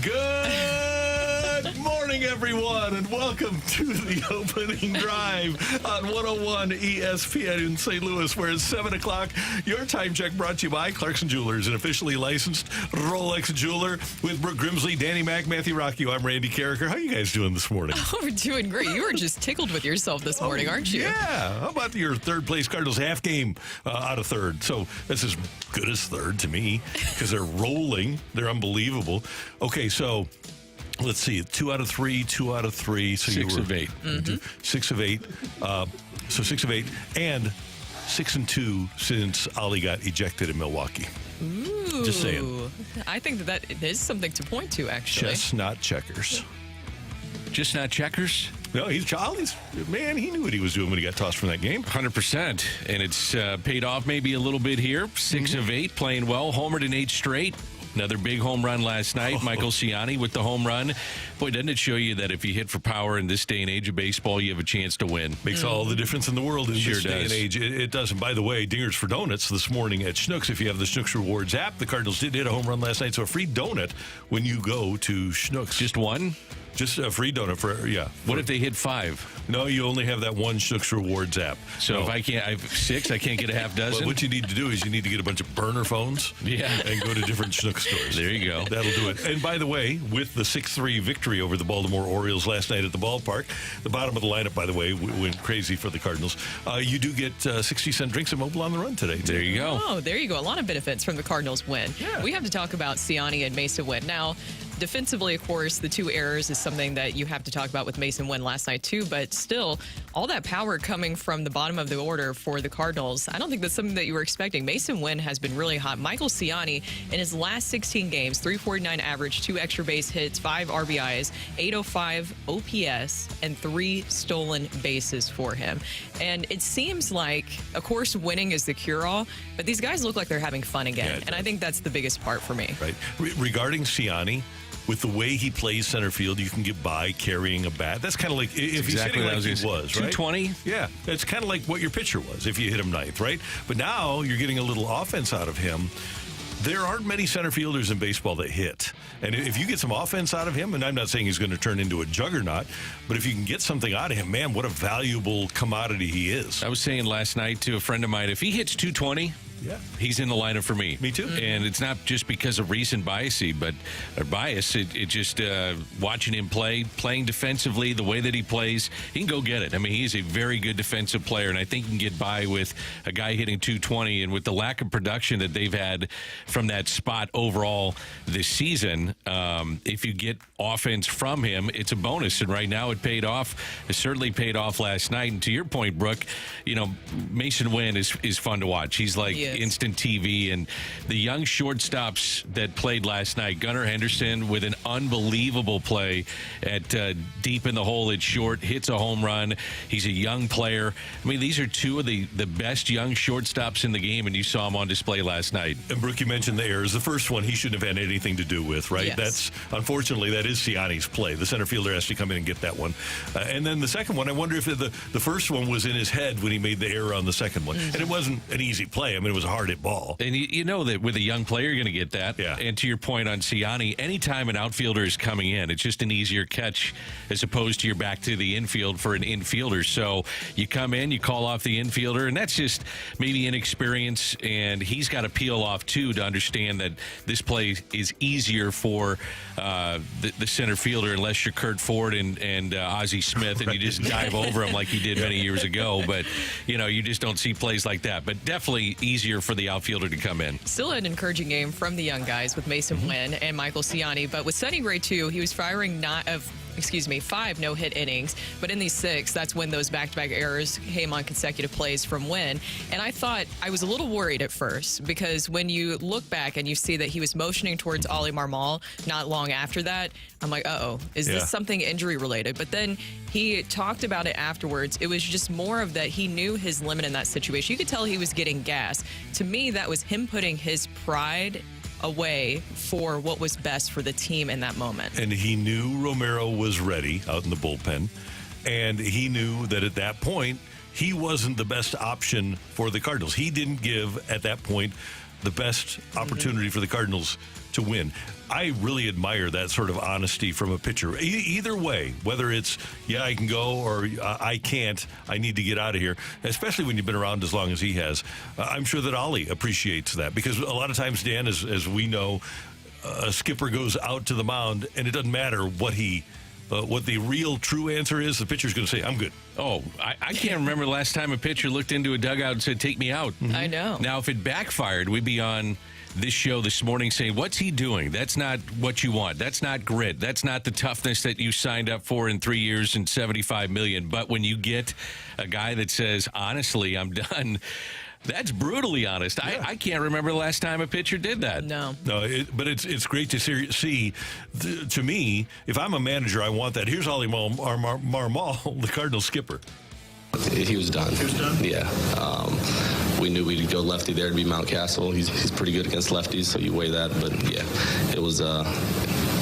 Good morning, everyone, and welcome to the opening drive on 101 ESPN in St. Louis, where it's 7 o'clock. Your time check brought to you by Clarkson Jewelers, an officially licensed Rolex jeweler, with Brooke Grimsley, Danny Mac, Matthew Rockio. I'm Randy Karraker. How are you guys doing this morning? Oh, we're doing great. You were just tickled with yourself this morning, aren't you? Yeah. How about your third-place Cardinals half game out of third? So that's as good as third to me because they're rolling. They're unbelievable. Okay, so let's see. 2 out of 3, 2 out of 3. So 6 of 8. 6 of 8. So 6 of 8 and 6 and 2 since Ollie got ejected in Milwaukee. Ooh. Just saying. I think that is something to point to, actually. Just not checkers. Just not checkers? No, Ollie's, man, he knew what he was doing when he got tossed from that game. 100%. And it's paid off maybe a little bit here. 6 of 8, playing well. Homered in 8 straight. Another big home run last night. Michael Ciani with the home run. Boy, doesn't it show you that if you hit for power in this day and age of baseball, you have a chance to win? Makes all the difference in the world in this day and does. age. It does. And by the way, dingers for donuts this morning at Schnooks. If you have the Schnooks Rewards app, the Cardinals did hit a home run last night, so a free donut when you go to Schnooks. Just one? Just a free donut for, yeah. What if they hit 5? No, you only have that one Schnooks Rewards app. So if I have 6, I can't get a half dozen? Well, what you need to do is you need to get a bunch of burner phones and go to different Schnooks stores. There you go. That'll do it. And by the way, with the 6-3 victory over the Baltimore Orioles last night at the ballpark, the bottom of the lineup, by the way, went crazy for the Cardinals. You do get 60-cent drinks at Mobile on the Run today. There you go. Oh, there you go. A lot of benefits from the Cardinals win. Yeah. We have to talk about Ciani and Mason Winn. Now, defensively, of course, the 2 errors is something that you have to talk about with Mason Winn last night, too. But still, all that power coming from the bottom of the order for the Cardinals, I don't think that's something that you were expecting. Mason Winn has been really hot. Michael Ciani, in his last 16 games, 349 average, 2 extra base hits, 5 RBIs, 805 OPS, and 3 stolen bases for him. And it seems like, of course, winning is the cure-all, but these guys look like they're having fun again. And I think that's the biggest part for me. Right. Regarding Ciani, with the way he plays center field, you can get by carrying a bat. That's kind of like if he's hitting like he was, right? 220? Yeah, it's kind of like what your pitcher was if you hit him ninth, right? But now you're getting a little offense out of him. There aren't many center fielders in baseball that hit. And if you get some offense out of him, and I'm not saying he's going to turn into a juggernaut, but if you can get something out of him, man, what a valuable commodity he is. I was saying last night to a friend of mine, if he hits 220, he's in the lineup for me. Me too. And it's not just because of recent bias. It just watching him playing defensively, the way that he plays, he can go get it. I mean, he's a very good defensive player, and I think he can get by with a guy hitting 220. And with the lack of production that they've had from that spot overall this season, if you get offense from him, it's a bonus. And right now it paid off. It certainly paid off last night. And to your point, Brooke, Mason Winn is fun to watch. He's like instant TV. And the young shortstops that played last night, Gunnar Henderson with an unbelievable play at deep in the hole at short, hits a home run. He's a young player. I mean, these are 2 of the best young shortstops in the game, and you saw them on display last night. And Brooke, you mentioned the errors. The first one he shouldn't have had anything to do with, right? Yes. Unfortunately, that is Ciani's play. The center fielder has to come in and get that one. And then the second one, I wonder if the first one was in his head when he made the error on the second one. And it wasn't an easy play. I mean, it was a hard hit ball. And you know that with a young player, you're going to get that. Yeah. And to your point on Ciani, anytime an outfielder is coming in, it's just an easier catch as opposed to you're back to the infield for an infielder. So you come in, you call off the infielder, and that's just maybe inexperience. And he's got to peel off, too, to understand that this play is easier for the center fielder unless you're Kurt Ford and Ozzie Smith, and you just dive over him like you did many years ago. But, you just don't see plays like that. But definitely easier for the outfielder to come in. Still an encouraging game from the young guys with Mason Winn and Michael Ciani. But with Sonny Gray, too, he was firing 5 no-hit innings. But in these 6, that's when those back-to-back errors came on consecutive plays from Winn. And I was a little worried at first because when you look back and you see that he was motioning towards Ollie Marmol not long after that, I'm like, is this something injury-related? But then he talked about it afterwards. It was just more of that he knew his limit in that situation. You could tell he was getting gas. To me, that was him putting his pride away for what was best for the team in that moment. And he knew Romero was ready out in the bullpen, and he knew that at that point he wasn't the best option for the Cardinals. He didn't give, at that point, the best opportunity for the Cardinals to win. I really admire that sort of honesty from a pitcher. Either way, whether it's, yeah, I can go or I can't, I need to get out of here, especially when you've been around as long as he has. I'm sure that Ollie appreciates that because a lot of times, Dan, as we know, a skipper goes out to the mound and it doesn't matter what the real true answer is. The pitcher's going to say, I'm good. Oh, I can't remember the last time a pitcher looked into a dugout and said, take me out. I know. Now, if it backfired, we'd be on this show this morning saying, what's he doing? That's not what you want. That's not grit. That's not the toughness that you signed up for in 3 years and $75 million. But when you get a guy that says, honestly, I'm done, that's brutally honest. Yeah. I can't remember the last time a pitcher did that. No. But it's great to see. To me, if I'm a manager, I want that. Here's Ollie Marmol, the Cardinals skipper. He was done. He was done? Yeah. We knew we'd go lefty there to be Mountcastle. He's pretty good against lefties, so you weigh that. But, yeah, it was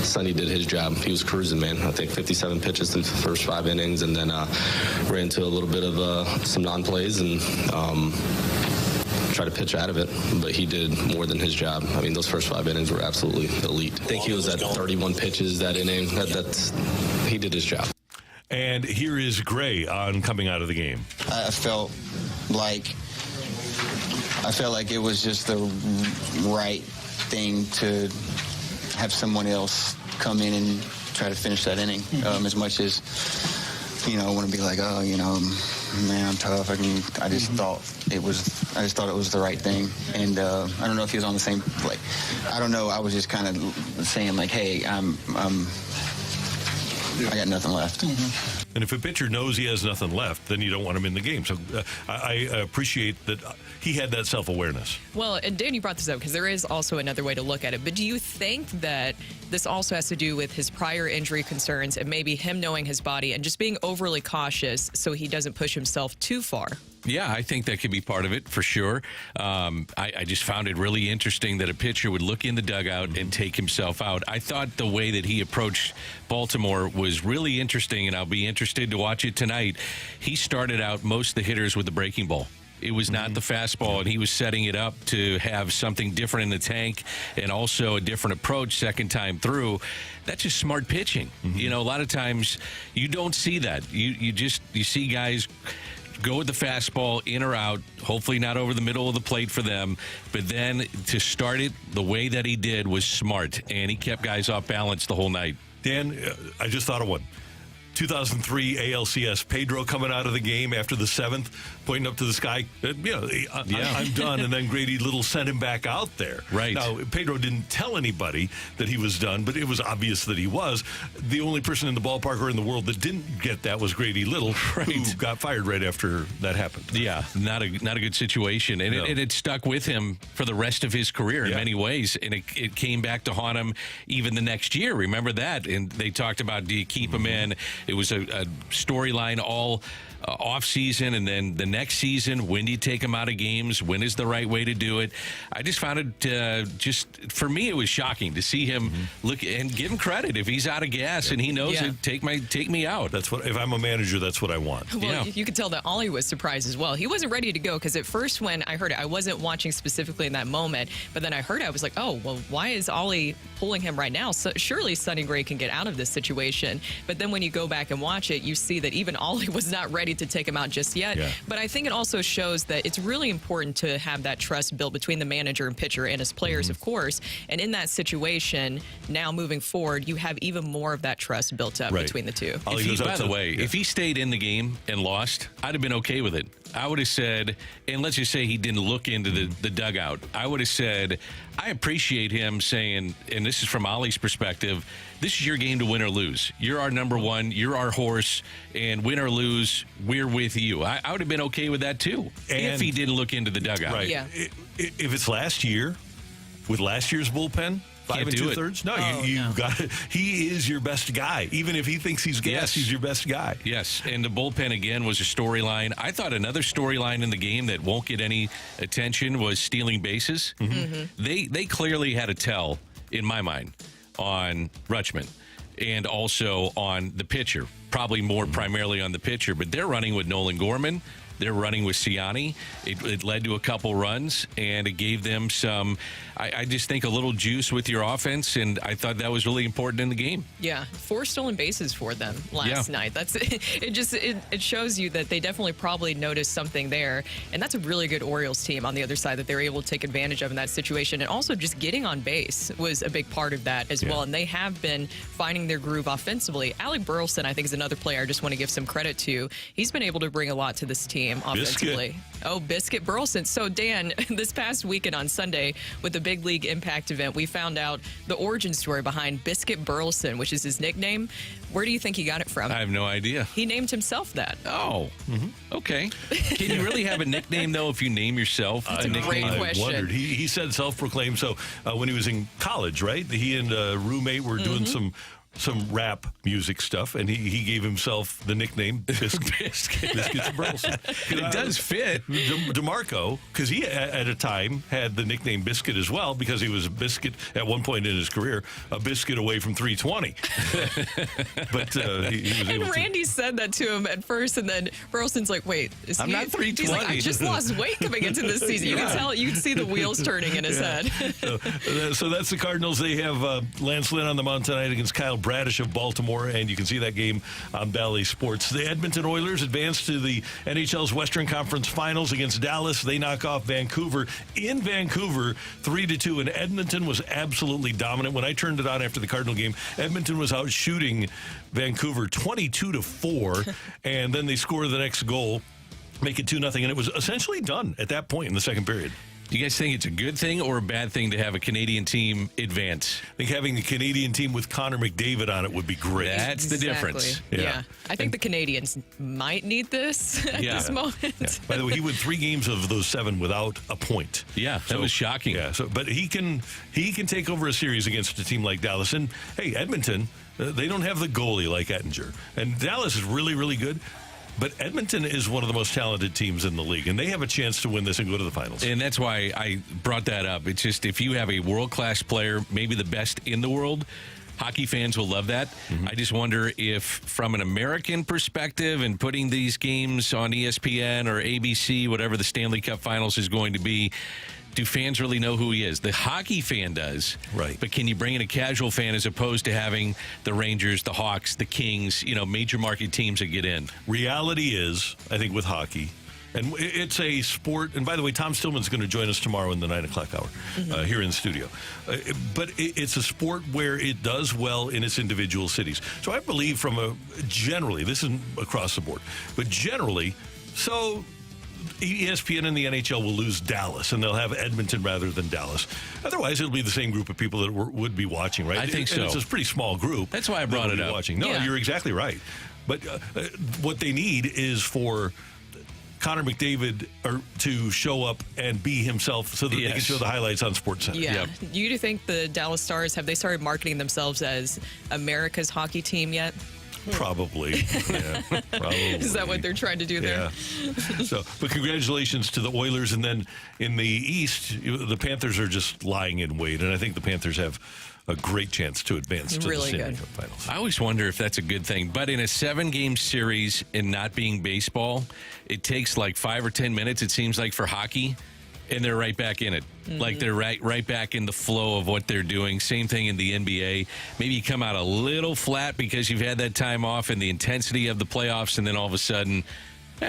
Sonny did his job. He was cruising, man. I think 57 pitches in the first 5 innings, and then ran into a little bit of some non-plays and try to pitch out of it, but he did more than his job. I mean, those first 5 innings were absolutely elite. I think he was at 31 pitches that inning. He did his job. And here is Gray on coming out of the game. I felt like it was just the right thing to have someone else come in and try to finish that inning. As much as, I want to be like, man, I'm tough. I just thought it was the right thing. And I don't know if he was on the same, I don't know. I was just kind of saying like, hey, I got nothing left. And if a pitcher knows he has nothing left, then you don't want him in the game. So I appreciate that he had that self-awareness. Well, and Dan, you brought this up because there is also another way to look at it. But do you think that this also has to do with his prior injury concerns and maybe him knowing his body and just being overly cautious so he doesn't push himself too far? Yeah, I think that could be part of it for sure. I just found it really interesting that a pitcher would look in the dugout and take himself out. I thought the way that he approached Baltimore was really interesting, and I'll be interested to watch it tonight. He started out most of the hitters with the breaking ball. It was not the fastball, and he was setting it up to have something different in the tank and also a different approach second time through. That's just smart pitching. A lot of times you don't see that. You see guys go with the fastball in or out, hopefully not over the middle of the plate for them. But then to start it the way that he did was smart, and he kept guys off balance the whole night. Dan, I just thought of one. 2003 ALCS, Pedro coming out of the game after the 7th, pointing up to the sky. I'm done. And then Grady Little sent him back out there. Right. Now, Pedro didn't tell anybody that he was done, but it was obvious that he was. The only person in the ballpark or in the world that didn't get that was Grady Little, who got fired right after that happened. Yeah, not a good situation. And it stuck with him for the rest of his career in many ways. And it came back to haunt him even the next year. Remember that? And they talked about, do you keep him in? It was a storyline all off-season, and then the next season, when do you take him out of games? When is the right way to do it? I just found it for me, it was shocking to see him look and give him credit. If he's out of gas and he knows it, take me out. That's what, if I'm a manager, that's what I want. Well, you could tell that Ollie was surprised as well. He wasn't ready to go because at first when I heard it, I wasn't watching specifically in that moment, but then I heard it, I was like, oh, well, why is Ollie pulling him right now? So surely Sonny Gray can get out of this situation. But then when you go back and watch it, you see that even Ollie was not ready to take him out just yet. Yeah. But I think it also shows that it's really important to have that trust built between the manager and pitcher and his players, of course. And in that situation, now moving forward, you have even more of that trust built up between the two. If he stayed in the game and lost, I'd have been okay with it. I would have said, and let's just say he didn't look into the dugout, I would have said, I appreciate him saying, and this is from Ollie's perspective, this is your game to win or lose. You're our number one. You're our horse. And win or lose, we're with you. I would have been okay with that, too, if he didn't look into the dugout. Right. Yeah. If it's last year, with last year's bullpen, 5 2/3? No, you got it. He is your best guy. Even if he thinks he's gas, he's your best guy. Yes, and the bullpen, again, was a storyline. I thought another storyline in the game that won't get any attention was stealing bases. They clearly had a tell, in my mind, on Rutschman and also on the pitcher. Probably more primarily on the pitcher, but they're running with Nolan Gorman, they're running with Ciani. It led to a couple runs, and it gave them some, I just think, a little juice with your offense, and I thought that was really important in the game. Yeah, 4 stolen bases for them last night. That's it shows you that they definitely probably noticed something there, and that's a really good Orioles team on the other side that they're able to take advantage of in that situation. And also just getting on base was a big part of that as well, and they have been finding their groove offensively. Alec Burlson, I think, is another player I just want to give some credit to. He's been able to bring a lot to this team offensively. Biscuit Burlson. So, Dan, this past weekend on Sunday with the Big League Impact event, we found out the origin story behind Biscuit Burlson, which is his nickname. Where do you think he got it from? I have no idea. He named himself that. Oh, okay. Can you really have a nickname, though, if you name yourself? That's a great question. I wondered. He said self-proclaimed. So when he was in college, right, he and a roommate were doing some rap music stuff, and he gave himself the nickname Biscuits Burlson. It does fit. DeMarco, because he at a time had the nickname Biscuit as well, because he was a biscuit at one point in his career, a biscuit away from 320. But he was able and Randy said that to him at first, and then Burleson's like, "Wait, I'm not 320." He's like, "I just lost weight coming into this season." You can tell, you can see the wheels turning in his head. So that's the Cardinals. They have Lance Lynn on the mound tonight against Kyle Bradish of Baltimore, and you can see that game on Bally Sports. The Edmonton Oilers advance to the NHL's Western Conference Finals against Dallas. They knock off Vancouver in Vancouver 3-2, and Edmonton was absolutely dominant. When I turned it on after the Cardinal game, Edmonton was out shooting Vancouver 22-4, and then they score the next goal, make it 2-0, and it was essentially done at that point in the second period. Do you guys think it's a good thing or a bad thing to have a Canadian team advance? I think having the Canadian team with Connor McDavid on it would be great. That's the difference. Yeah. I think the Canadians might need this at this moment. Yeah. By the way, he won 3 games of those 7 without a point. Yeah, that was shocking. Yeah, but he can take over a series against a team like Dallas. And hey, Edmonton, they don't have the goalie like Ettinger, and Dallas is really, really good. But Edmonton is one of the most talented teams in the league, and they have a chance to win this and go to the finals. And that's why I brought that up. It's just, if you have a world-class player, maybe the best in the world, hockey fans will love that. I just wonder if, from an American perspective, and putting these games on ESPN or ABC, whatever the Stanley Cup Finals is going to be, do fans really know who he is? The hockey fan does. Right. But can you bring in a casual fan as opposed to having the Rangers, the Hawks, the Kings, major market teams that get in? Reality is, I think, with hockey, and it's a sport, and by the way, Tom Stillman's going to join us tomorrow in the 9 o'clock hour here in the studio. But it's a sport where it does well in its individual cities. So I believe generally, this isn't across the board, but generally, so ESPN and the NHL will lose Dallas, and they'll have Edmonton rather than Dallas. Otherwise, it'll be the same group of people that would be watching, right? I think so. It's a pretty small group. That's why I brought it up. Watching. No, you're exactly right. But what they need is for Connor McDavid to show up and be himself so that they can show the highlights on SportsCenter. Yeah. Do you think the Dallas Stars, have they started marketing themselves as America's hockey team yet? Probably. Yeah, probably. Is that what they're trying to do there? Yeah. But congratulations to the Oilers. And then in the East, the Panthers are just lying in wait. And I think the Panthers have a great chance to advance to the Stanley Cup Finals. I always wonder if that's a good thing. But in a 7-game series and not being baseball, it takes like 5 or 10 minutes, it seems like, for hockey. And they're right back in it. Like they're right back in the flow of what they're doing. Same thing in the NBA. Maybe you come out a little flat because you've had that time off and the intensity of the playoffs, and then all of a sudden,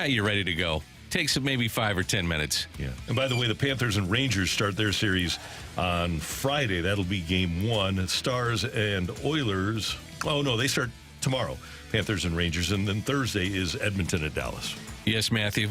you're ready to go. Takes maybe 5 or 10 minutes. Yeah. And by the way, the Panthers and Rangers start their series on Friday. That'll be game 1. Stars and Oilers. Oh, no, they start tomorrow. Panthers and Rangers. And then Thursday is Edmonton at Dallas. Yes, Matthew.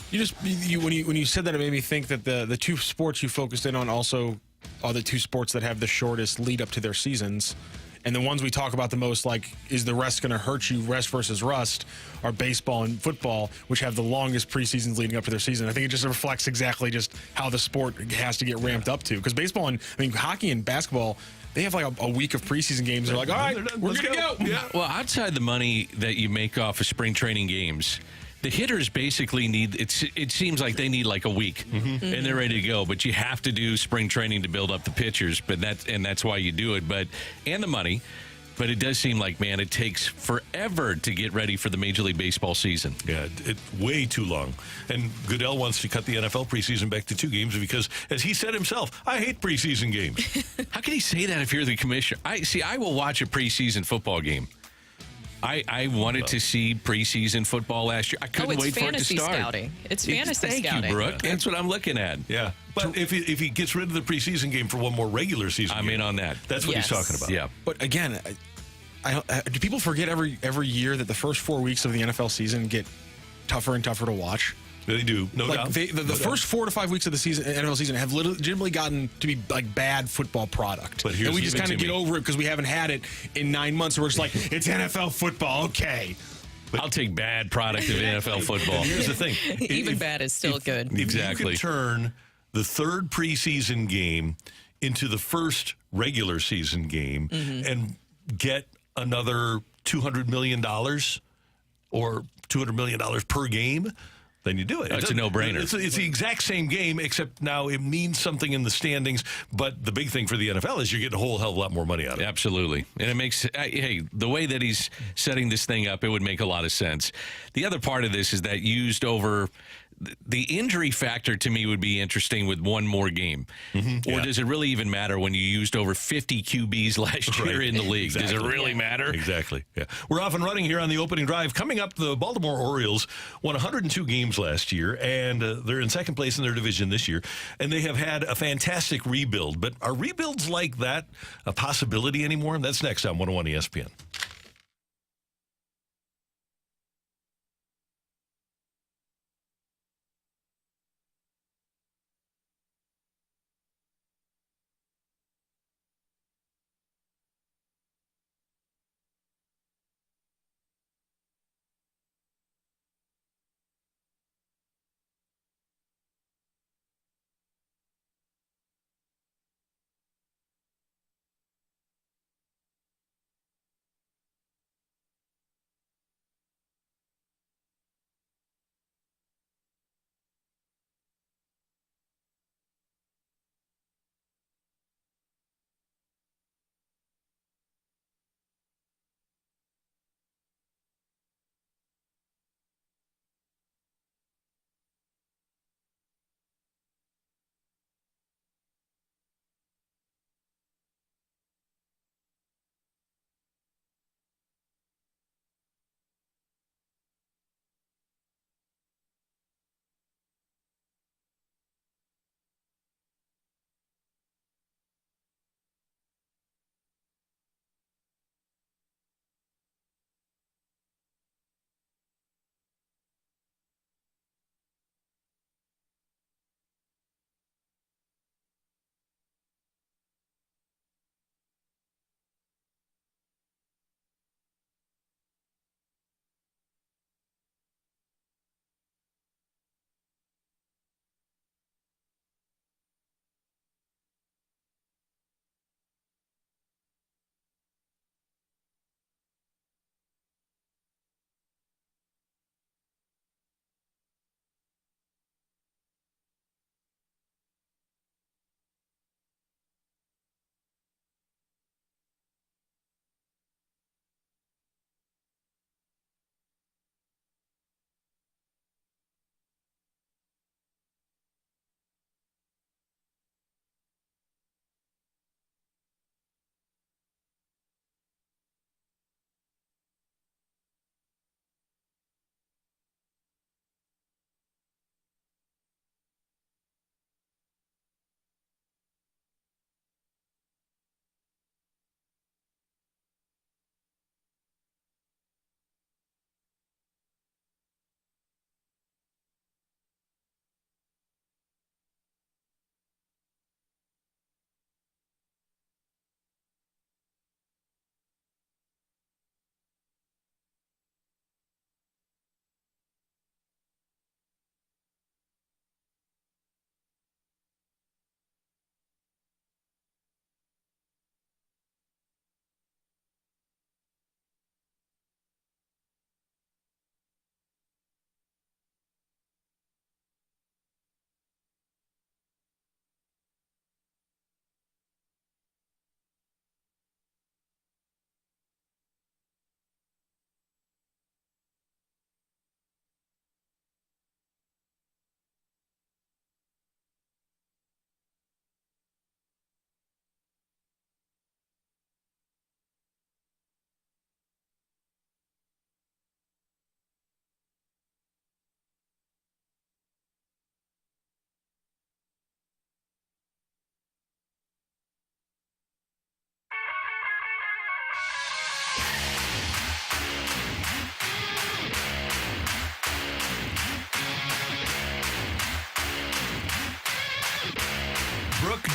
When you said that, it made me think that the 2 sports you focused in on also are the 2 sports that have the shortest lead up to their seasons. And the ones we talk about the most, like, is the rest going to hurt you, rest versus rust, are baseball and football, which have the longest preseasons leading up to their season. I think it just reflects exactly just how the sport has to get ramped up to. Because baseball and, hockey and basketball, they have like a week of preseason games. They're like, all right, we're going to go. Yeah. Well, outside the money that you make off of spring training games, the hitters basically need, it seems like they need like a week and they're ready to go, but you have to do spring training to build up the pitchers, that's why you do it. And the money, But it does seem like, man, it takes forever to get ready for the Major League Baseball season. Yeah, way too long. And Goodell wants to cut the NFL preseason back to 2 games because, as he said himself, I hate preseason games. How can he say that if you're the commissioner? I will watch a preseason football game. I wanted to see preseason football last year. I couldn't wait for it to start. Scouting. It's fantasy Thank scouting. you, Brooke. That's what I'm looking at. Yeah. But if he gets rid of the preseason game for one more regular season I'm game, in on that. That's what he's talking about. Yeah. But again, do people forget every year that the first 4 weeks of the NFL season get tougher and tougher to watch? They do, no doubt. The first 4 to 5 weeks of the season, NFL season, have legitimately gotten to be like bad football product. But here's and we the just thing, kind of get Timmy. over it because we haven't had it in 9 months. So we're just like, it's NFL football, okay. I'll take bad product of NFL football. Here's the thing. Even bad is still good. If Exactly. you could turn the third preseason game into the first regular season game and get another $200 million or $200 million per game, then you do it. It's a no-brainer. It's the exact same game, except now it means something in the standings. But the big thing for the NFL is you're getting a whole hell of a lot more money out of it. Absolutely. And it makes, hey, the way that he's setting this thing up, it would make a lot of sense. The other part of this is that used over the injury factor to me would be interesting with one more game. Or does it really even matter when you used over 50 QBs last year in the league? Exactly. Does it really matter? Exactly. Yeah. We're off and running here on the opening drive. Coming up, the Baltimore Orioles won 102 games last year, and they're in second place in their division this year. And they have had a fantastic rebuild. But are rebuilds like that a possibility anymore? That's next on 101 ESPN.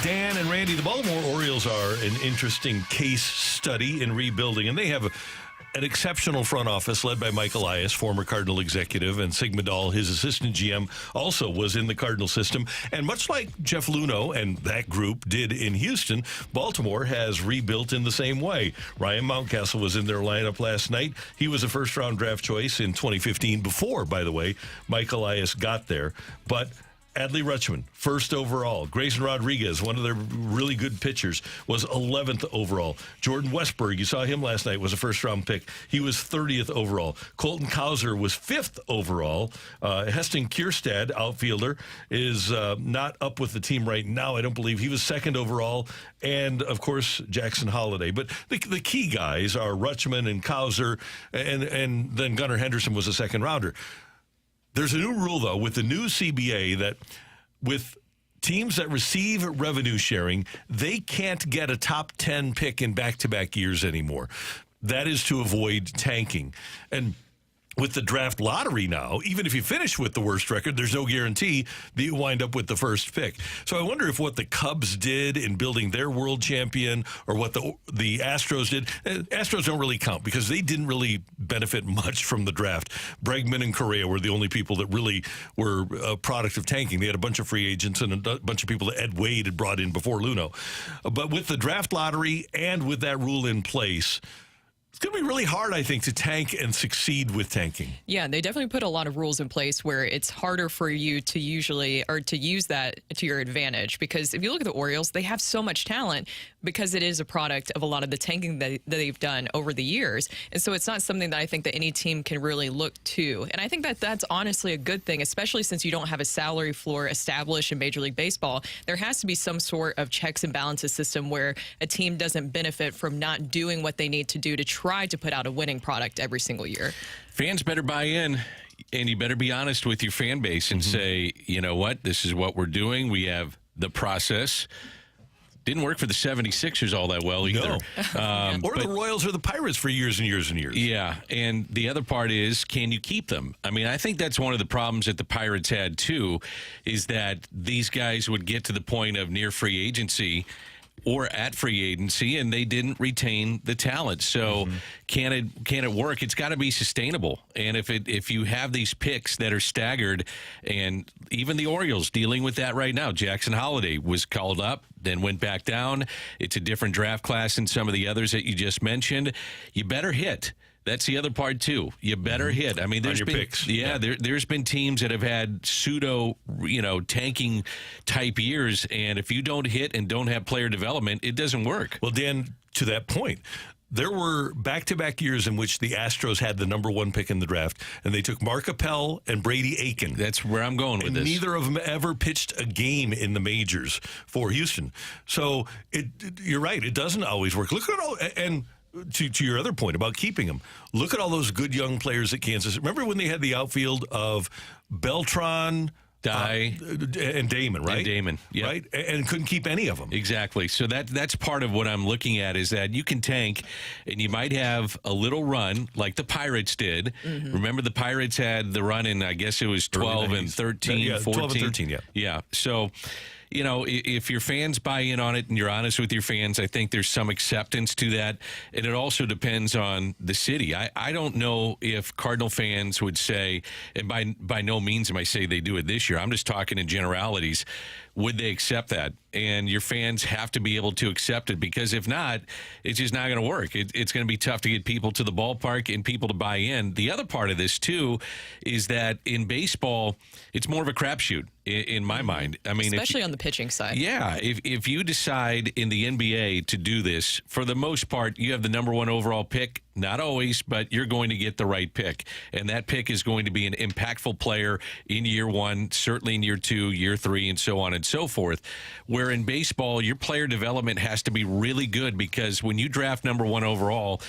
Dan and Randy, the Baltimore Orioles are an interesting case study in rebuilding, and they have an exceptional front office led by Mike Elias, former Cardinal executive, and Sigma Dahl, his assistant GM, also was in the Cardinal system. And much like Jeff Luhnow and that group did in Houston, Baltimore has rebuilt in the same way. Ryan Mountcastle was in their lineup last night. He was a first-round draft choice in 2015 before, by the way, Mike Elias got there. But Adley Rutschman, first overall. Grayson Rodriguez, one of their really good pitchers, was 11th overall. Jordan Westberg, you saw him last night, was a first-round pick. He was 30th overall. Colton Cowser was 5th overall. Heston Kierstad, outfielder, is not up with the team right now. I don't believe he was 2nd overall. And, of course, Jackson Holliday. But the key guys are Rutschman and Cowser, and then Gunnar Henderson was a second-rounder. There's a new rule, though, with the new CBA that with teams that receive revenue sharing, they can't get a top 10 pick in back-to-back years anymore. That is to avoid tanking. And with the draft lottery now, even if you finish with the worst record, there's no guarantee that you wind up with the first pick. So I wonder if what the Cubs did in building their world champion or what the Astros did. Astros don't really count because they didn't really benefit much from the draft. Bregman and Correa were the only people that really were a product of tanking. They had a bunch of free agents and a bunch of people that Ed Wade had brought in before Luhnow. But with the draft lottery and with that rule in place, it's going to be really hard, I think, to tank and succeed with tanking. Yeah, they definitely put a lot of rules in place where it's harder for you to to use that to your advantage. Because if you look at the Orioles, they have so much talent because it is a product of a lot of the tanking that they've done over the years. And so it's not something that I think that any team can really look to. And I think that that's honestly a good thing, especially since you don't have a salary floor established in Major League Baseball. There has to be some sort of checks and balances system where a team doesn't benefit from not doing what they need to do to try to put out a winning product every single year. Fans better buy in, and you better be honest with your fan base and say, you know what, this is what we're doing. We have the process. Didn't work for the 76ers all that well either. No. Or the Royals or the Pirates for years and years and years. Yeah, and the other part is, can you keep them? I mean, I think that's one of the problems that the Pirates had, too, is that these guys would get to the point of near free agency or at free agency, and they didn't retain the talent. So can it work? It's got to be sustainable. And if you have these picks that are staggered, and even the Orioles dealing with that right now, Jackson Holliday was called up, then went back down. It's a different draft class than some of the others that you just mentioned. You better hit. That's the other part, too. You better hit. I mean, there's been picks. Yeah, there's been teams that have had pseudo, tanking type years, and if you don't hit and don't have player development, it doesn't work. Well, Dan, to that point, there were back-to-back years in which the Astros had the number 1 pick in the draft, and they took Mark Appel and Brady Aiken. That's where I'm going with this. Neither of them ever pitched a game in the majors for Houston. So you're right. It doesn't always work. Look at all and. To your other point about keeping them, look at all those good young players at Kansas. Remember when they had the outfield of Beltran, and Damon, right? And Damon, yeah. Right? And couldn't keep any of them. Exactly. So that's part of what I'm looking at is that you can tank, and you might have a little run like the Pirates did. Remember the Pirates had the run in, I guess it was 12 and 13, 14. 12 and 13, yeah. Yeah. So, if your fans buy in on it and you're honest with your fans, I think there's some acceptance to that. And it also depends on the city. I don't know if Cardinal fans would say, and by no means am I saying they do it this year. I'm just talking in generalities. Would they accept that? And your fans have to be able to accept it, because if not, it's just not going to work. It's going to be tough to get people to the ballpark and people to buy in. The other part of this, too, is that in baseball, it's more of a crapshoot in my mind. I mean, especially on the pitching side. Yeah. If you decide in the NBA to do this, for the most part, you have the number 1 overall pick. Not always, but you're going to get the right pick. And that pick is going to be an impactful player in year 1, certainly in year 2, year 3, and so on and so forth. Where in baseball, your player development has to be really good, because when you draft number 1 overall,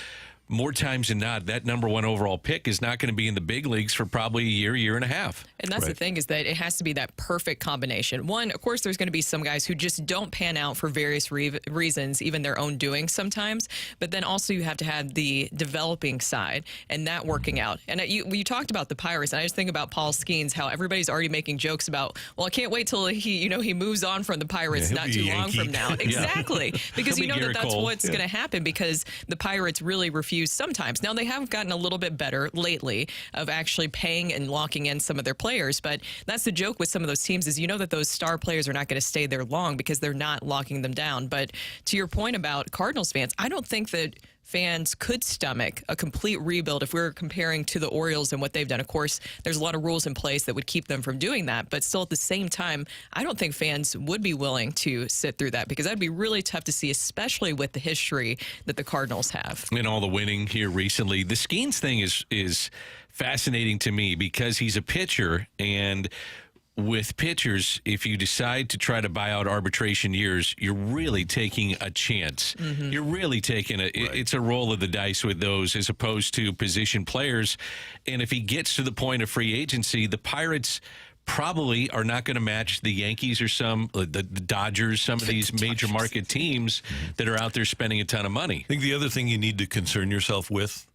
more times than not, that number one overall pick is not going to be in the big leagues for probably a year and a half. And that's the thing, is that it has to be that perfect combination. One, of course, there's going to be some guys who just don't pan out for various reasons, even their own doing sometimes. But then also you have to have the developing side and that working out. And you talked about the Pirates, and I just think about Paul Skeens, how everybody's already making jokes about, well, I can't wait till he moves on from the Pirates not too long from now. Exactly. Because you know that's what's going to happen, because the Pirates really refuse sometimes. Now, they have gotten a little bit better lately of actually paying and locking in some of their players, but that's the joke with some of those teams, is that those star players are not going to stay there long because they're not locking them down. But to your point about Cardinals fans, I don't think that fans could stomach a complete rebuild if we were comparing to the Orioles and what they've done. Of course, there's a lot of rules in place that would keep them from doing that, but still at the same time, I don't think fans would be willing to sit through that, because that'd be really tough to see, especially with the history that the Cardinals have. And all the winning here recently. The Skeens thing is fascinating to me, because he's a pitcher, and with pitchers, if you decide to try to buy out arbitration years, you're really taking a chance. Mm-hmm. You're really taking it's a roll of the dice with those, as opposed to position players. And if he gets to the point of free agency, the Pirates probably are not going to match the Yankees or the Dodgers, some of these major market teams that are out there spending a ton of money. I think the other thing you need to concern yourself with,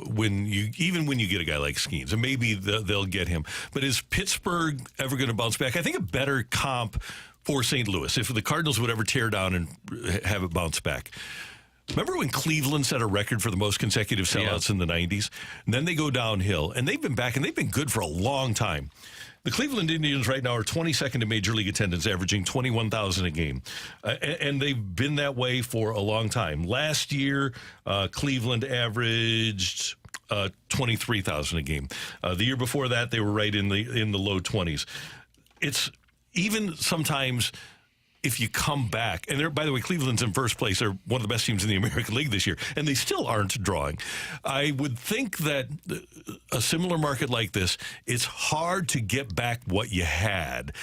when you get a guy like Skeens, and maybe they'll get him, but is Pittsburgh ever going to bounce back? I think a better comp for St. Louis, if the Cardinals would ever tear down and have it bounce back. Remember when Cleveland set a record for the most consecutive sellouts in the 90s? And then they go downhill, and they've been back, and they've been good for a long time. The Cleveland Indians right now are 22nd in Major League attendance, averaging 21,000 a game. And they've been that way for a long time. Last year, Cleveland averaged 23,000 a game. The year before that, they were right in the low 20s. It's even sometimes, if you come back, and by the way, Cleveland's in first place. They're one of the best teams in the American League this year, and they still aren't drawing. I would think that a similar market like this, it's hard to get back what you had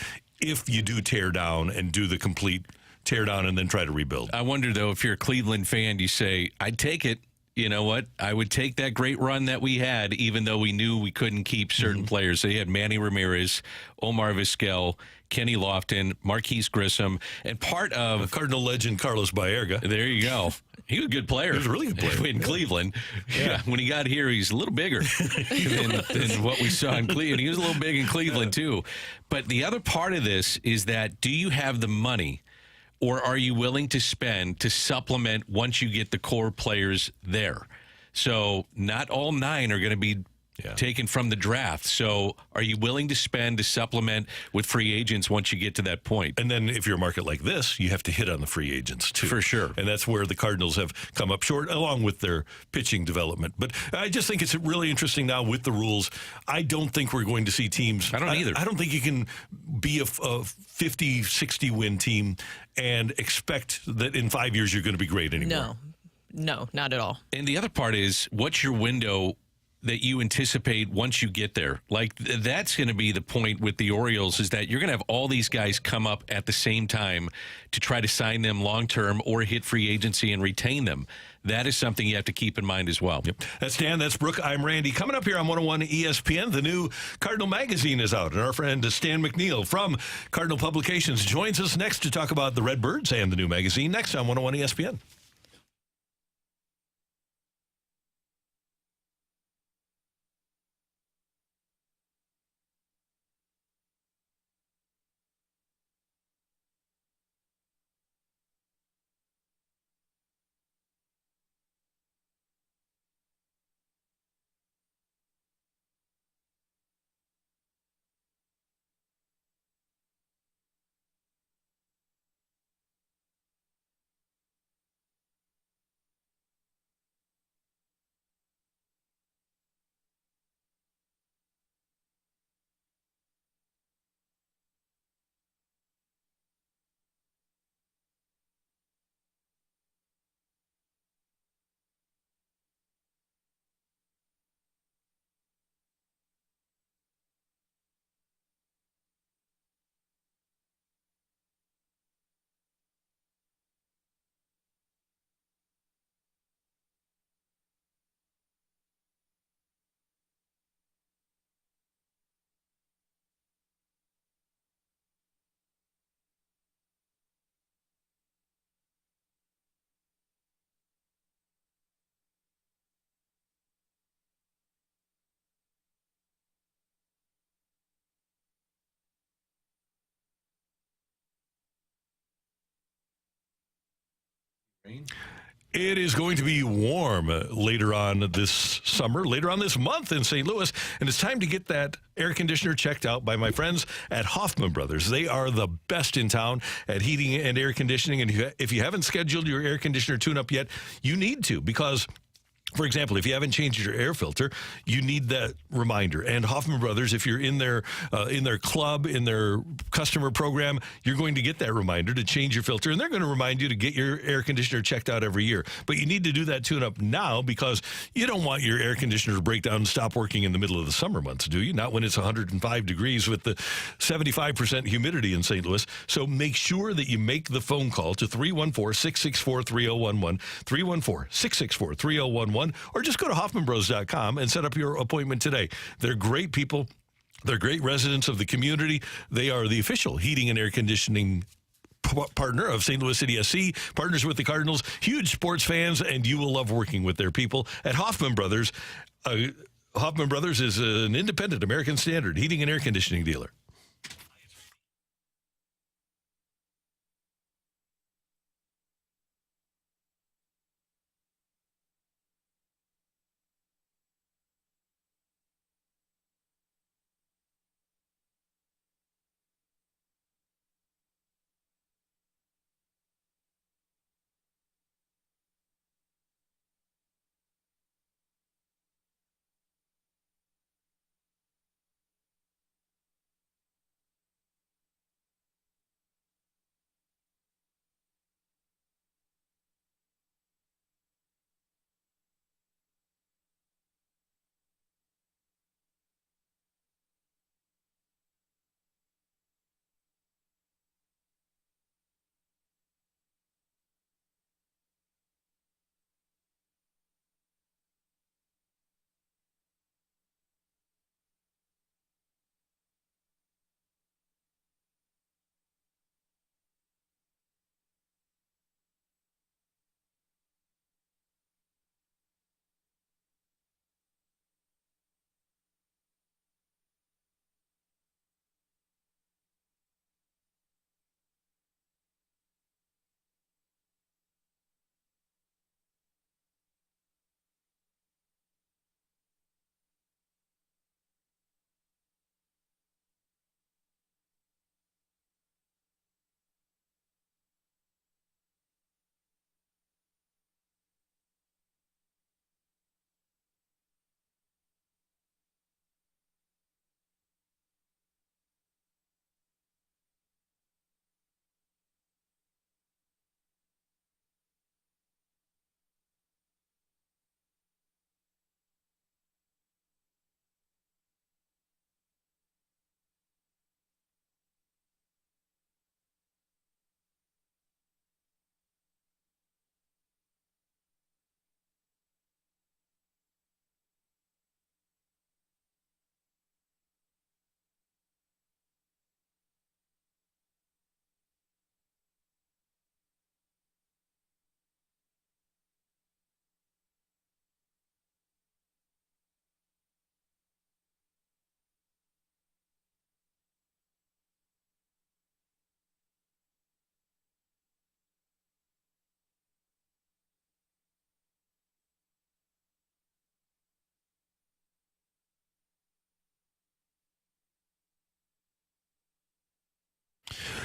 if you do tear down and do the complete tear down and then try to rebuild. I wonder, though, if you're a Cleveland fan, you say, I'd take it. You know what? I would take that great run that we had, even though we knew we couldn't keep certain players. They had Manny Ramirez, Omar Vizquel, Kenny Lofton, Marquise Grissom, and part of Cardinal legend Carlos Baerga. There you go. He was a good player. He was a really good player in Cleveland. Yeah. When he got here, he's a little bigger than what we saw in Cleveland. He was a little big in Cleveland, too. But the other part of this is that, do you have the money, or are you willing to spend to supplement once you get the core players there? So not all 9 are going to be taken from the draft. So are you willing to spend to supplement with free agents once you get to that point? And then if you're a market like this, you have to hit on the free agents, too. For sure. And that's where the Cardinals have come up short, along with their pitching development. But I just think it's really interesting now with the rules. I don't think we're going to see teams. I don't either. I don't think you can be a 50, 60 win team and expect that in 5 years you're going to be great anymore. No, not at all. And the other part is, what's your window that you anticipate once you get there? Like, that's going to be the point with the Orioles, is that you're going to have all these guys come up at the same time to try to sign them long-term or hit free agency and retain them. That is something you have to keep in mind as well. Yep. That's Dan, that's Brooke, I'm Randy. Coming up here on 101 ESPN, the new Cardinal magazine is out, and our friend Stan McNeil from Cardinal Publications joins us next to talk about the Redbirds and the new magazine, next on 101 ESPN. It is going to be warm later on this summer, later on this month in St. Louis, and it's time to get that air conditioner checked out by my friends at Hoffman Brothers. They are the best in town at heating and air conditioning, and if you haven't scheduled your air conditioner tune-up yet, you need to, because for example, if you haven't changed your air filter, you need that reminder. And Hoffman Brothers, if you're in their club, in their customer program, you're going to get that reminder to change your filter, and they're going to remind you to get your air conditioner checked out every year. But you need to do that tune-up now, because you don't want your air conditioner to break down and stop working in the middle of the summer months, do you? Not when it's 105 degrees with the 75% humidity in St. Louis. So make sure that you make the phone call to 314-664-3011, 314-664-3011, or just go to HoffmanBros.com and set up your appointment today. They're great people. They're great residents of the community. They are the official heating and air conditioning partner of St. Louis City SC, partners with the Cardinals, huge sports fans, and you will love working with their people at Hoffman Brothers. Hoffman Brothers is an independent American Standard heating and air conditioning dealer.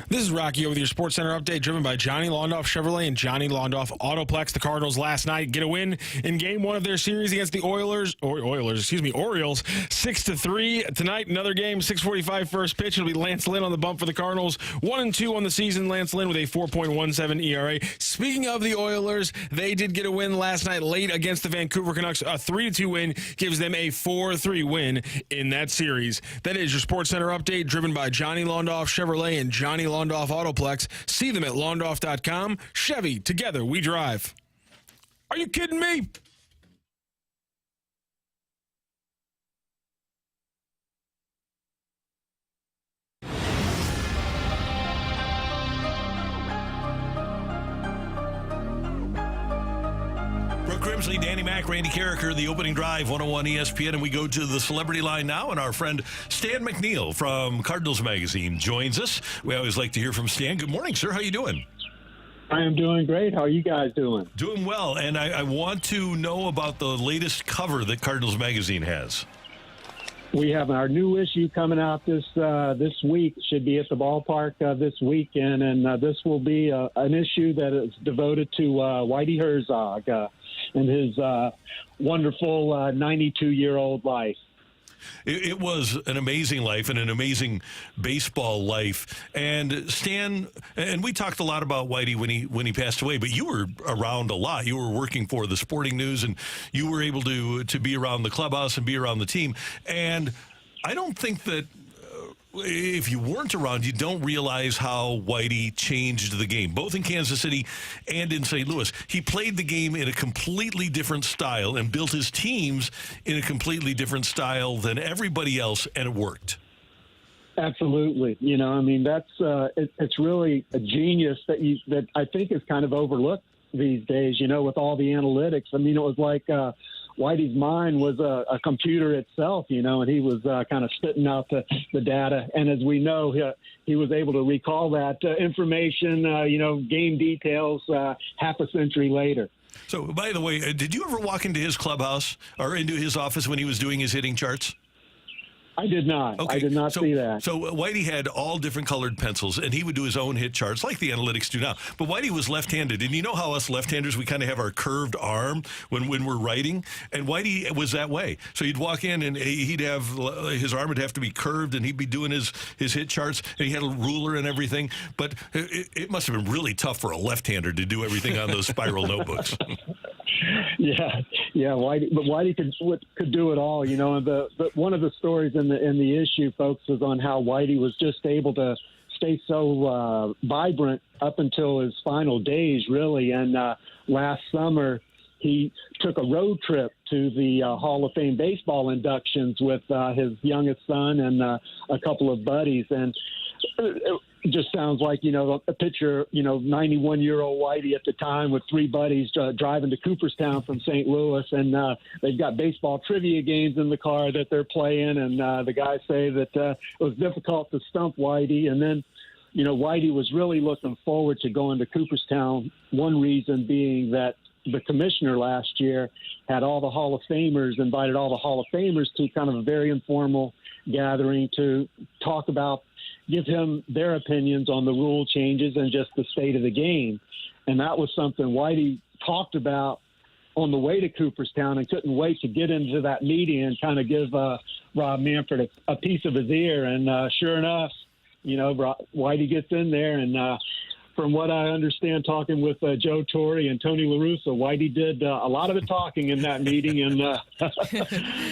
This is Rocky with your Sports Center update, driven by Johnny Londoff Chevrolet and Johnny Londoff Autoplex. The Cardinals last night get a win in Game 1 of their series against the Orioles, 6-3. Tonight, another game, 6:45 first pitch. It'll be Lance Lynn on the bump for the Cardinals. 1-2 on the season. Lance Lynn with a 4.17 ERA. Speaking of the Oilers, they did get a win last night late against the Vancouver Canucks. A 3-2 win gives them a 4-3 win in that series. That is your Sports Center update, driven by Johnny Londoff Chevrolet and Johnny Londoff Autoplex. See them at londoff.com. Chevy, together we drive. Are you kidding me? Brooke Grimsley, Danny Mac, Randy Karraker, the opening drive, 101 ESPN, and we go to the celebrity line now, and our friend Stan McNeil from Cardinals Magazine joins us. We always like to hear from Stan. Good morning, sir. How you doing? I am doing great. How are you guys doing? Doing well, and I want to know about the latest cover that Cardinals Magazine has. We have our new issue coming out this week. Should be at the ballpark this weekend, and this will be an issue that is devoted to Whitey Herzog and his wonderful 92-year-old life. It was an amazing life and an amazing baseball life. And Stan, and we talked a lot about Whitey when he passed away, but you were around a lot. You were working for the Sporting News, and you were able to be around the clubhouse and be around the team. And I don't think that if you weren't around, you don't realize how Whitey changed the game, both in Kansas City and in St. Louis. He played the game in a completely different style and built his teams in a completely different style than everybody else, and it worked. Absolutely. You know, I mean, that's it's really a genius that I think is kind of overlooked these days, you know, with all the analytics. I mean, it was like Whitey's mind was a computer itself, you know, and he was kind of spitting out the data. And as we know, he was able to recall that information, game details half a century later. So, by the way, did you ever walk into his clubhouse or into his office when he was doing his hitting charts? I did not. Okay. I did not see that. So Whitey had all different colored pencils, and he would do his own hit charts like the analytics do now. But Whitey was left-handed, and you know how us left-handers, we kind of have our curved arm when we're writing, and Whitey was that way. So you'd walk in, and he'd have his arm would have to be curved, and he'd be doing his hit charts, and he had a ruler and everything. But it must have been really tough for a left-hander to do everything on those spiral notebooks. Yeah, Whitey could do it all, you know. And but one of the stories in the issue, folks, was on how Whitey was just able to stay so vibrant up until his final days, really. And last summer, he took a road trip to the Hall of Fame baseball inductions with his youngest son and a couple of buddies, and it just sounds like, you know, a picture, you know, 91-year-old Whitey at the time with three buddies driving to Cooperstown from St. Louis, and they've got baseball trivia games in the car that they're playing, and the guys say that it was difficult to stump Whitey. And then, you know, Whitey was really looking forward to going to Cooperstown, one reason being that the commissioner last year had all the Hall of Famers, invited all the Hall of Famers to kind of a very informal gathering to talk about, give him their opinions on the rule changes and just the state of the game. And that was something Whitey talked about on the way to Cooperstown and couldn't wait to get into that meeting and kind of give Rob Manfred a piece of his ear. And sure enough, you know, Whitey gets in there, and from what I understand, talking with Joe Torre and Tony La Russa, Whitey did a lot of the talking in that meeting, and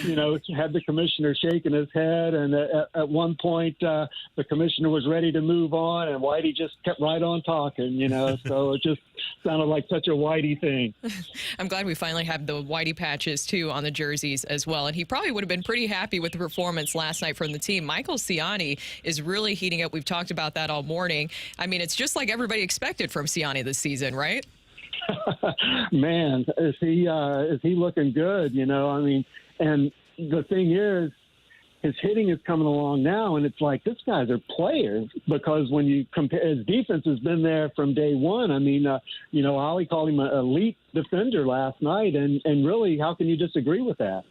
you know, had the commissioner shaking his head. And at one point, the commissioner was ready to move on, and Whitey just kept right on talking. You know, so it just sounded like such a Whitey thing. I'm glad we finally have the Whitey patches too on the jerseys as well, and he probably would have been pretty happy with the performance last night from the team. Michael Ciani is really heating up. We've talked about that all morning. I mean, it's just like everybody expected from Ciani this season, right? Man, is he looking good? You know, I mean, and the thing is, his hitting is coming along now, and it's like, this guy's a player, because when you compare, his defense has been there from day one. I mean, you know, Ollie called him an elite defender last night, and really, how can you disagree with that?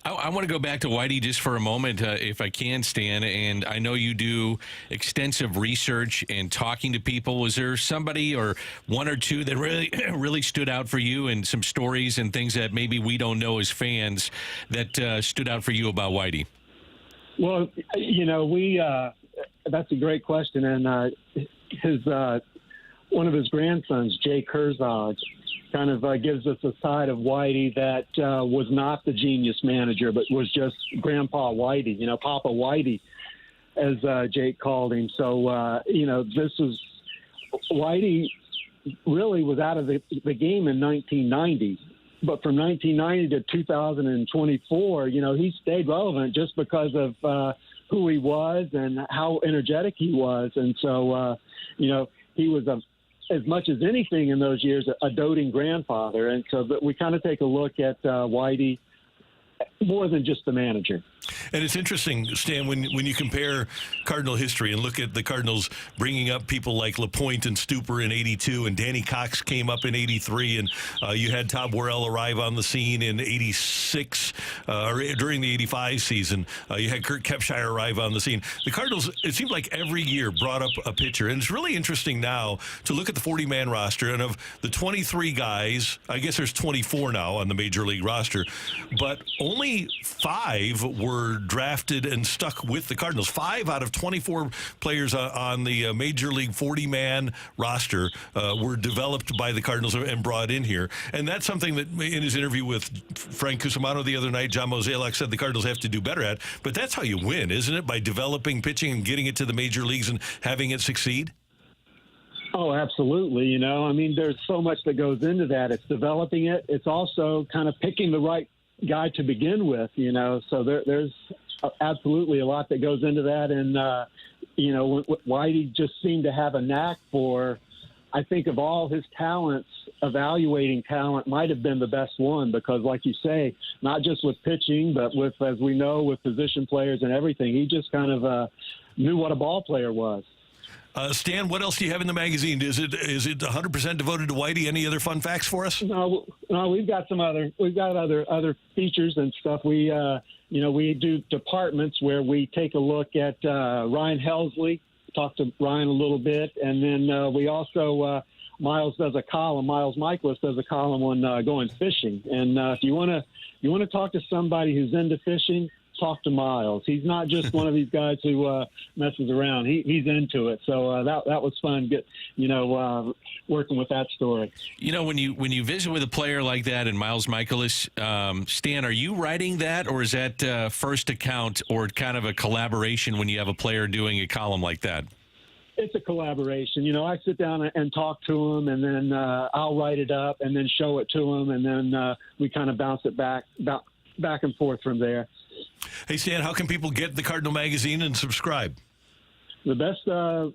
I want to go back to Whitey just for a moment, if I can, Stan. And I know you do extensive research and talking to people. Was there somebody or one or two that really stood out for you, and some stories and things that maybe we don't know as fans that stood out for you about Whitey? Well, you know, that's a great question. And his one of his grandsons, Jake Herzog, kind of gives us a side of Whitey that was not the genius manager, but was just Grandpa Whitey, you know, Papa Whitey, as Jake called him. So, you know, Whitey really was out of the game in 1990. But from 1990 to 2024, you know, he stayed relevant just because of who he was and how energetic he was. And so, you know, he was as much as anything in those years, a doting grandfather. And so we kind of take a look at Whitey more than just the manager. And it's interesting, Stan, when you compare Cardinal history and look at the Cardinals bringing up people like LaPointe and Steuart in 82, and Danny Cox came up in 83, and you had Todd Worrell arrive on the scene in 86, or during the 85 season. You had Kurt Kepshire arrive on the scene. The Cardinals, it seemed like every year brought up a pitcher, and it's really interesting now to look at the 40-man roster, and of the 23 guys, I guess there's 24 now on the Major League roster, but only 5 were drafted and stuck with the Cardinals. 5 out of 24 players on the Major League 40-man roster were developed by the Cardinals and brought in here. And that's something that in his interview with Frank Cusimano the other night, John Mozeliak said the Cardinals have to do better at. But that's how you win, isn't it? By developing pitching and getting it to the major leagues and having it succeed? Oh, absolutely. You know, I mean, there's so much that goes into that. It's developing it. It's also kind of picking the right guy to begin with, you know, so there's absolutely a lot that goes into that. And, you know, Whitey just seemed to have a knack for, I think of all his talents, evaluating talent might have been the best one because, like you say, not just with pitching, but with, as we know, with position players and everything, he just kind of knew what a ball player was. Stan, what else do you have in the magazine? Is it 100% devoted to Whitey? Any other fun facts for us? No, we've got other features and stuff. We do departments where we take a look at Ryan Helsley, talk to Ryan a little bit, and then we also Miles does a column. Miles Michaelis does a column on going fishing. And if you want to talk to somebody who's into fishing, talk to Miles. He's not just one of these guys who messes around. He's into it. So that was fun. Working with that story. You know, when you visit with a player like that and Miles Michaelis, Stan, are you writing that, or is that first account or kind of a collaboration when you have a player doing a column like that? It's a collaboration. You know, I sit down and talk to him, and then I'll write it up and then show it to him, and then we kind of bounce it back and forth from there. Hey, Stan, how can people get the Cardinal magazine and subscribe? The best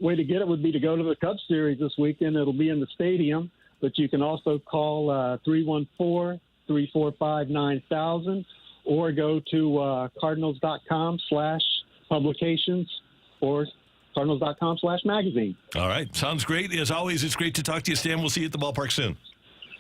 way to get it would be to go to the Cubs series this weekend. It'll be in the stadium, but you can also call 314-345-9000 or go to cardinals.com/publications or cardinals.com/magazine. All right. Sounds great. As always, it's great to talk to you, Stan. We'll see you at the ballpark soon.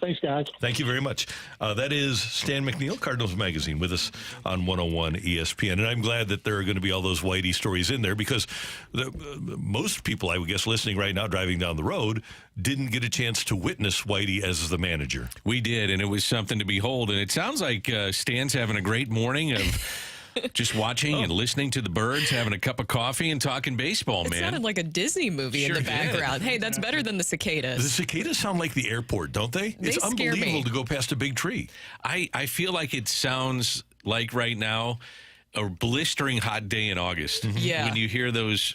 Thanks, guys. Thank you very much. That is Stan McNeil, Cardinals Magazine, with us on 101 ESPN. And I'm glad that there are going to be all those Whitey stories in there because most people, I would guess, listening right now, driving down the road, didn't get a chance to witness Whitey as the manager. We did, and it was something to behold. And it sounds like Stan's having a great morning of just watching and listening to the birds, having a cup of coffee, and talking baseball, man. It sounded like a Disney movie in the background. Hey, that's better than the cicadas. The cicadas sound like the airport, don't they? It's scare unbelievable me. to go past a big tree. I feel like it sounds like right now a blistering hot day in August. Yeah. When you hear those,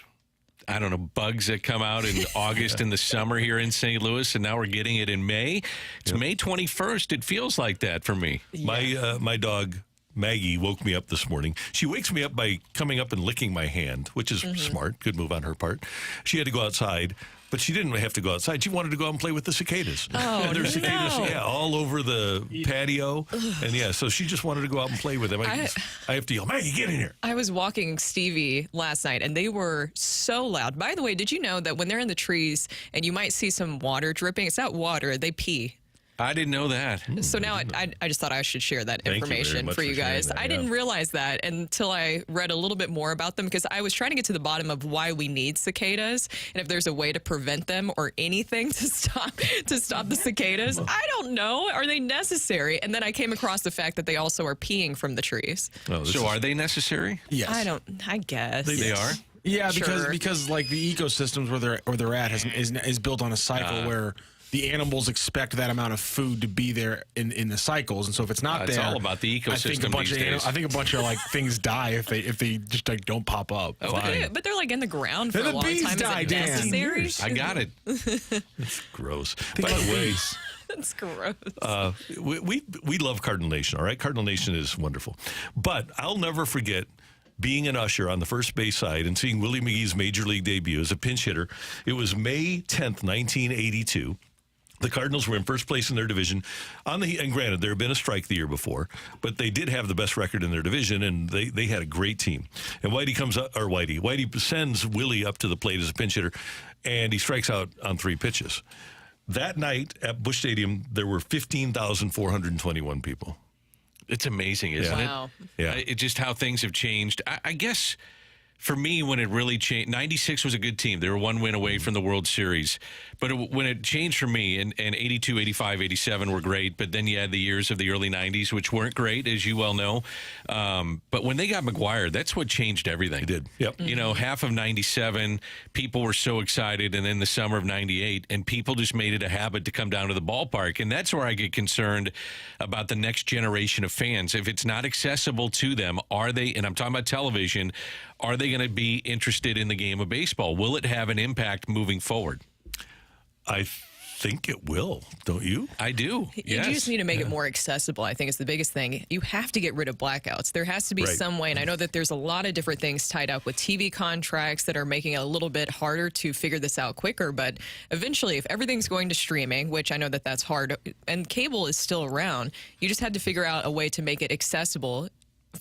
I don't know, bugs that come out in August in the summer here in St. Louis, and now we're getting it in May. It's May 21st. It feels like that for me. Yeah. My dog Maggie woke me up this morning. She wakes me up by coming up and licking my hand, which is smart. Good move on her part. She had to go outside, but she didn't have to go outside. She wanted to go out and play with the cicadas. Oh, and there's cicadas, no. all over the patio. And so she just wanted to go out and play with them. I have to yell, Maggie, get in here. I was walking Stevie last night, and they were so loud. By the way, did you know that when they're in the trees and you might see some water dripping, it's not water, they pee. I didn't know that. So now I just thought I should share that Thank you very information much for you for sharing guys. that, I didn't realize that until I read a little bit more about them because I was trying to get to the bottom of why we need cicadas and if there's a way to prevent them or anything to stop the cicadas. I don't know. Are they necessary? And then I came across the fact that they also are peeing from the trees. Oh, So are they necessary? Yes. I guess. They are? Yeah, Sure. because like the ecosystems where they're at is built on a cycle where the animals expect that amount of food to be there in the cycles, and so if it's not It's there, all about the ecosystem these days. I think a bunch of like things die if they just like don't pop up. But they're like in the ground for Then a the long bees time. die, Is it Dan. necessary? I got it. gross. By the way, That's gross. we love Cardinal Nation, all right? Cardinal Nation is wonderful. But I'll never forget being an usher on the first base side and seeing Willie McGee's Major League debut as a pinch hitter. It was May 10th, 1982. The Cardinals were in first place in their division. And granted, there had been a strike the year before, but they did have the best record in their division, and they had a great team. And Whitey sends Willie up to the plate as a pinch hitter, and he strikes out on 3 pitches. That night at Busch Stadium, there were 15,421 people. It's amazing, isn't it? Wow. Yeah. It's just how things have changed. I guess for me, when it really changed, 96 was a good team. They were 1 win away from the World Series. But when it changed for me, and 82, 85, 87 were great, but then you had the years of the early 90s, which weren't great, as you well know. But when they got McGwire, that's what changed everything. It did. Yep. You know, half of 97, people were so excited, and then the summer of 98, and people just made it a habit to come down to the ballpark. And that's where I get concerned about the next generation of fans. If it's not accessible to them, are they, and I'm talking about television, are they going to be interested in the game of baseball? Will it have an impact moving forward? I think it will, don't you? I do. You just need to make it more accessible, I think is the biggest thing. You have to get rid of blackouts. There has to be some way, and I know that there's a lot of different things tied up with TV contracts that are making it a little bit harder to figure this out quicker, but eventually, if everything's going to streaming, which I know that that's hard, and cable is still around, you just had to figure out a way to make it accessible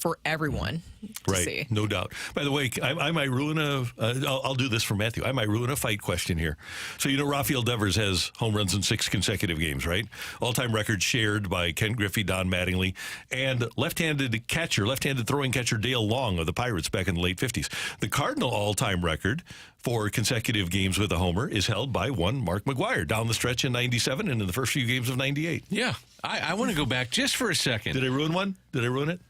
for everyone to see. No doubt. By the way, I might ruin I'll do this for Matthew. I might ruin a fight question here. So, you know, Rafael Devers has home runs in 6 consecutive games, right? All-time record shared by Ken Griffey, Don Mattingly, and left-handed throwing catcher Dale Long of the Pirates back in the late 50s. The Cardinal all-time record for consecutive games with a homer is held by one Mark McGwire down the stretch in 97 and in the first few games of 98. Yeah. I want to go back just for a second. Did I ruin one? Did I ruin it?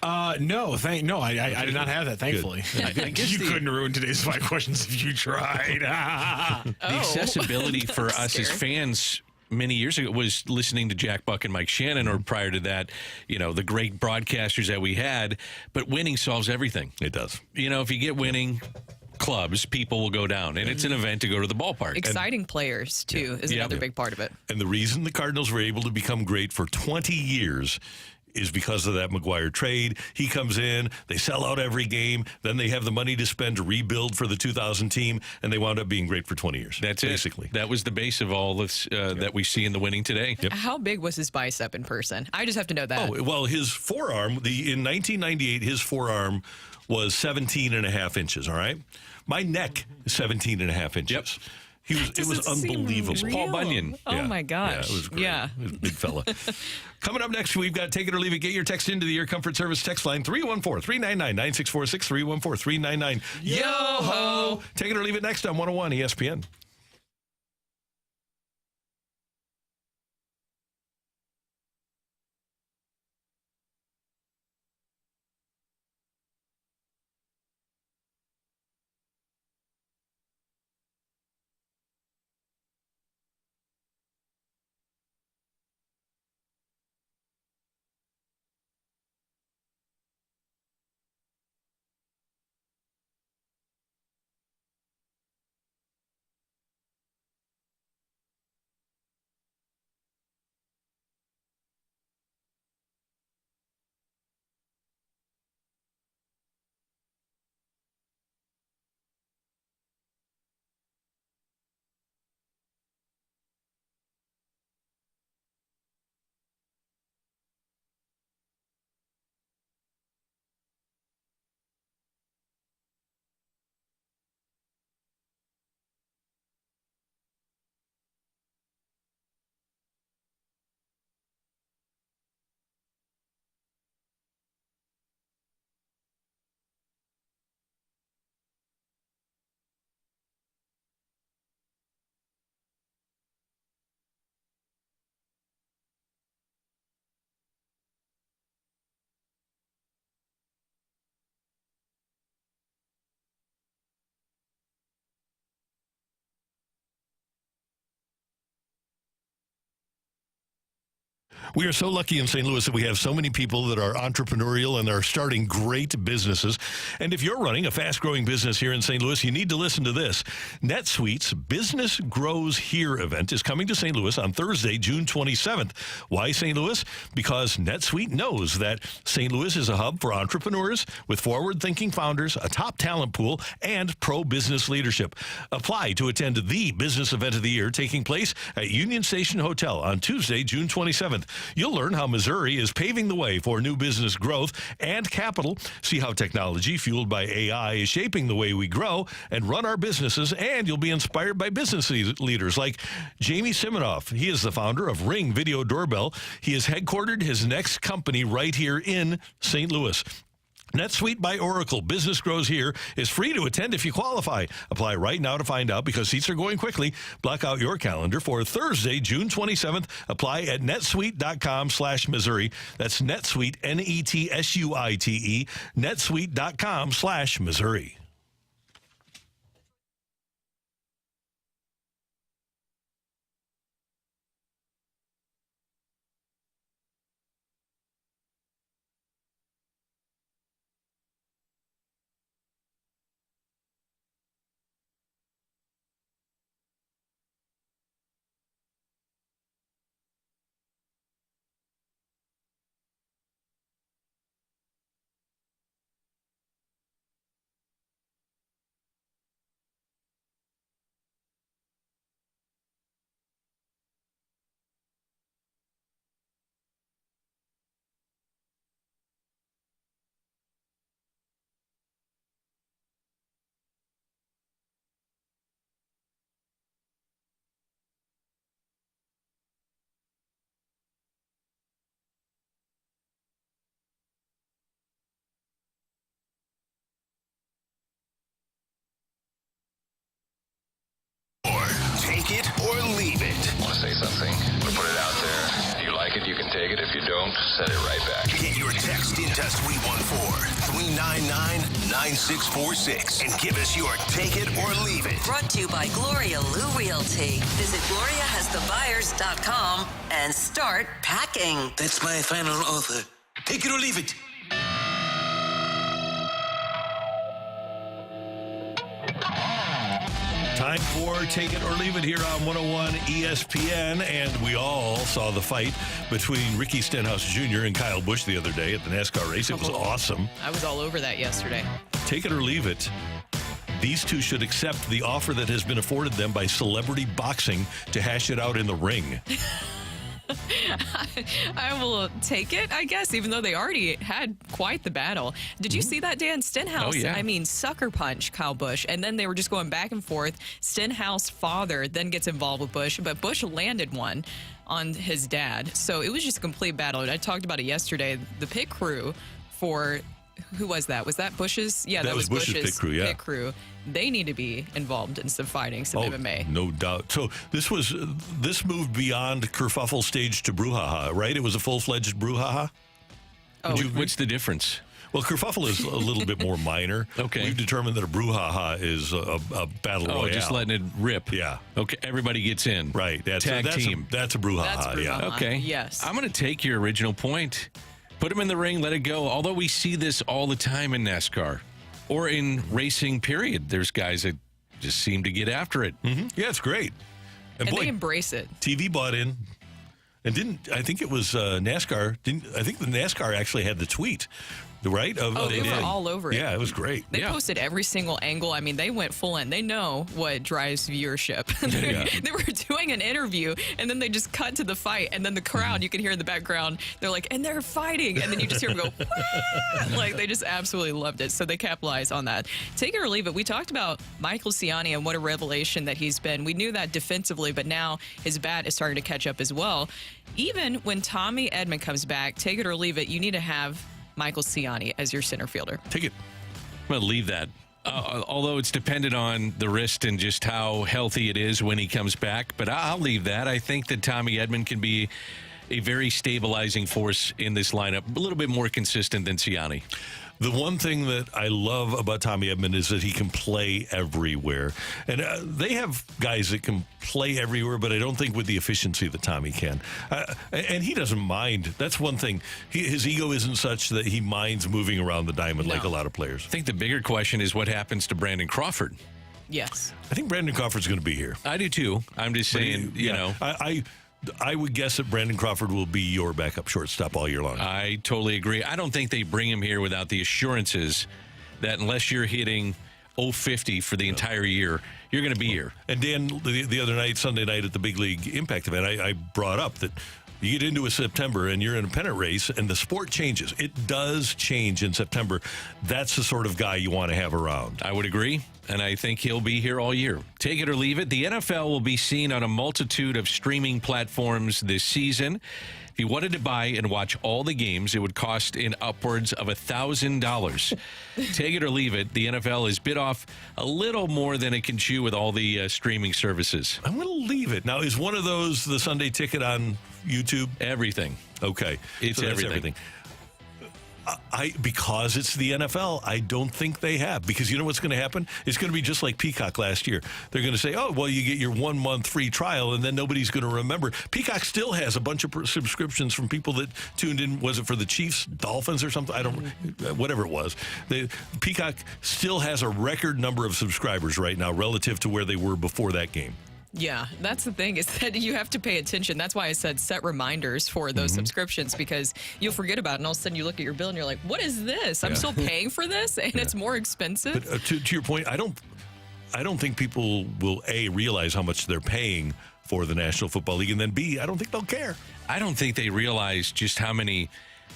No, I did not have that, thankfully. I guess you couldn't ruin today's 5 questions if you tried. The accessibility for us as fans many years ago was listening to Jack Buck and Mike Shannon, or prior to that, you know, the great broadcasters that we had. But winning solves everything. It does. You know, if you get winning clubs, people will go down, and it's an event to go to the ballpark. Exciting players, too, is another big part of it. And the reason the Cardinals were able to become great for 20 years is because of that McGwire trade. He comes in, they sell out every game, then they have the money to spend to rebuild for the 2000 team, and they wound up being great for 20 years. That's basically. That was the base of all this that we see in the winning today. Yep. How big was his bicep in person? I just have to know that. Oh, well, his forearm, in 1998, his forearm was 17 and a half inches, all right? My neck is 17 and a half inches. Yep. It was unbelievable. He's Paul Bunyan. Oh, my gosh. Yeah, it was great. Yeah. It was a big fella. Coming up next, we've got Take It or Leave It. Get your text into the Air Comfort Service text line, 314-399-9646, 314-399. Yo-ho! Take It or Leave It next on 101 ESPN. We are so lucky in St. Louis that we have so many people that are entrepreneurial and are starting great businesses. And if you're running a fast-growing business here in St. Louis, you need to listen to this. NetSuite's Business Grows Here event is coming to St. Louis on Thursday, June 27th. Why St. Louis? Because NetSuite knows that St. Louis is a hub for entrepreneurs with forward-thinking founders, a top talent pool, and pro-business leadership. Apply to attend the business event of the year taking place at Union Station Hotel on Tuesday, June 27th. You'll learn how Missouri is paving the way for new business growth and capital, see how technology fueled by AI is shaping the way we grow and run our businesses, and you'll be inspired by business leaders like Jamie Siminoff. He is the founder of Ring Video Doorbell. He has headquartered his next company right here in St. Louis. NetSuite by Oracle, Business Grows Here, is free to attend if you qualify. Apply right now to find out because seats are going quickly. Block out your calendar for Thursday, June 27th. Apply at netsuite.com/Missouri. That's NetSuite, NETSUITE, netsuite.com/Missouri. Take it or leave it. Want to say something? Or put it out there. If you like it, you can take it. If you don't, send it right back. Get your text into 314-399-9646 and give us your take it or leave it. Brought to you by Gloria Lou Realty. Visit GloriaHasTheBuyers.com and start packing. That's my final offer. Take it or leave it. Time for Take It or Leave It here on 101 ESPN. And we all saw the fight between Ricky Stenhouse Jr. and Kyle Busch the other day at the NASCAR race. It was awesome. I was all over that yesterday. Take it or leave it. These two should accept the offer that has been afforded them by Celebrity Boxing to hash it out in the ring. I will take it, I guess, even though they already had quite the battle. Did you see that, Dan? Stenhouse, Oh, yeah. I mean, sucker punch Kyle Busch, and then they were just going back and forth. Stenhouse father then gets involved with Busch, but Busch landed one on his dad. So it was just a complete battle. And I talked about it yesterday. The pit crew for... Who was that? Was that Busch's? Yeah, that was Busch's pit crew, yeah. Pit crew. They need to be involved in some fighting, some MMA. No doubt. So this moved beyond kerfuffle stage to brouhaha, right? It was a full-fledged brouhaha? Oh, What's the difference? Well, kerfuffle is a little bit more minor. Okay. We've determined that a brouhaha is a battle royale. Oh, just letting it rip. Yeah. Okay, everybody gets in. Right. That's team. That's a brouhaha. That's brouhaha. Yeah. Okay. Yes. I'm going to take your original point. Put them in the ring, let it go. Although we see this all the time in NASCAR or in racing, period. There's guys that just seem to get after it. Mm-hmm. Yeah, it's great. And they embrace it. TV bought in. And I think it was NASCAR. I think the NASCAR actually had the tweet, right? They were all over it. Yeah, it was great. They posted every single angle. I mean, they went full in. They know what drives viewership. They were doing an interview, and then they just cut to the fight, and then the crowd, you can hear in the background, they're like, and they're fighting, and then you just hear them go, "Wah!" Like, they just absolutely loved it. So they capitalized on that. Take it or leave it. We talked about Michael Ciani and what a revelation that he's been. We knew that defensively, but now his bat is starting to catch up as well. Even when Tommy Edman comes back, take it or leave it, you need to have Michael Ciani as your center fielder. Take it. I'm going to leave that. Although it's dependent on the wrist and just how healthy it is when he comes back. But I'll leave that. I think that Tommy Edman can be a very stabilizing force in this lineup, a little bit more consistent than Ciani. The one thing that I love about Tommy Edman is that he can play everywhere. And they have guys that can play everywhere, but I don't think with the efficiency that Tommy can. And he doesn't mind. That's one thing. His ego isn't such that he minds moving around the diamond like a lot of players. I think the bigger question is what happens to Brandon Crawford. Yes. I think Brandon Crawford's going to be here. I do too. I'm just saying, you know. I would guess that Brandon Crawford will be your backup shortstop all year long. I totally agree. I don't think they bring him here without the assurances that unless you're hitting 050 for the entire year, you're going to be here. And Dan, the other night, Sunday night at the Big League Impact event, I brought up that you get into a September and you're in a pennant race and the sport changes. It does change in September. That's the sort of guy you want to have around. I would agree, and I think he'll be here all year. Take it or leave it. The NFL will be seen on a multitude of streaming platforms this season. If you wanted to buy and watch all the games, it would cost in upwards of $1,000. Take it or leave it. The NFL has bit off a little more than it can chew with all the streaming services. I'm going to leave it. Now, is one of those the Sunday Ticket on YouTube? Everything. Okay. It's so everything. Because it's the NFL, I don't think they have. Because you know what's going to happen? It's going to be just like Peacock last year. They're going to say, oh, well, you get your 1 month free trial, and then nobody's going to remember. Peacock still has a bunch of subscriptions from people that tuned in. Was it for the Chiefs, Dolphins, or something? I don't, whatever it was. Peacock still has a record number of subscribers right now relative to where they were before that game. Yeah, that's the thing, is that you have to pay attention. That's why I said set reminders for those subscriptions, because you'll forget about it, and all of a sudden you look at your bill and you're like, what is this? I'm still paying for this, and it's more expensive. But, to your point, I don't think people will, A, realize how much they're paying for the National Football League, and then B, I don't think they'll care. I don't think they realize just how many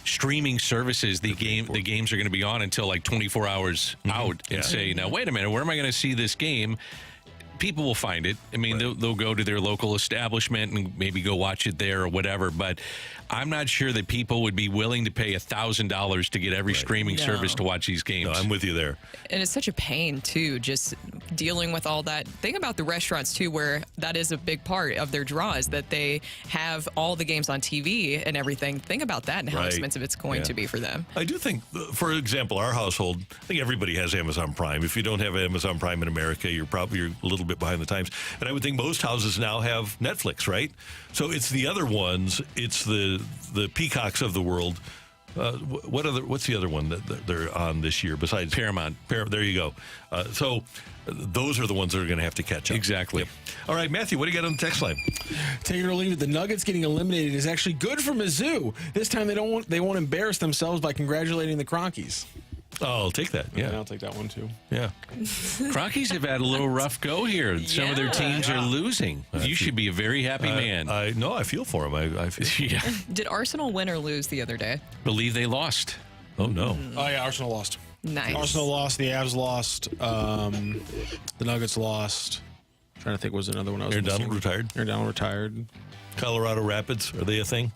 streaming services the games are going to be on until like 24 hours out and say, now, wait a minute, where am I going to see this game? People will find it. I mean, they'll go to their local establishment and maybe go watch it there or whatever. But I'm not sure that people would be willing to pay $1,000 to get every streaming service to watch these games. No, I'm with you there. And it's such a pain, too, just dealing with all that. Think about the restaurants, too, where that is a big part of their draw, is that they have all the games on TV and everything. Think about that and how expensive it's going to be for them. I do think, for example, our household, I think everybody has Amazon Prime. If you don't have Amazon Prime in America, you're a little bit behind the times. And I would think most houses now have Netflix, right? So it's the other ones. It's the Peacocks of the world. What's the other one that they're on this year besides Paramount? There you go. So those are the ones that are going to have to catch up. Exactly. Yep. All right, Matthew, what do you got on the text line? Take it or leave it. The Nuggets getting eliminated is actually good for Mizzou. This time they won't embarrass themselves by congratulating the Cronkies. Oh, I'll take that. Yeah, I'll take that one too. Yeah. Cronkies have had a little rough go here. Some of their teams are losing. You should be a very happy man. I feel for them. I feel. Yeah. Did Arsenal win or lose the other day? Believe they lost. Oh, no. Oh, yeah, Arsenal lost. Nice. Arsenal lost. The Avs lost. The Nuggets lost. I'm trying to think, was another one I was Aaron missing. Donald retired? Aaron Donald retired. Colorado Rapids, are they a thing?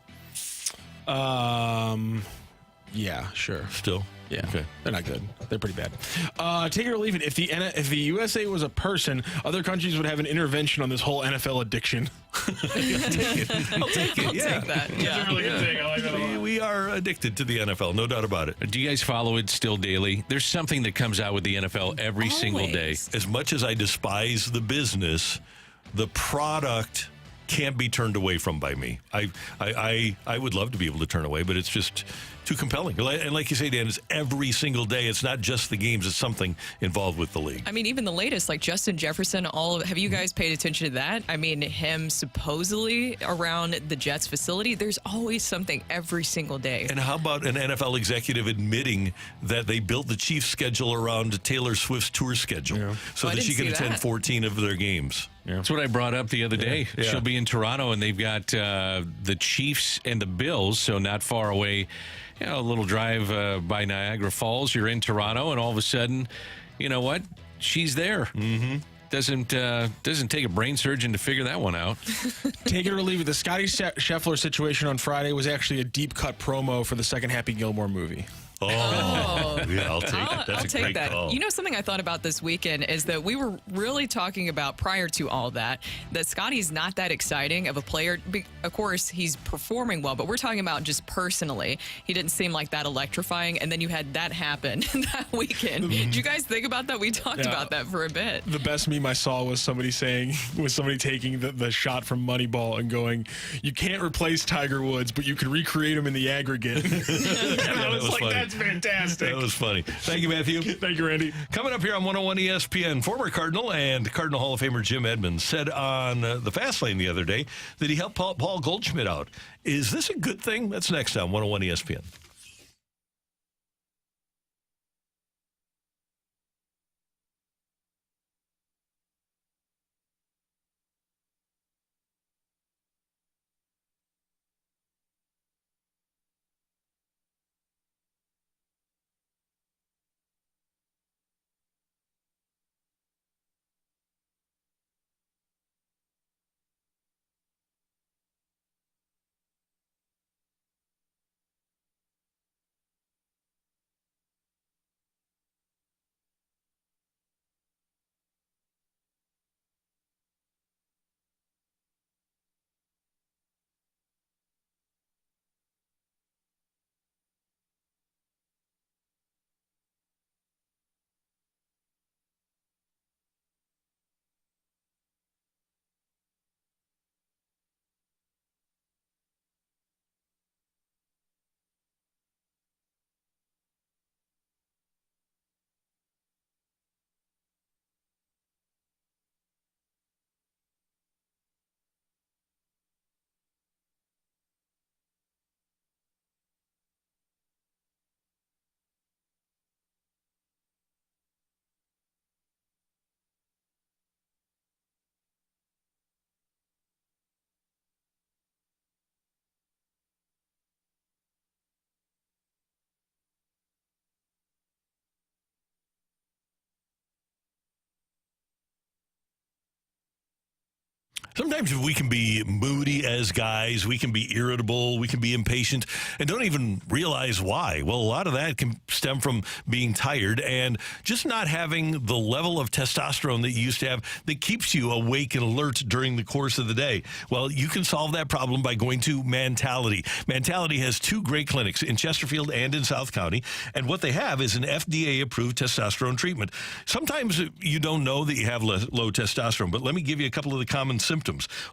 Yeah, sure. Still? Yeah. Okay. They're not good. They're pretty bad. Take it or leave it. If the USA was a person, other countries would have an intervention on this whole NFL addiction. I'll take it. I'll take that. Yeah. That's a really good thing. I like that a lot. We are addicted to the NFL, no doubt about it. Do you guys follow it still daily? There's something that comes out with the NFL every single day. As much as I despise the business, the product can't be turned away from by me. I would love to be able to turn away, but it's just too compelling. And like you say, Dan, it's every single day. It's not just the games. It's something involved with the league. I mean, even the latest, like Justin Jefferson, have you guys paid attention to that? I mean, him supposedly around the Jets facility, there's always something every single day. And how about an NFL executive admitting that they built the Chiefs schedule around Taylor Swift's tour schedule so that she can attend 14 of their games? Yeah. That's what I brought up the other day. Yeah. She'll be in Toronto, and they've got the Chiefs and the Bills, so not far away. You know, a little drive by Niagara Falls. You're in Toronto, and all of a sudden, you know what? She's there. Mm-hmm. Doesn't take a brain surgeon to figure that one out. Take it or leave it. The Scotty Scheffler situation on Friday was actually a deep cut promo for the second Happy Gilmore movie. Oh, yeah, I'll take it. That's I'll a take great that. call. You know, something I thought about this weekend is that we were really talking about prior to all that Scotty's not that exciting of a player. Of course, he's performing well, but we're talking about just personally. He didn't seem like that electrifying, and then you had that happen that weekend. Did you guys think about that? We talked about that for a bit. The best meme I saw was somebody taking the shot from Moneyball and going, "You can't replace Tiger Woods, but you can recreate him in the aggregate." And I was like, funny. that's fantastic. That was funny. Thank you, Matthew. Thank you, Randy. Coming up here on 101 ESPN, former Cardinal and Cardinal Hall of Famer Jim Edmonds said on the Fast Lane the other day that he helped Paul Goldschmidt out. Is this a good thing? That's next on 101 ESPN. Sometimes we can be moody as guys, we can be irritable, we can be impatient, and don't even realize why. Well, a lot of that can stem from being tired and just not having the level of testosterone that you used to have that keeps you awake and alert during the course of the day. Well, you can solve that problem by going to Mentality. Mentality has two great clinics in Chesterfield and in South County, and what they have is an FDA-approved testosterone treatment. Sometimes you don't know that you have low testosterone, but let me give you a couple of the common symptoms.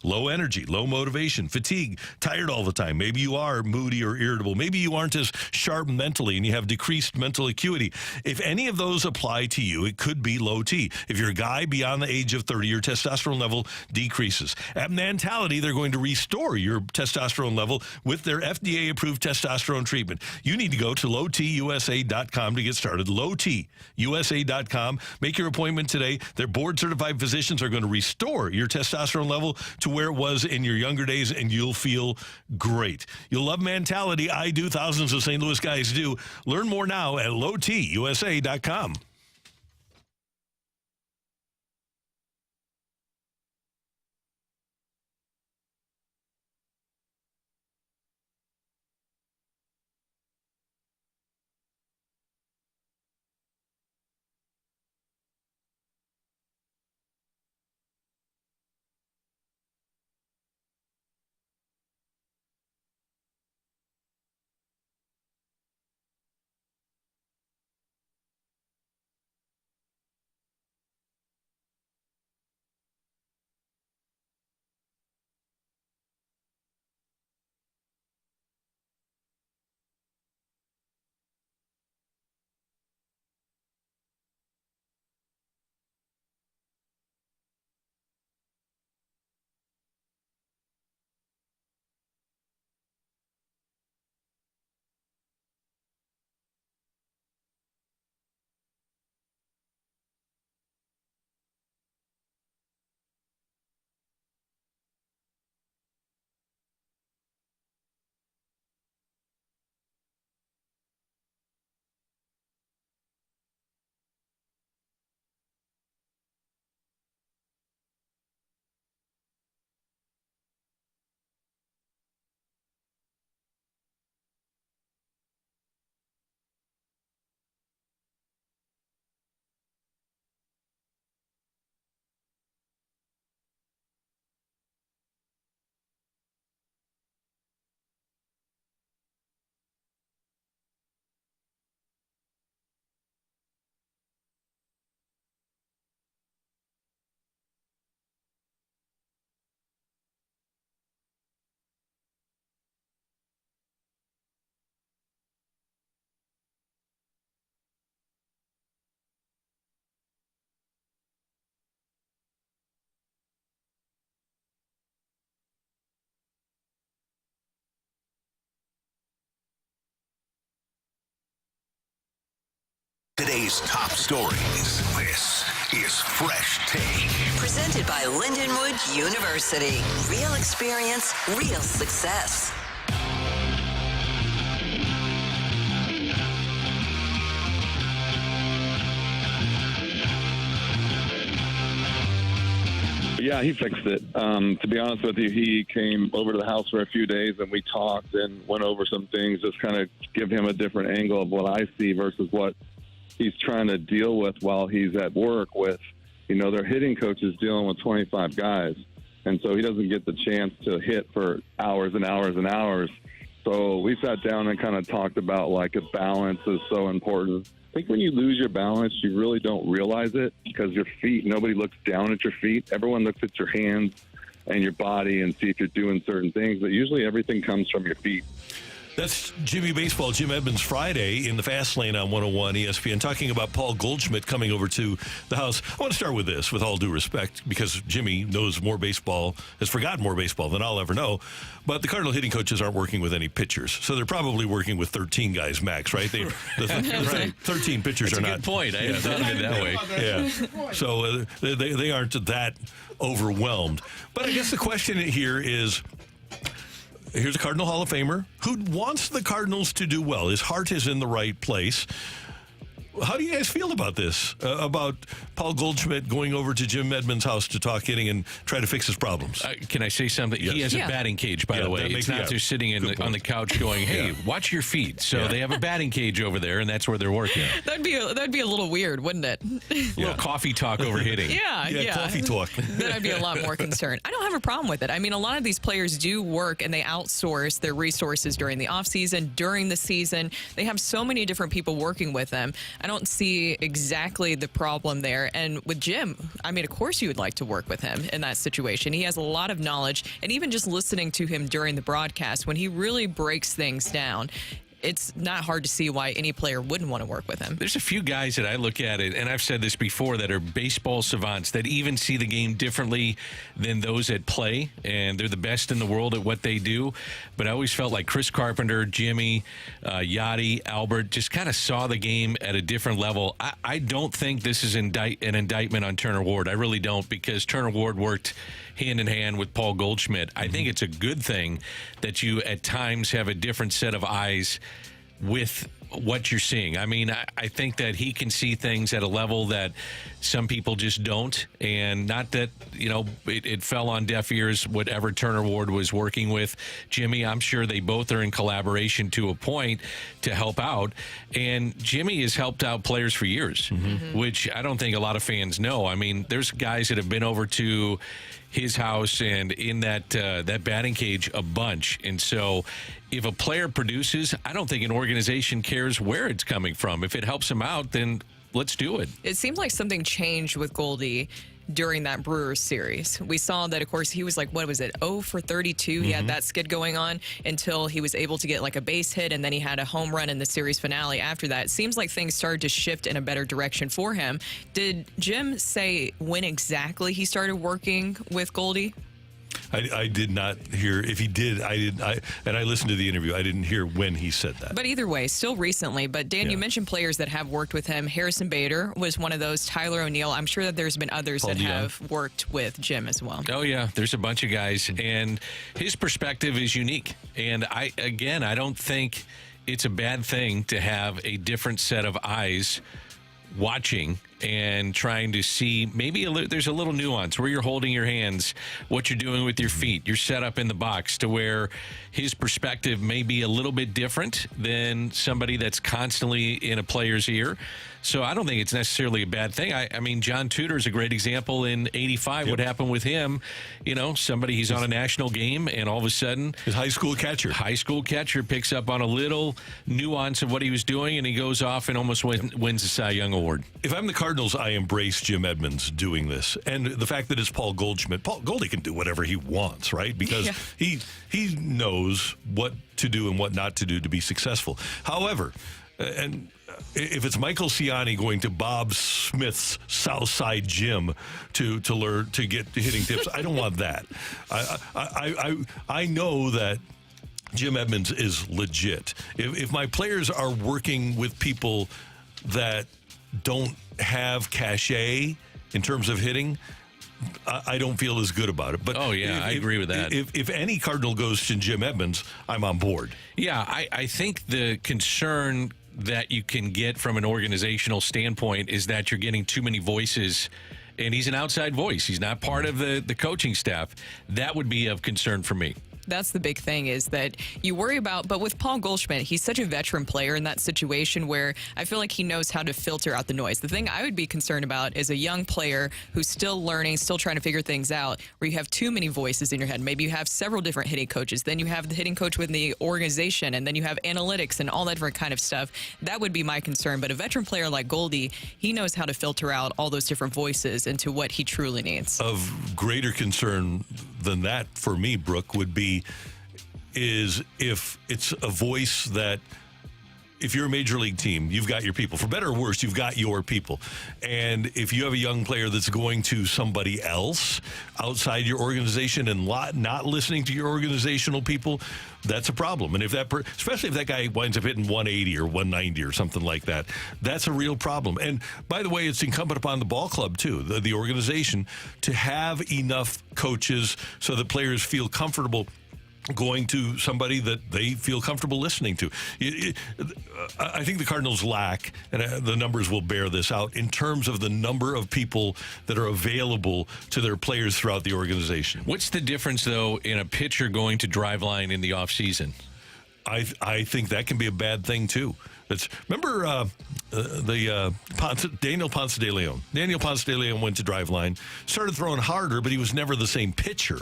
Low energy, low motivation, fatigue, tired all the time. Maybe you are moody or irritable. Maybe you aren't as sharp mentally and you have decreased mental acuity. If any of those apply to you, it could be low T. If you're a guy beyond the age of 30, your testosterone level decreases. At Mentality, they're going to restore your testosterone level with their FDA-approved testosterone treatment. You need to go to lowtusa.com to get started. lowtusa.com. Make your appointment today. Their board-certified physicians are going to restore your testosterone level to where it was in your younger days, and you'll feel great. You'll love Mentality. I do. Thousands of St. Louis guys do. Learn more now at lowtusa.com. today's top stories. This is Fresh Take. Presented by Lindenwood University. Real experience, real success. Yeah, he fixed it. To be honest with you, he came over to the house for a few days and we talked and went over some things, just kind of give him a different angle of what I see versus what he's trying to deal with while he's at work with, their hitting coach is dealing with 25 guys. And so he doesn't get the chance to hit for hours and hours and hours. So we sat down and kind of talked about like a balance is so important. I think when you lose your balance, you really don't realize it because your feet, nobody looks down at your feet. Everyone looks at your hands and your body and see if you're doing certain things. But usually everything comes from your feet. That's Jimmy Baseball, Jim Edmonds, Friday in the Fast Lane on 101 ESPN, talking about Paul Goldschmidt coming over to the house. I want to start with this, with all due respect, because Jimmy knows more baseball, has forgotten more baseball than I'll ever know. But the Cardinal hitting coaches aren't working with any pitchers, so they're probably working with 13 guys max, right? The 13 pitchers That's are a not. Good point. I hadn't thought of it that way. Yeah. So they aren't that overwhelmed. But I guess the question here is, here's a Cardinal Hall of Famer who wants the Cardinals to do well. His heart is in the right place. How do you guys feel about this? About Paul Goldschmidt going over to Jim Edmonds' house to talk hitting and try to fix his problems? Can I say something? Yes. He has a batting cage, by the way. It's not just sitting on the couch going, hey, watch your feet. So they have a batting cage over there, and that's where they're working. That'd be a little weird, wouldn't it? A little coffee talk over hitting. Yeah. Coffee talk. Then I'd be a lot more concerned. I don't have a problem with it. I mean, a lot of these players do work, and they outsource their resources during the offseason, during the season. They have so many different people working with them. I don't see exactly the problem there. And with Jim, I mean, of course you would like to work with him in that situation. He has a lot of knowledge, and even just listening to him during the broadcast, when he really breaks things down, it's not hard to see why any player wouldn't want to work with him. There's a few guys that I look at it, and I've said this before, that are baseball savants that even see the game differently than those that play, and they're the best in the world at what they do. But I always felt like Chris Carpenter, Jimmy, Yachty, Albert just kind of saw the game at a different level. I don't think this is an indictment on Turner Ward. I really don't, because Turner Ward worked hand in hand with Paul Goldschmidt. I think it's a good thing that you at times have a different set of eyes with what you're seeing. I mean, I think that he can see things at a level that some people just don't, and not that, it fell on deaf ears, whatever Turner Ward was working with Jimmy. I'm sure they both are in collaboration to a point to help out, and Jimmy has helped out players for years, which I don't think a lot of fans know. I mean, there's guys that have been over to his house and in that batting cage a bunch. And so if a player produces, I don't think an organization cares where it's coming from. If it helps him out, then let's do it. It seems like something changed with Goldie during that Brewers series. We saw that, of course, he was like, what was it, 0 for 32? He had that skid going on until he was able to get like a base hit, and then he had a home run in the series finale after that. It seems like things started to shift in a better direction for him. Did Jim say when exactly he started working with Goldie? I did not hear. If he did, and I listened to the interview. I didn't hear when he said that. But either way, still recently. But Dan, you mentioned players that have worked with him. Harrison Bader was one of those. Tyler O'Neill. I'm sure that there's been others that have worked with Jim as well. Oh yeah, there's a bunch of guys, and his perspective is unique. And I don't think it's a bad thing to have a different set of eyes watching and trying to see maybe there's a little nuance where you're holding your hands, what you're doing with your feet, your setup in the box, to where his perspective may be a little bit different than somebody that's constantly in a player's ear. So I don't think it's necessarily a bad thing. I mean, John Tudor is a great example in 85. What happened with him, somebody, he's on a national game, and all of a sudden his high school catcher picks up on a little nuance of what he was doing, and he goes off and almost wins the Cy Young Award. If I'm the Cardinals, I embrace Jim Edmonds doing this. And the fact that it's Paul Goldschmidt. Goldie can do whatever he wants, right? Because he knows what to do and what not to do to be successful. However, and if it's Michael Ciani going to Bob Smith's Southside Gym to learn to get hitting tips, I don't want that. I know that Jim Edmonds is legit. If my players are working with people that don't have cachet in terms of hitting, I don't feel as good about it. But I agree with that. If any Cardinal goes to Jim Edmonds, I'm on board. Yeah, I think the concern that you can get from an organizational standpoint is that you're getting too many voices, and he's an outside voice. He's not part of the coaching staff. That would be of concern for me. That's the big thing, is that you worry about, but with Paul Goldschmidt, he's such a veteran player in that situation where I feel like he knows how to filter out the noise. The thing I would be concerned about is a young player who's still learning, still trying to figure things out, where you have too many voices in your head. Maybe you have several different hitting coaches. Then you have the hitting coach within the organization, and then you have analytics and all that different kind of stuff. That would be my concern. But a veteran player like Goldie, he knows how to filter out all those different voices into what he truly needs. Of greater concern than that for me, Brooke, would be is if it's a voice that, if you're a major league team, you've got your people. For better or worse, you've got your people. And if you have a young player that's going to somebody else outside your organization and not listening to your organizational people, that's a problem. And if especially if that guy winds up hitting 180 or 190 or something like that, that's a real problem. And by the way, it's incumbent upon the ball club too, the organization, to have enough coaches so that players feel comfortable going to somebody that they feel comfortable listening to. I think the Cardinals lack, and the numbers will bear this out, in terms of the number of people that are available to their players throughout the organization. What's the difference, though, in a pitcher going to driveline in the offseason? I think that can be a bad thing, too. Remember Daniel Ponce de Leon. Daniel Ponce de Leon went to driveline, started throwing harder, but he was never the same pitcher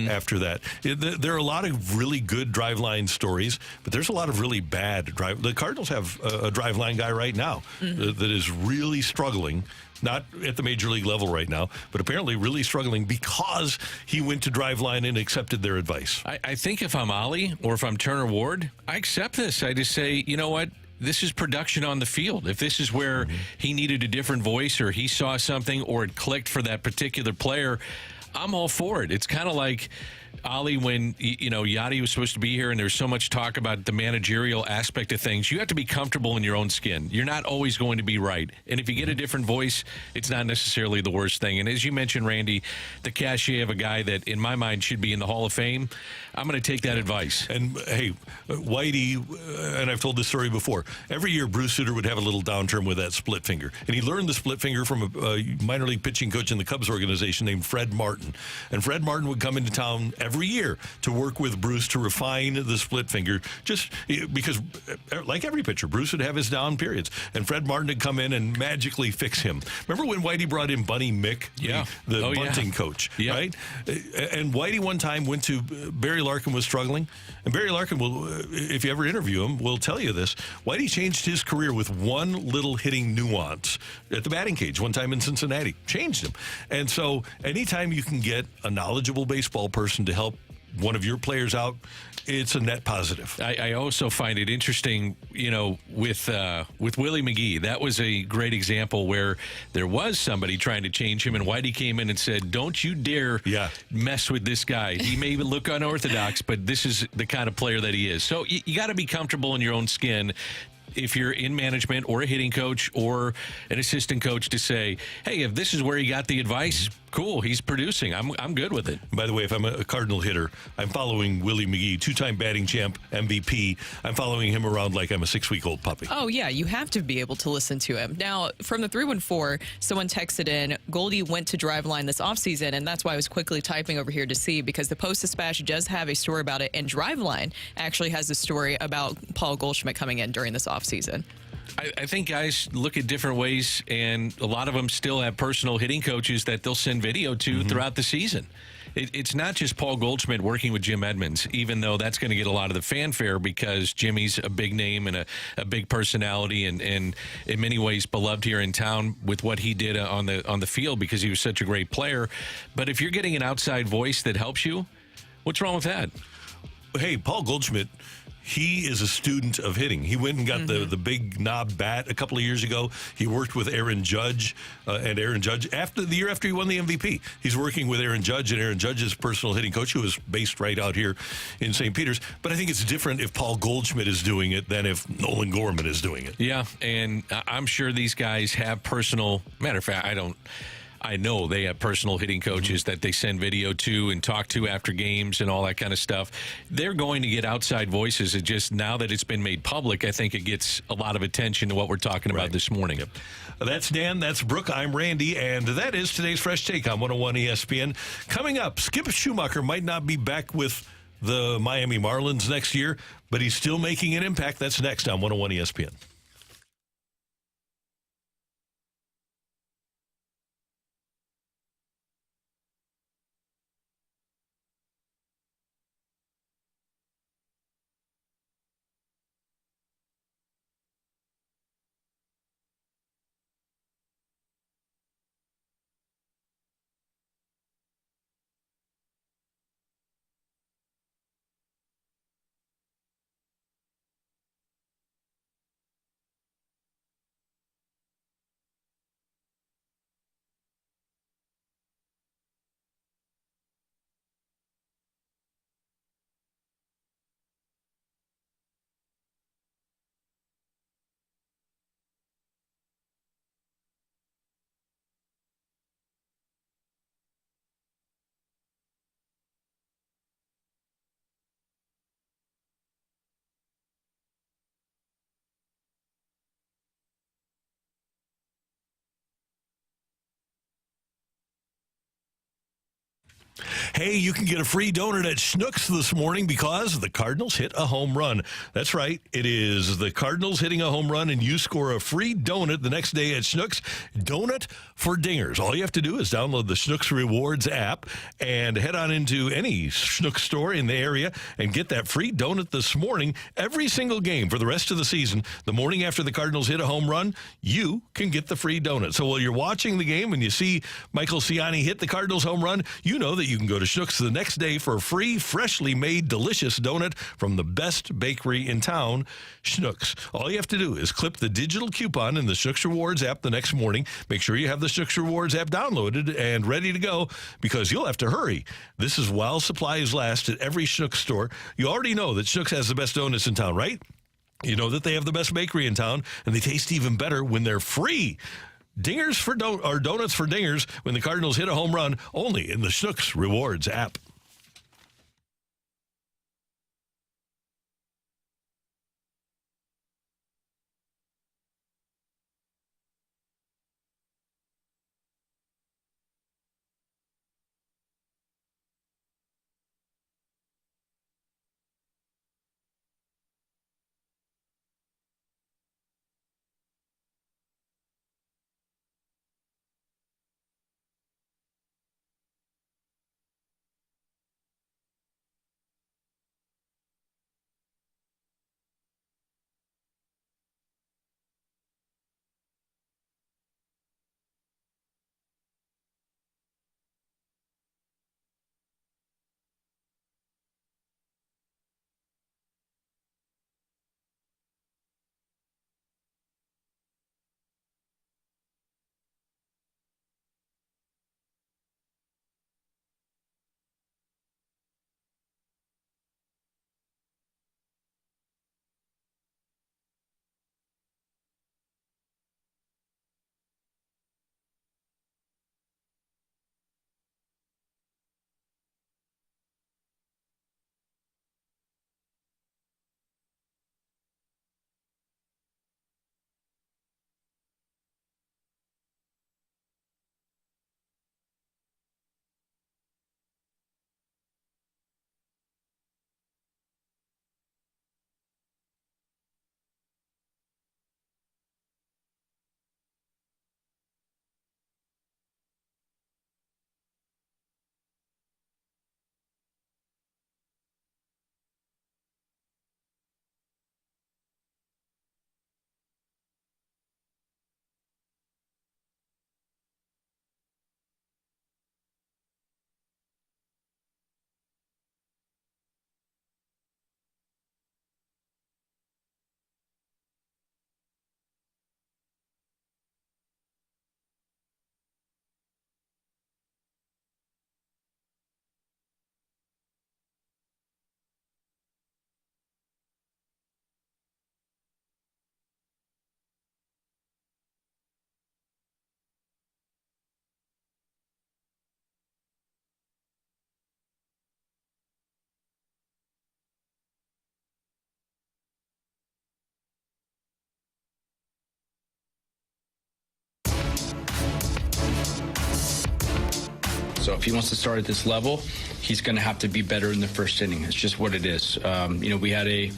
after that. There are a lot of really good driveline stories, but there's a lot of really bad drive. The Cardinals have a driveline guy right now that is really struggling. Not at the major league level right now, but apparently really struggling because he went to driveline and accepted their advice. I think if I'm Ollie or if I'm Turner Ward, I accept this. I just say, you know what? This is production on the field. If this is where he needed a different voice or he saw something or it clicked for that particular player, I'm all for it. It's kind of like Ollie, when Yachty was supposed to be here and there's so much talk about the managerial aspect of things, you have to be comfortable in your own skin. You're not always going to be right. And if you get a different voice, it's not necessarily the worst thing. And as you mentioned, Randy, the cachet of a guy that in my mind should be in the Hall of Fame, I'm going to take that advice. And hey, Whitey, and I've told this story before, every year Bruce Sutter would have a little downturn with that split finger. And he learned the split finger from a minor league pitching coach in the Cubs organization named Fred Martin. And Fred Martin would come into town every year to work with Bruce to refine the split finger, just because, like every pitcher, Bruce would have his down periods. And Fred Martin would come in and magically fix him. Remember when Whitey brought in Bunny Mick, the bunting coach, right? And Whitey one time went to Barry Larkin was struggling, and Barry Larkin will, if you ever interview him, will tell you this. Whitey changed his career with one little hitting nuance at the batting cage one time in Cincinnati. Changed him. And so anytime you can get a knowledgeable baseball person to help one of your players out, it's a net positive. I also find it interesting, with Willie McGee. That was a great example where there was somebody trying to change him, and Whitey came in and said, don't you dare mess with this guy. He may look unorthodox, but this is the kind of player that he is. So you got to be comfortable in your own skin if you're in management or a hitting coach or an assistant coach to say, hey, if this is where he got the advice, cool, he's producing. I'm good with it. By the way, if I'm a Cardinal hitter, I'm following Willie McGee, two-time batting champ, MVP. I'm following him around like I'm a 6-week-old puppy. Oh, yeah, you have to be able to listen to him. Now, from the 314, someone texted in, Goldie went to driveline this offseason, and that's why I was quickly typing over here to see, because the Post-Dispatch does have a story about it, and driveline actually has a story about Paul Goldschmidt coming in during this offseason. I think guys look at different ways, and a lot of them still have personal hitting coaches that they'll send video to throughout the season. It's not just Paul Goldschmidt working with Jim Edmonds, even though that's going to get a lot of the fanfare because Jimmy's a big name and a big personality and in many ways beloved here in town with what he did on the field because he was such a great player. But if you're getting an outside voice that helps you, what's wrong with that? hey, Paul Goldschmidt, he is a student of hitting. He went and got the big knob bat a couple of years ago. He worked with Aaron Judge, and Aaron Judge, after the year after he won the MVP, he's working with Aaron Judge, and Aaron Judge's personal hitting coach, who is based right out here in St. Peter's. But I think it's different if Paul Goldschmidt is doing it than if Nolan Gorman is doing it. Yeah, and I'm sure these guys have personal, matter of fact, I know they have personal hitting coaches that they send video to and talk to after games and all that kind of stuff. They're going to get outside voices. It just, now that it's been made public, I think it gets a lot of attention to what we're talking about this morning. Yep. That's Dan, that's Brooke, I'm Randy, and that is today's Fresh Take on 101 ESPN. Coming up, Skip Schumacher might not be back with the Miami Marlins next year, but he's still making an impact. That's next on 101 ESPN. Hey, you can get a free donut at Schnooks this morning because the Cardinals hit a home run. That's right. It is the Cardinals hitting a home run, and you score a free donut the next day at Schnooks. Donut for dingers. All you have to do is download the Schnooks Rewards app and head on into any Schnooks store in the area and get that free donut this morning. Every single game for the rest of the season, the morning after the Cardinals hit a home run, you can get the free donut. So while you're watching the game and you see Michael Ciani hit the Cardinals home run, you know that you can go to Schnooks the next day for a free, freshly made, delicious donut from the best bakery in town, Schnooks. All you have to do is clip the digital coupon in the Schnooks Rewards app the next morning. Make sure you have the Schnooks Rewards app downloaded and ready to go because you'll have to hurry. This is while supplies last at every Schnooks store. You already know that Schnooks has the best donuts in town, right? You know that they have the best bakery in town, and they taste even better when they're free. Dingers for or donuts for dingers when the Cardinals hit a home run, only in the Schnooks Rewards app. So if he wants to start at this level, he's going to have to be better in the first inning. It's just what it is. We had a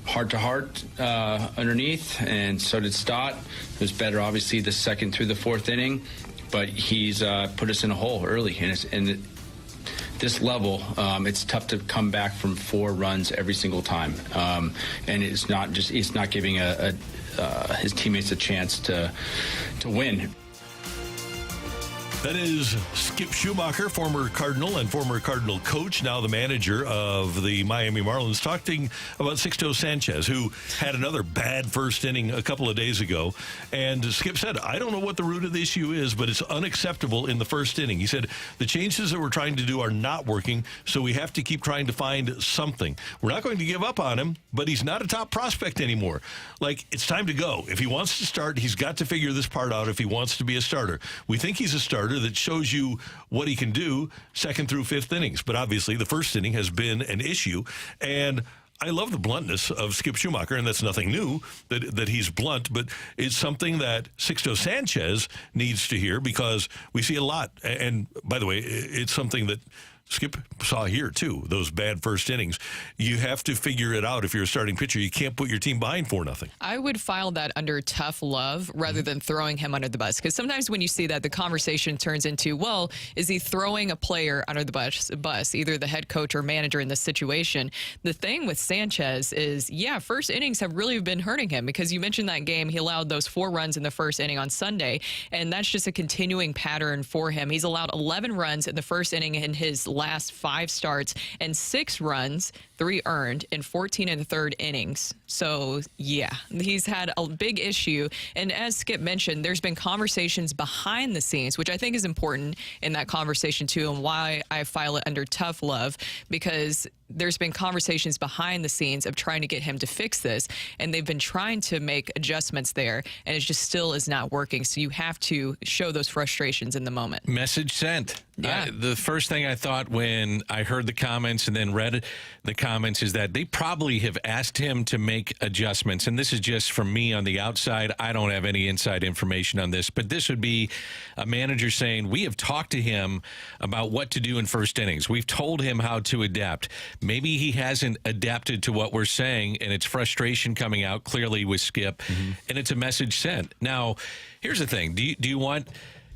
heart-to-heart underneath, and so did Stott. It was better, obviously, the second through the fourth inning, but he's put us in a hole early. And this level, it's tough to come back from 4 runs every single time. And it's not giving his teammates a chance to win. That is Skip Schumacher, former Cardinal and former Cardinal coach, now the manager of the Miami Marlins, talking about Sixto Sanchez, who had another bad first inning a couple of days ago. And Skip said, I don't know what the root of the issue is, but it's unacceptable in the first inning. He said, the changes that we're trying to do are not working, so we have to keep trying to find something. We're not going to give up on him, but he's not a top prospect anymore. Like, it's time to go. If he wants to start, he's got to figure this part out if he wants to be a starter. We think he's a starter that shows you what he can do second through fifth innings. But obviously the first inning has been an issue. And I love the bluntness of Skip Schumacher, and that's nothing new that he's blunt, but it's something that Sixto Sanchez needs to hear because we see a lot. And by the way, it's something that Skip saw here, too, those bad first innings. You have to figure it out if you're a starting pitcher. You can't put your team behind 4-0. I would file that under tough love rather than throwing him under the bus. Because sometimes when you see that, the conversation turns into, well, is he throwing a player under the bus, either the head coach or manager in this situation? The thing with Sanchez is, first innings have really been hurting him because you mentioned that game. He allowed those 4 runs in the first inning on Sunday, and that's just a continuing pattern for him. He's allowed 11 runs in the first inning in his last 5 starts and 6 runs, 3 earned in 14 and the third innings. So, he's had a big issue. And as Skip mentioned, there's been conversations behind the scenes, which I think is important in that conversation, too, and why I file it under tough love, because there's been conversations behind the scenes of trying to get him to fix this, and they've been trying to make adjustments there, and it just still is not working. So you have to show those frustrations in the moment. Message sent. Yeah. The first thing I thought when I heard the comments and then read the comments is that they probably have asked him to make adjustments. And this is just from me on the outside. I don't have any inside information on this, but this would be a manager saying, we have talked to him about what to do in first innings. We've told him how to adapt. Maybe he hasn't adapted to what we're saying, and it's frustration coming out clearly with Skip, and it's a message sent. Now, here's the thing. Do you want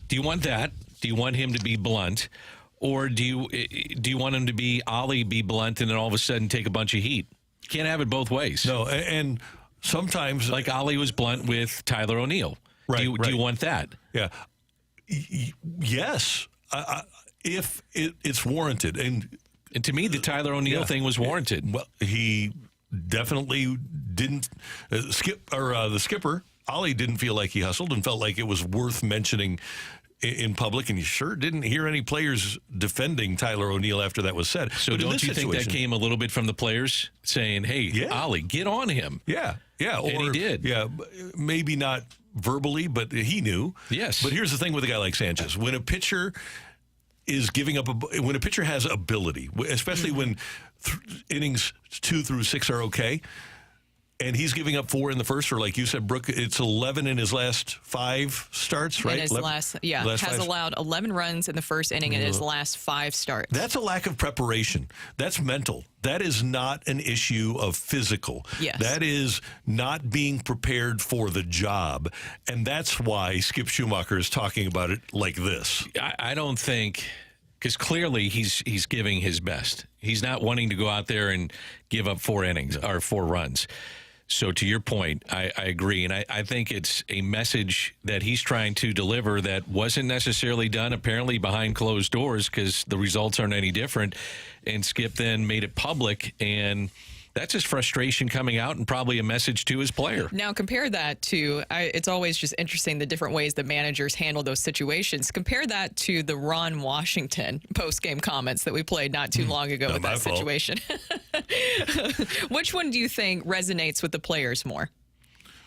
that? Do you want him to be blunt, or do you want him to be blunt and then all of a sudden take a bunch of heat? You can't have it both ways. No, and sometimes like Ollie was blunt with Tyler O'Neill. Right, do you want that? Yeah. Yes, if it's warranted. And to me, the Tyler O'Neill thing was warranted. Well, he definitely didn't. The skipper, Ollie, didn't feel like he hustled and felt like it was worth mentioning in public, and you sure didn't hear any players defending Tyler O'Neill after that was said. So don't you think that came a little bit from the players saying, hey, Ollie, get on him? Yeah. And he did. Yeah, maybe not verbally, but he knew. Yes. But here's the thing with a guy like Sanchez. When a pitcher is giving up, when a pitcher has ability, especially when innings 2 through 6 are okay, and he's giving up 4 in the first, or like you said, Brooke, it's 11 in his last 5 starts, right? In his has allowed 11 runs in the first inning in his last 5 starts. That's a lack of preparation. That's mental. That is not an issue of physical. Yes. That is not being prepared for the job. And that's why Skip Schumacher is talking about it like this. I don't think, because clearly he's giving his best. He's not wanting to go out there and give up 4 innings or 4 runs. So to your point, I agree. And I think it's a message that he's trying to deliver that wasn't necessarily done apparently behind closed doors because the results aren't any different. And Skip then made it public, and that's his frustration coming out and probably a message to his player. Now, compare that to, it's always just interesting the different ways that managers handle those situations. Compare that to the Ron Washington post-game comments that we played not too long ago with that situation. Which one do you think resonates with the players more?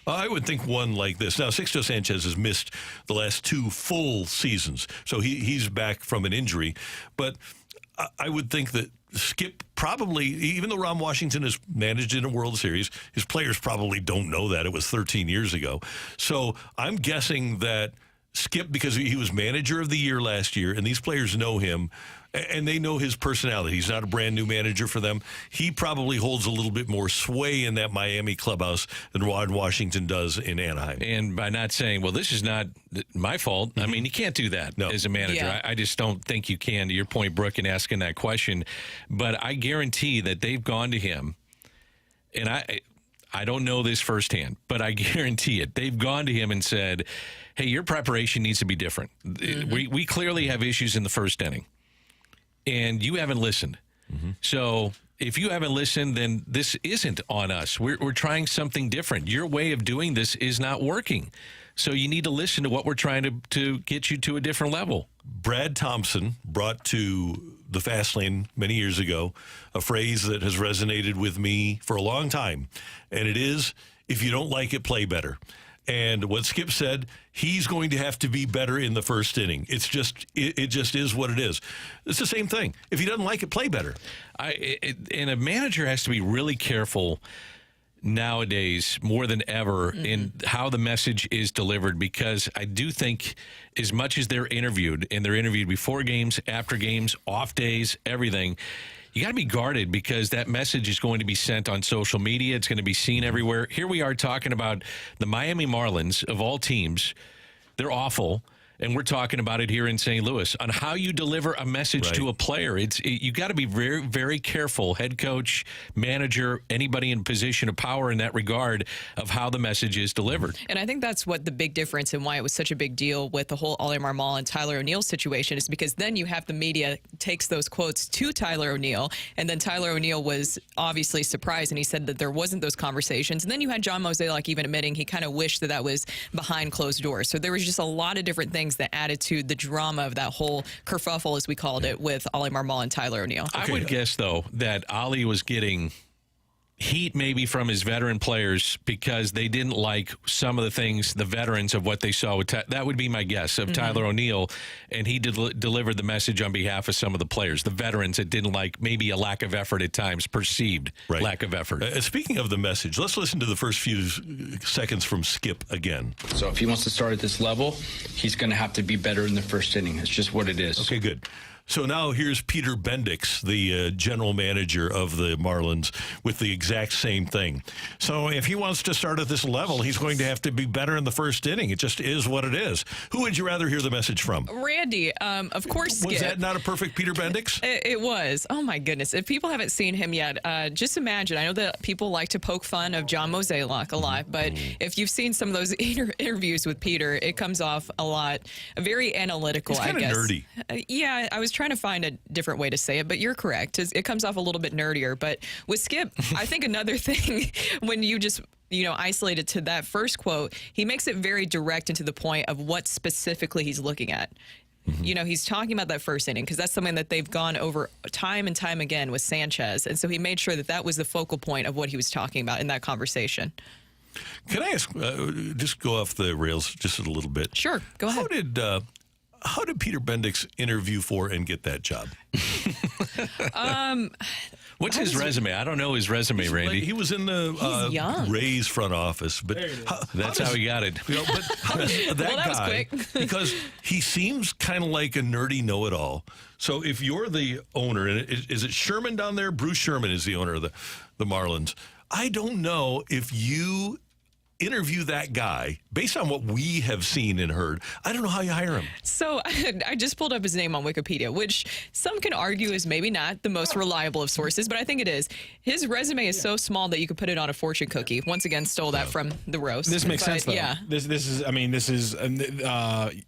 I would think one like this. Now, Sixto Sanchez has missed the last 2 full seasons, so he's back from an injury. But I would think that Skip probably, even though Ron Washington is managed in a World Series, his players probably don't know that. It was 13 years ago. So I'm guessing that Skip, because he was manager of the year last year, and these players know him, and they know his personality. He's not a brand new manager for them. He probably holds a little bit more sway in that Miami clubhouse than Rod Washington does in Anaheim. And by not saying, well, this is not my fault, I mean, you can't do that as a manager. Yeah. I just don't think you can, to your point, Brooke, in asking that question. But I guarantee that they've gone to him, and I don't know this firsthand, but I guarantee it. They've gone to him and said, hey, your preparation needs to be different. We clearly have issues in the first inning, and you haven't listened. So if you haven't listened, then this isn't on us. We're trying something different. Your way of doing this is not working. So you need to listen to what we're trying to get you to a different level. Brad Thompson brought to the fast lane many years ago a phrase that has resonated with me for a long time, and it is, if you don't like it, play better. And what Skip said, he's going to have to be better in the first inning. It's just, it just is what it is. It's the same thing. If he doesn't like it, play better. And a manager has to be really careful nowadays more than ever in how the message is delivered, because I do think as much as they're interviewed, and they're interviewed before games, after games, off days, everything, you got to be guarded, because that message is going to be sent on social media. It's going to be seen everywhere. Here we are talking about the Miami Marlins, of all teams. They're awful. And we're talking about it here in St. Louis on how you deliver a message to a player. You got to be very, very careful, head coach, manager, anybody in position of power in that regard, of how the message is delivered. And I think that's what the big difference and why it was such a big deal with the whole Ollie Marmol and Tyler O'Neill situation is, because then you have the media takes those quotes to Tyler O'Neill, and then Tyler O'Neill was obviously surprised, and he said that there wasn't those conversations. And then you had John Mozeliak even admitting he kind of wished that was behind closed doors. So there was just a lot of different things that added to the drama of that whole kerfuffle, as we called it, with Ollie Marmol and Tyler O'Neill. I would guess, though, that Ollie was getting heat maybe from his veteran players because they didn't like some of the things, the veterans, of what they saw with that would be my guess of Tyler O'Neill, and he delivered the message on behalf of some of the players, the veterans, that didn't like maybe a lack of effort at times, perceived lack of effort. Speaking of the message, let's listen to the first few seconds from Skip again. So if he wants to start at this level, he's going to have to be better in the first inning. It's just what it is. Okay, good. So now here's Peter Bendix, the general manager of the Marlins, with the exact same thing. So if he wants to start at this level, he's going to have to be better in the first inning. It just is what it is. Who would you rather hear the message from? Randy, of course, Skip. Was that not a perfect Peter Bendix? It was. Oh, my goodness. If people haven't seen him yet, just imagine. I know that people like to poke fun of John Mozeliak a lot, but if you've seen some of those interviews with Peter, it comes off a lot, very analytical, He's kind of nerdy. Yeah, I was trying to find a different way to say it, but you're correct. It comes off a little bit nerdier. But with Skip, I think another thing, when you just isolate it to that first quote, he makes it very direct and to the point of what specifically he's looking at. He's talking about that first inning, because that's something that they've gone over time and time again with Sanchez. And so he made sure that that was the focal point of what he was talking about in that conversation. Can I ask, just go off the rails just a little bit? Sure, go ahead. How did Peter Bendix interview for and get that job? What's his resume? I don't know his resume, Randy. He was in the Rays front office, but that's how he got it. But how does that guy? Was quick. Because he seems kind of like a nerdy know-it-all. So if you're the owner, and is it Sherman down there? Bruce Sherman is the owner of the Marlins. I don't know if you interview that guy based on what we have seen and heard. I don't know how you hire him. So I just pulled up his name on Wikipedia, which some can argue is maybe not the most reliable of sources, but I think it is. His resume is so small that you could put it on a fortune cookie. Once again, stole that from the roast. This makes sense, though. Yeah. This is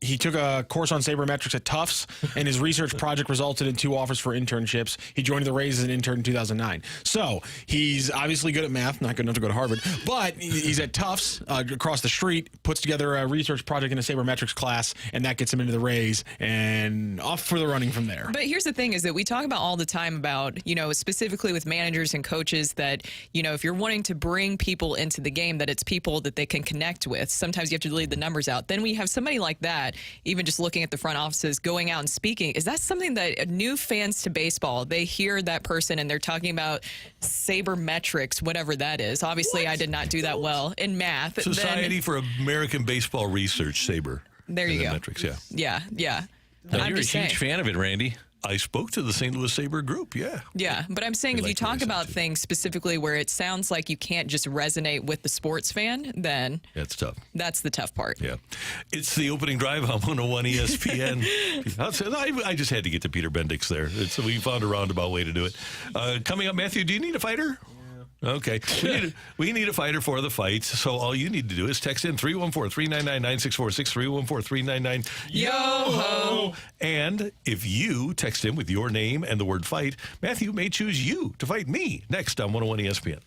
he took a course on sabermetrics at Tufts, and his research project resulted in 2 offers for internships. He joined the Rays as an intern in 2009. So he's obviously good at math, not good enough to go to Harvard, but he's at Tufts. Across the street, puts together a research project in a sabermetrics class, and that gets him into the Rays, and off for the running from there. But here's the thing is that we talk about all the time about, specifically with managers and coaches that, if you're wanting to bring people into the game, that it's people that they can connect with. Sometimes you have to leave the numbers out. Then we have somebody like that, even just looking at the front offices, going out and speaking. Is that something that new fans to baseball, they hear that person and they're talking about sabermetrics, whatever that is. Obviously, I did not do that well in math. Society for American Baseball Research, SABR. There you go. Metrics, yeah. Yeah, yeah. Now, I'm you're a just huge saying. fan of it, Randy. I spoke to the St. Louis Sabre group, yeah. Yeah, but I'm saying They if you like what I talk said, about too. things specifically where it sounds like you can't just resonate with the sports fan, then That's tough. that's the tough part. Yeah. It's the opening drive on 101 ESPN. I just had to get to Peter Bendix there. We found a roundabout way to do it. Coming up, Matthew, do you need a fighter? Okay. We need a fighter for the fight. So all you need to do is text in 314-399-9646, 314-399-YO-HO. And if you text in with your name and the word fight, Matthew may choose you to fight me next on 101 ESPN.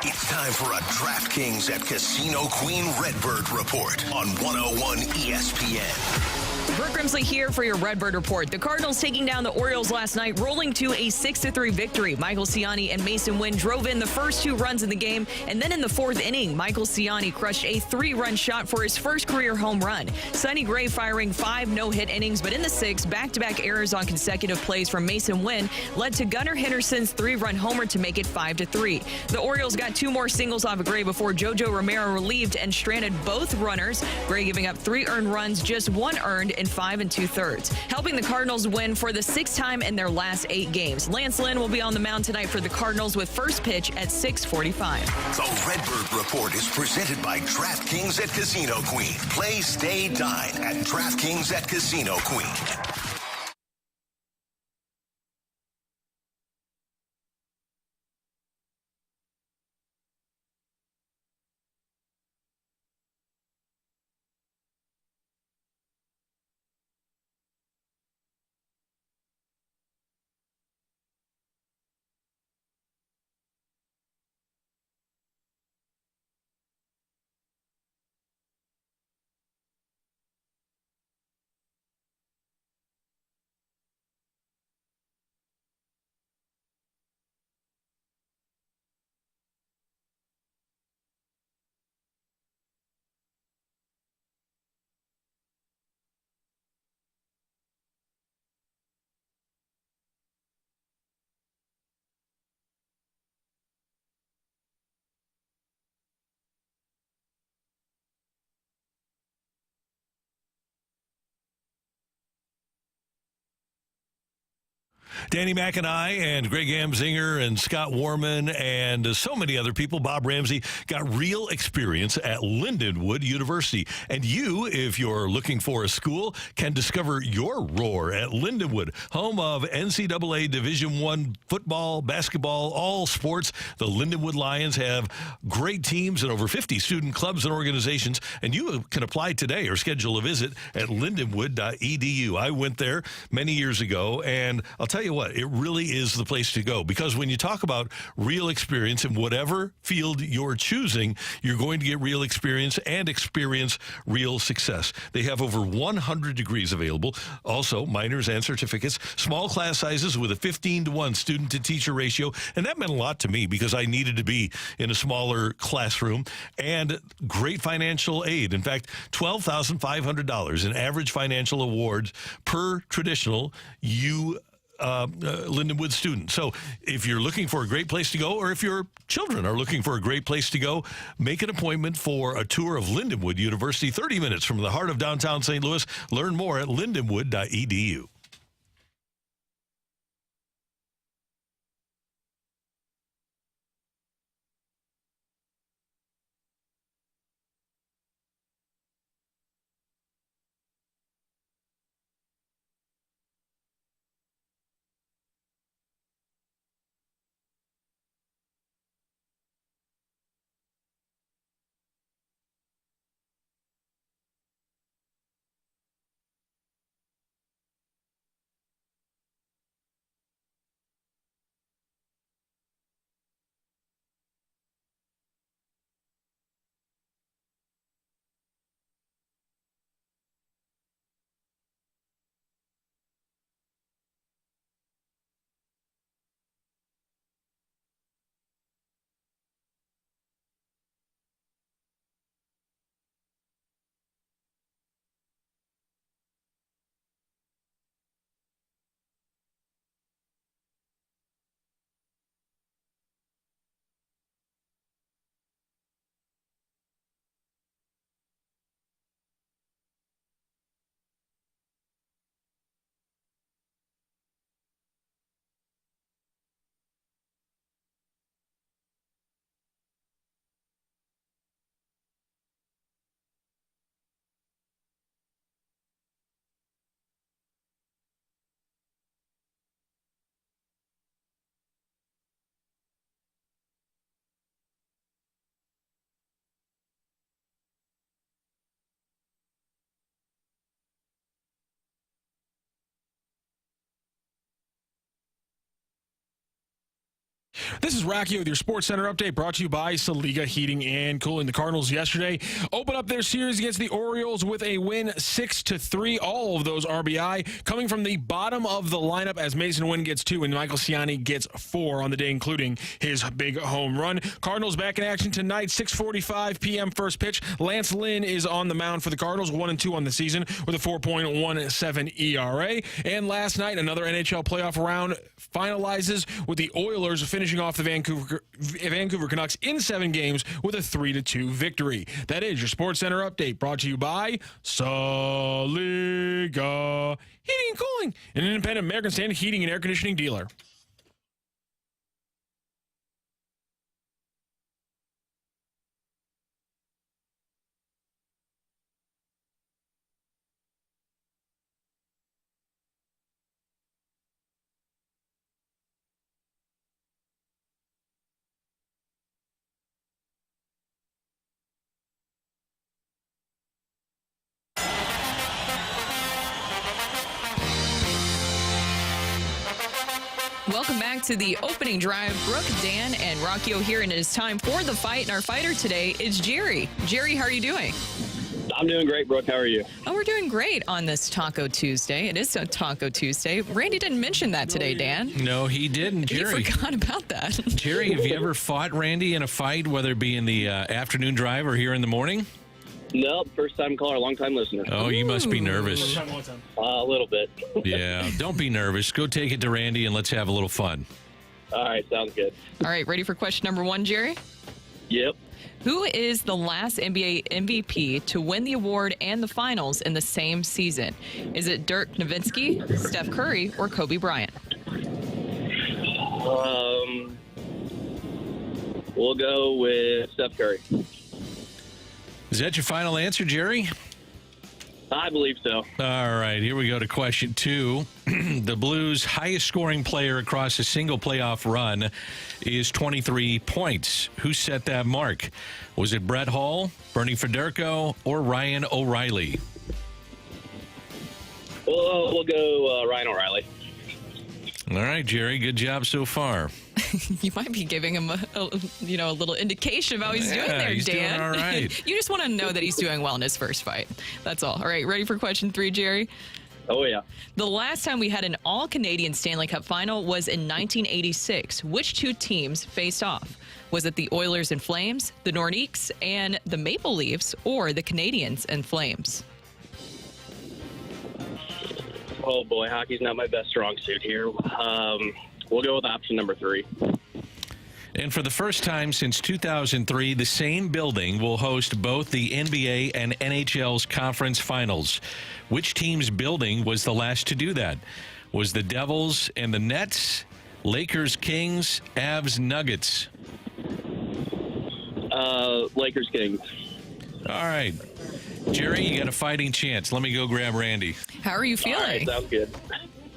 It's time for a DraftKings at Casino Queen Redbird report on 101 ESPN. Brooke Grimsley here for your Redbird report. The Cardinals taking down the Orioles last night, rolling to a 6-3 victory. Michael Ciani and Mason Winn drove in the first 2 runs in the game, and then in the 4th inning, Michael Ciani crushed a 3-run shot for his first career home run. Sonny Gray firing 5 no-hit innings, but in the 6th, back-to-back errors on consecutive plays from Mason Winn led to Gunnar Henderson's 3-run homer to make it 5-3. The Orioles got 2 more singles off of Gray before JoJo Romero relieved and stranded both runners. Gray giving up 3 earned runs, just 1 earned in 5 2/3, helping the Cardinals win for the 6th time in their last 8 games. Lance Lynn will be on the mound tonight for the Cardinals with first pitch at 6:45. The Redbird report is presented by DraftKings at Casino Queen. Play, stay, dine at DraftKings at Casino Queen. Danny McIntyre and Greg Amzinger and Scott Warman and so many other people, Bob Ramsey, got real experience at Lindenwood University. And you, if you're looking for a school, can discover your roar at Lindenwood, home of NCAA Division I football, basketball, all sports. The Lindenwood Lions have great teams and over 50 student clubs and organizations. And you can apply today or schedule a visit at lindenwood.edu. I went there many years ago, and I'll tell you what, it really is the place to go, because when you talk about real experience in whatever field you're choosing, you're going to get real experience and experience real success. They have over 100 degrees available, also minors and certificates, small class sizes with a 15-to-1 student-to-teacher ratio, and that meant a lot to me because I needed to be in a smaller classroom, and great financial aid. In fact, $12,500 in average financial awards per traditional Lindenwood student. So if you're looking for a great place to go, or if your children are looking for a great place to go, make an appointment for a tour of Lindenwood University, 30 minutes from the heart of downtown St. Louis. Learn more at lindenwood.edu. This is Rocky with your Sports Center update brought to you by Saliga Heating and Cooling. The Cardinals yesterday opened up their series against the Orioles with a win 6-3. All of those RBI coming from the bottom of the lineup as Mason Winn gets 2 and Michael Ciani gets 4 on the day, including his big home run. Cardinals back in action tonight, 6:45 p.m. first pitch. Lance Lynn is on the mound for the Cardinals, 1-2 on the season with a 4.17 ERA. And last night, another NHL playoff round finalizes with the Oilers finishing off the Vancouver Canucks in 7 games with a 3-2 victory. That is your Sports Center update brought to you by Saliga Heating and Cooling, an independent American Standard heating and air conditioning dealer. Welcome back to the opening drive. Brooke, Dan, and Rockio here, and it is time for the fight. And our fighter today is Jerry. Jerry, how are you doing? I'm doing great, Brooke. How are you? Oh, we're doing great on this Taco Tuesday. It is a Taco Tuesday. Randy didn't mention that today, Dan. No, he didn't, Jerry. He forgot about that. Jerry, have you ever fought Randy in a fight, whether it be in the afternoon drive or here in the morning? No, first time caller, long time listener. Oh, you must be nervous. A little bit. Yeah, don't be nervous. Go take it to Randy and let's have a little fun. All right, sounds good. All right, ready for question number 1, Jerry? Yep. Who is the last NBA MVP to win the award and the finals in the same season? Is it Dirk Nowitzki, Steph Curry, or Kobe Bryant? We'll go with Steph Curry. Is that your final answer, Jerry? I believe so. All right, here we go to question 2. The Blues' highest scoring player across a single playoff run is 23 points. Who set that mark? Was it Brett Hull, Bernie Federko, or Ryan O'Reilly? We'll go Ryan O'Reilly. All right, Jerry, good job so far. You might be giving him a little indication of how he's doing there, he's Dan. doing all right. You just want to know that he's doing well in his first fight. That's all. All right, ready for question 3, Jerry? Oh, yeah. The last time we had an all-Canadian Stanley Cup final was in 1986. Which 2 teams faced off? Was it the Oilers and Flames, the Nordiques and the Maple Leafs, or the Canadiens and Flames? Oh, boy, hockey's not my best strong suit here. We'll go with option number 3. And for the first time since 2003, the same building will host both the NBA and NHL's conference finals. Which team's building was the last to do that? Was the Devils and the Nets, Lakers, Kings, Avs, Nuggets? Lakers, Kings. All right. Jerry, you got a fighting chance. Let me go grab Randy. How are you feeling? All right, sounds good.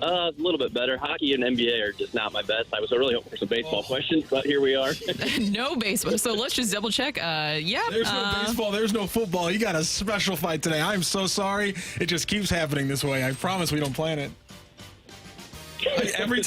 A little bit better. Hockey and NBA are just not my best. I was really hoping for some baseball questions, but here we are. No baseball. So let's just double check. Yeah. There's no baseball. There's no football. You got a special fight today. I'm so sorry. It just keeps happening this way. I promise we don't plan it. Every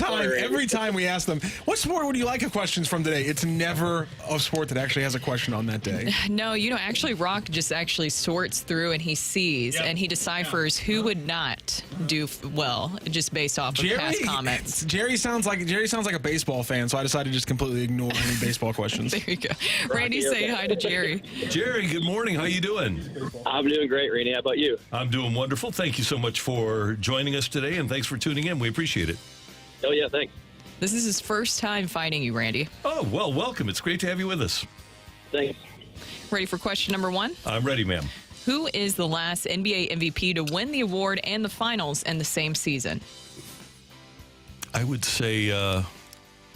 time we ask them, what sport would you like a questions from today? It's never a sport that actually has a question on that day. No, actually Rock just actually sorts through and he sees and he deciphers who would not do well just based off of past comments. Jerry sounds like a baseball fan, so I decided to just completely ignore any baseball questions. There you go. Randy, say hi to Jerry. Jerry, good morning. How you doing? I'm doing great, Randy. How about you? I'm doing wonderful. Thank you so much for joining us today, and thanks for tuning in. We appreciate it. Oh, yeah, thanks. This is his first time fighting you, Randy. Oh, well, welcome. It's great to have you with us. Thanks. Ready for question number 1? I'm ready, ma'am. Who is the last NBA MVP to win the award and the finals in the same season? I would say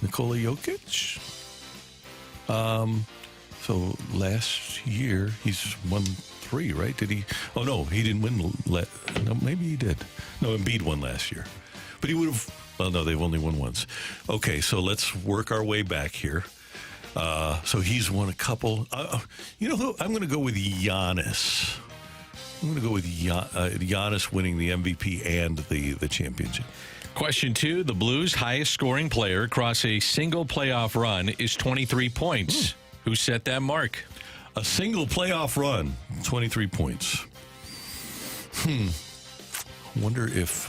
Nikola Jokic. So last year, he's won 3, right? Did he? Oh, no, he didn't win. No, maybe he did. No, Embiid won last year. But he would have. Well, no, they've only won once. Okay, so let's work our way back here. So he's won a couple. You know who? I'm going to go with Giannis. I'm going to go with Giannis winning the MVP and the championship. Question 2, the Blues' highest scoring player across a single playoff run is 23 points. Who set that mark? A single playoff run, 23 points. Wonder if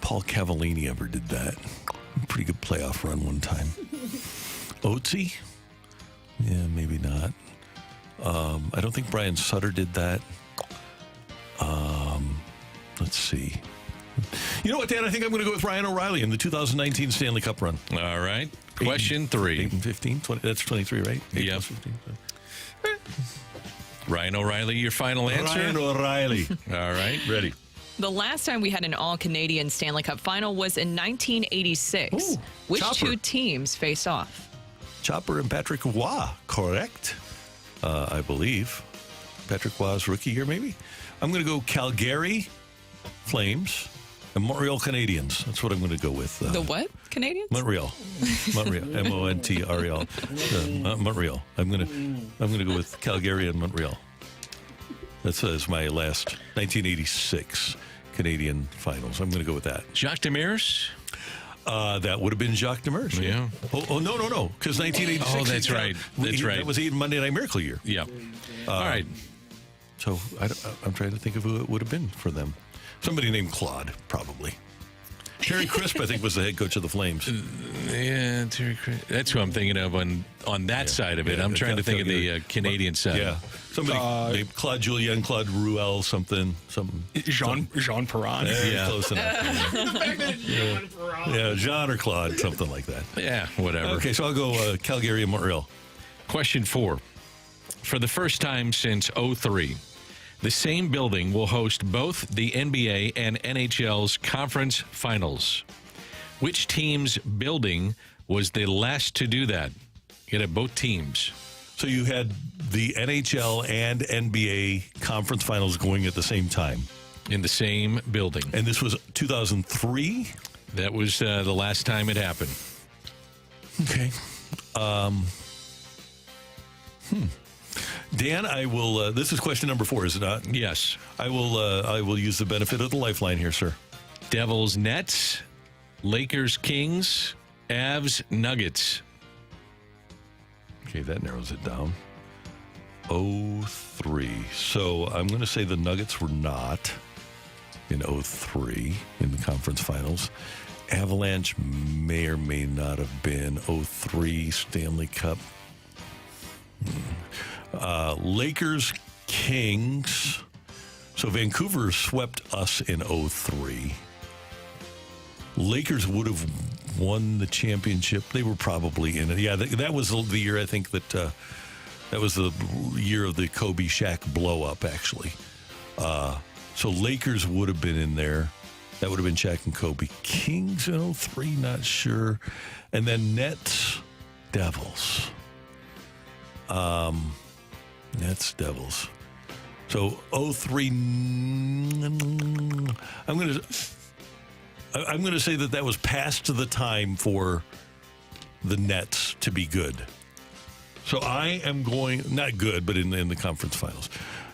Paul Cavallini ever did that. Pretty good playoff run one time. Oatsy? Yeah, maybe not. I don't think Brian Sutter did that. Let's see. You know what, Dan? I think I'm going to go with Ryan O'Reilly in the 2019 Stanley Cup run. All right. Question 3. 8 and 15? 20, that's 23, right? 8 Yep. plus 15. Ryan O'Reilly, your final answer? Ryan O'Reilly. All right. Ready. The last time we had an all-Canadian Stanley Cup final was in 1986. Ooh, Which Chopper. two teams faced off? Chopper and Patrick Waugh, correct? I believe. Patrick Waugh's rookie year, maybe? I'm going to go Calgary Flames and Montreal Canadiens. That's what I'm going to go with. The what? Canadians? Montreal. Montreal. Montreal. I'm going to go with Calgary and Montreal. That's my last 1986 Canadian finals. I'm going to go with that. Jacques Demers? That would have been Jacques Demers. Yeah. Oh, no. Because 1986. Oh, that's right. That's right. That was the Monday Night Miracle year. Yeah. All right. So I'm trying to think of who it would have been for them. Somebody named Claude, probably. Terry Crisp, I think, was the head coach of the Flames. Yeah, Terry Crisp. That's who I'm thinking of on that side of it. I'm trying to think of the Canadian side. Yeah. Somebody named Claude Julien, Claude Ruel, something. Jean Perron. Yeah, close enough. Yeah, Jean or Claude, something like that. Yeah, whatever. Okay, so I'll go Calgary and Montreal. Question 4. For the first time since 2003, the same building will host both the NBA and NHL's conference finals. Which team's building was the last to do that? You had both teams. So you had the NHL and NBA conference finals going at the same time. In the same building. And this was 2003? That was the last time it happened. Okay. Dan, I will. This is question number 4, is it not? Yes. I will use the benefit of the lifeline here, sir. Devils, Nets, Lakers, Kings, Avs, Nuggets. Okay, that narrows it down. 03. So I'm going to say the Nuggets were not in 03 in the conference finals. Avalanche may or may not have been 03 Stanley Cup. Lakers, Kings. So Vancouver swept us in 03. Lakers would have won the championship. They were probably in it. Yeah, that was the year, I think, that was the year of the Kobe Shaq blow-up, actually. So Lakers would have been in there. That would have been Shaq and Kobe. Kings in 03, not sure. And then Nets, Devils. Nets, Devils. So 03. I'm going to say that was past the time for the Nets to be good. So I am going, not good, but in the conference finals.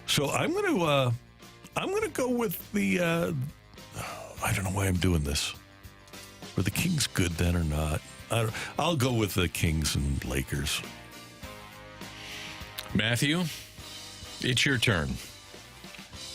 So I'm going to go with the. I don't know why I'm doing this. Were the Kings good then or not? I'll go with the Kings and Lakers. Matthew, it's your turn.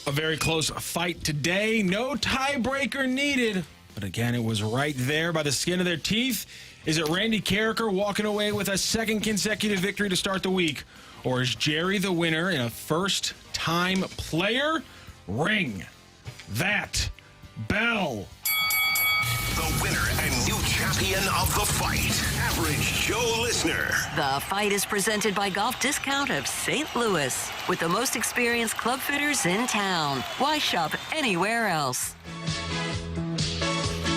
A very close fight today. No tiebreaker needed. But again, it was right there by the skin of their teeth. Is it Randy Karraker walking away with a second consecutive victory to start the week? Or is Jerry the winner in a first-time player? Ring that bell. The winner and new champion of the fight, Average Joe Listener. The fight is presented by Golf Discount of St. Louis. With the most experienced club fitters in town. Why shop anywhere else?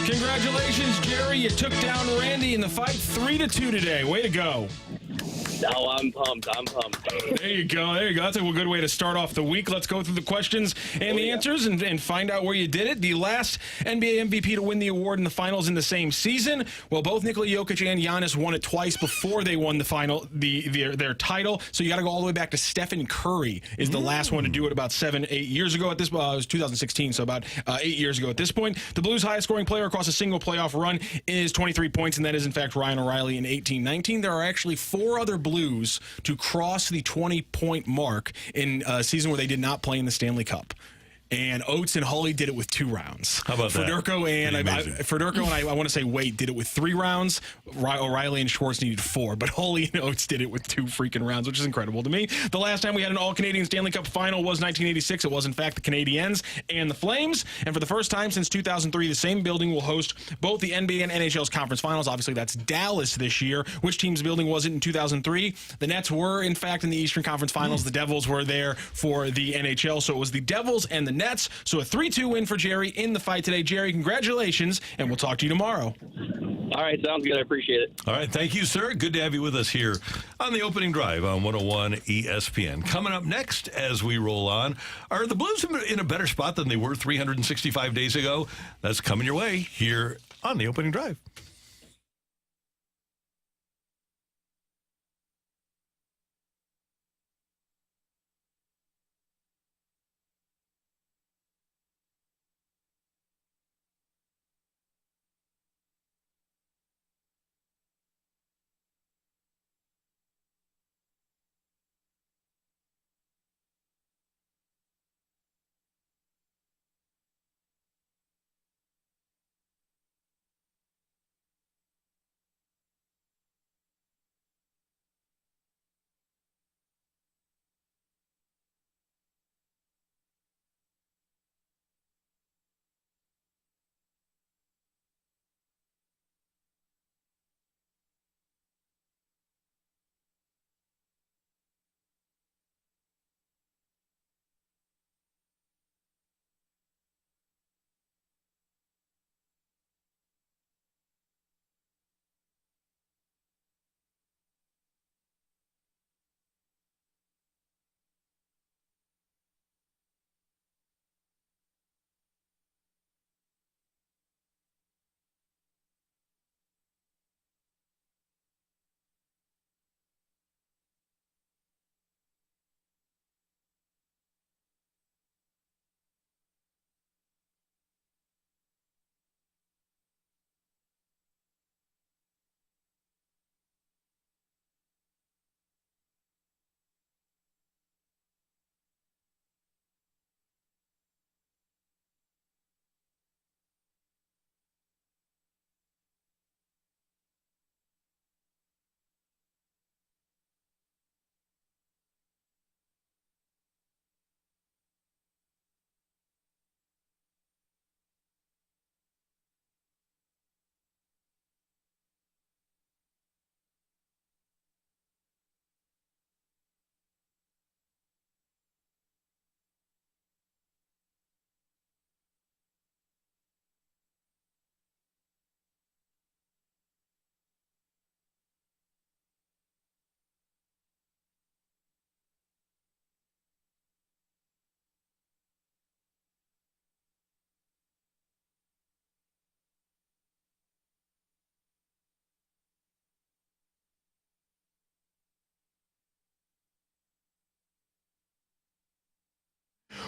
Congratulations, Jerry. You took down Randy in the fight 3-2 today. Way to go. Oh, I'm pumped. There you go. That's a good way to start off the week. Let's go through the questions and the answers and find out where you did it. The last NBA MVP to win the award in the finals in the same season. Well, both Nikola Jokic and Giannis won it twice before they won their title. So you got to go all the way back to Stephen Curry is the last one to do it about 7-8 years ago. At this, it was 2016, so about 8 years ago at this point. The Blues' highest scoring player across a single playoff run is 23 points, and that is in fact Ryan O'Reilly in 18-19. There are actually 4 other Blues to cross the 20-point mark in a season where they did not play in the Stanley Cup. And Oates and Hully did it with 2 rounds. How about Fedorko that? Fedorko and I want to say Waite did it with 3 rounds. O'Reilly and Schwartz needed 4, but Hully and Oates did it with 2 freaking rounds, which is incredible to me. The last time we had an all-Canadian Stanley Cup final was 1986. It was, in fact, the Canadiens and the Flames. And for the first time since 2003, the same building will host both the NBA and NHL's conference finals. Obviously, that's Dallas this year. Which team's building was it in 2003? The Nets were, in fact, in the Eastern Conference Finals. The Devils were there for the NHL. So it was the Devils and the Nets. So a 3-2 win for Jerry in the fight today. Jerry, congratulations, and we'll talk to you tomorrow. All right, sounds good. I appreciate it. All right, thank you, sir. Good to have you with us here on the opening drive on 101 ESPN. Coming up next as we roll on, are the Blues in a better spot than they were 365 days ago? That's coming your way here on the opening drive.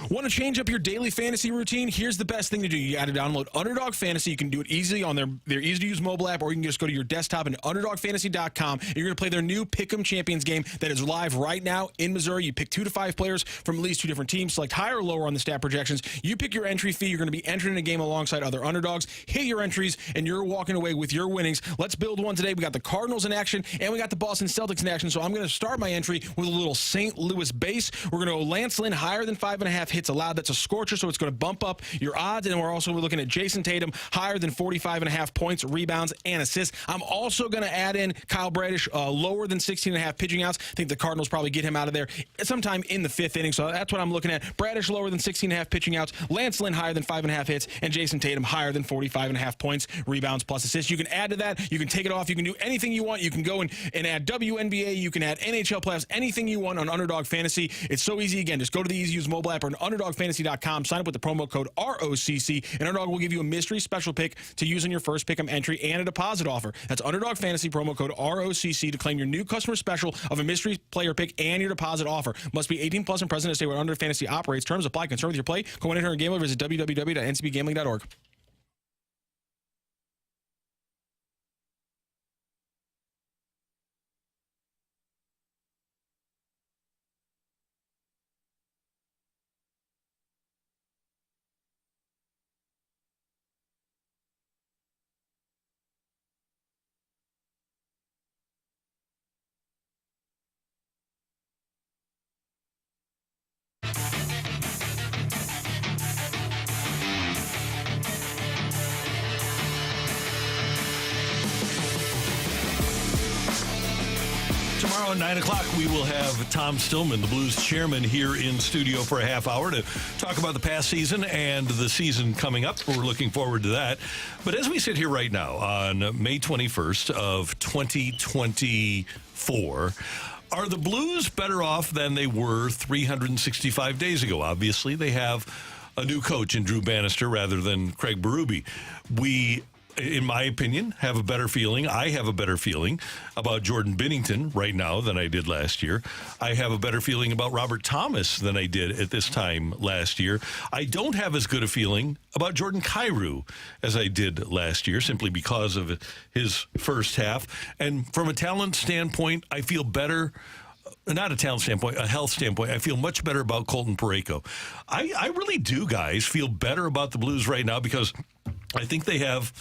Want to change up your daily fantasy routine? Here's the best thing to do. You got to download Underdog Fantasy. You can do it easily on their easy-to-use mobile app, or you can just go to your desktop and UnderdogFantasy.com. And you're going to play their new Pick'em Champions game that is live right now in Missouri. You pick 2 to 5 players from at least 2 different teams. Select higher or lower on the stat projections. You pick your entry fee. You're going to be entering a game alongside other underdogs. Hit your entries, and you're walking away with your winnings. Let's build one today. We got the Cardinals in action, and we got the Boston Celtics in action. So I'm going to start my entry with a little St. Louis base. We're going to go Lance Lynn higher than 5.5 hits allowed. That's a scorcher, so it's going to bump up your odds. And we're also looking at Jason Tatum higher than 45.5 points, rebounds, and assists. I'm also going to add in Kyle Bradish lower than 16.5 pitching outs. I think the Cardinals probably get him out of there sometime in the 5th inning. So that's what I'm looking at. Bradish lower than 16.5 pitching outs. Lance Lynn higher than 5.5 hits. And Jason Tatum higher than 45.5 points, rebounds, plus assists. You can add to that. You can take it off. You can do anything you want. You can go and add WNBA. You can add NHL playoffs, anything you want on Underdog Fantasy. It's so easy. Again, just go to the easy-use mobile app or UnderdogFantasy.com. Sign up with the promo code ROCC, and Underdog will give you a mystery special pick to use in your first pick'em entry and a deposit offer. That's Underdog Fantasy, promo code ROCC to claim your new customer special of a mystery player pick and your deposit offer. Must be 18 plus and present to stay where Underdog Fantasy operates. Terms apply. Concerned with your play? Go on in here and gamble. Visit www.ncbgambling.org. Tomorrow at 9 o'clock, we will have Tom Stillman, the Blues chairman, here in studio for a half hour to talk about the past season and the season coming up. We're looking forward to that. But as we sit here right now on May 21st of 2024, are the Blues better off than they were 365 days ago? Obviously, they have a new coach in Drew Bannister rather than Craig Berube. We, in my opinion, have a better feeling. I have a better feeling about Jordan Binnington right now than I did last year. I have a better feeling about Robert Thomas than I did at this time last year. I don't have as good a feeling about Jordan Kyrou as I did last year, simply because of his first half. And from a talent standpoint, I feel better. Not a talent standpoint, a health standpoint, I feel much better about Colton Parayko. I really do, guys, feel better about the Blues right now because I think they have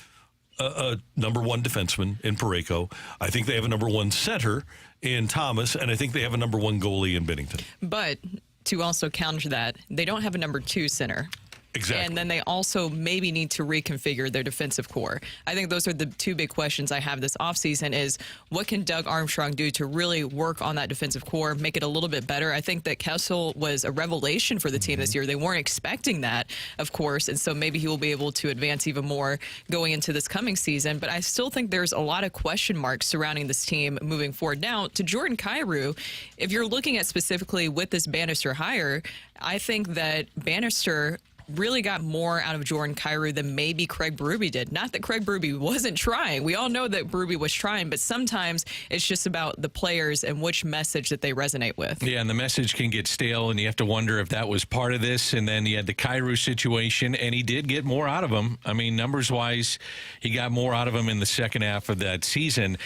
a number one defenseman in Parayko. I think they have a number one center in Thomas, and I think they have a number one goalie in Binnington. But to also counter that, they don't have a number two center. Exactly. And then they also maybe need to reconfigure their defensive core. I think those are the two big questions I have this offseason is what can Doug Armstrong do to really work on that defensive core, make it a little bit better? I think that Kessel was a revelation for the team this year. They weren't expecting that, of course, and so maybe he will be able to advance even more going into this coming season. But I still think there's a lot of question marks surrounding this team moving forward. Now, to Jordan Kyrou, if you're looking at specifically with this Bannister hire, I think that Bannister really got more out of Jordan Kyrou than maybe Craig Berube did. Not that Craig Berube wasn't trying. We all know that Berube was trying, but sometimes it's just about the players and which message that they resonate with. Yeah, and the message can get stale, and you have to wonder if that was part of this. And then you had the Kyrou situation, and he did get more out of him. I mean, numbers-wise, he got more out of him in the second half of that season.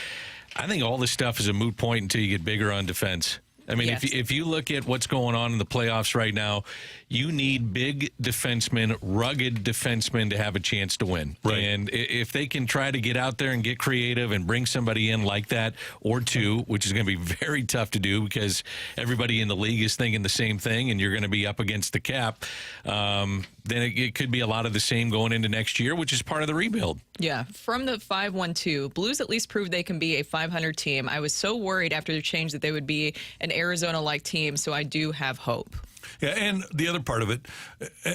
I think all this stuff is a moot point until you get bigger on defense. I mean, yes. if you look at what's going on in the playoffs right now, you need big defensemen, rugged defensemen to have a chance to win. Right. And if they can try to get out there and get creative and bring somebody in like that or two, which is going to be very tough to do because everybody in the league is thinking the same thing and you're going to be up against the cap, then it could be a lot of the same going into next year, which is part of the rebuild. Yeah, from the 5-1-2, Blues at least proved they can be a 500 team. I was so worried after the change that they would be an Arizona-like team, so I do have hope. Yeah, and the other part of it,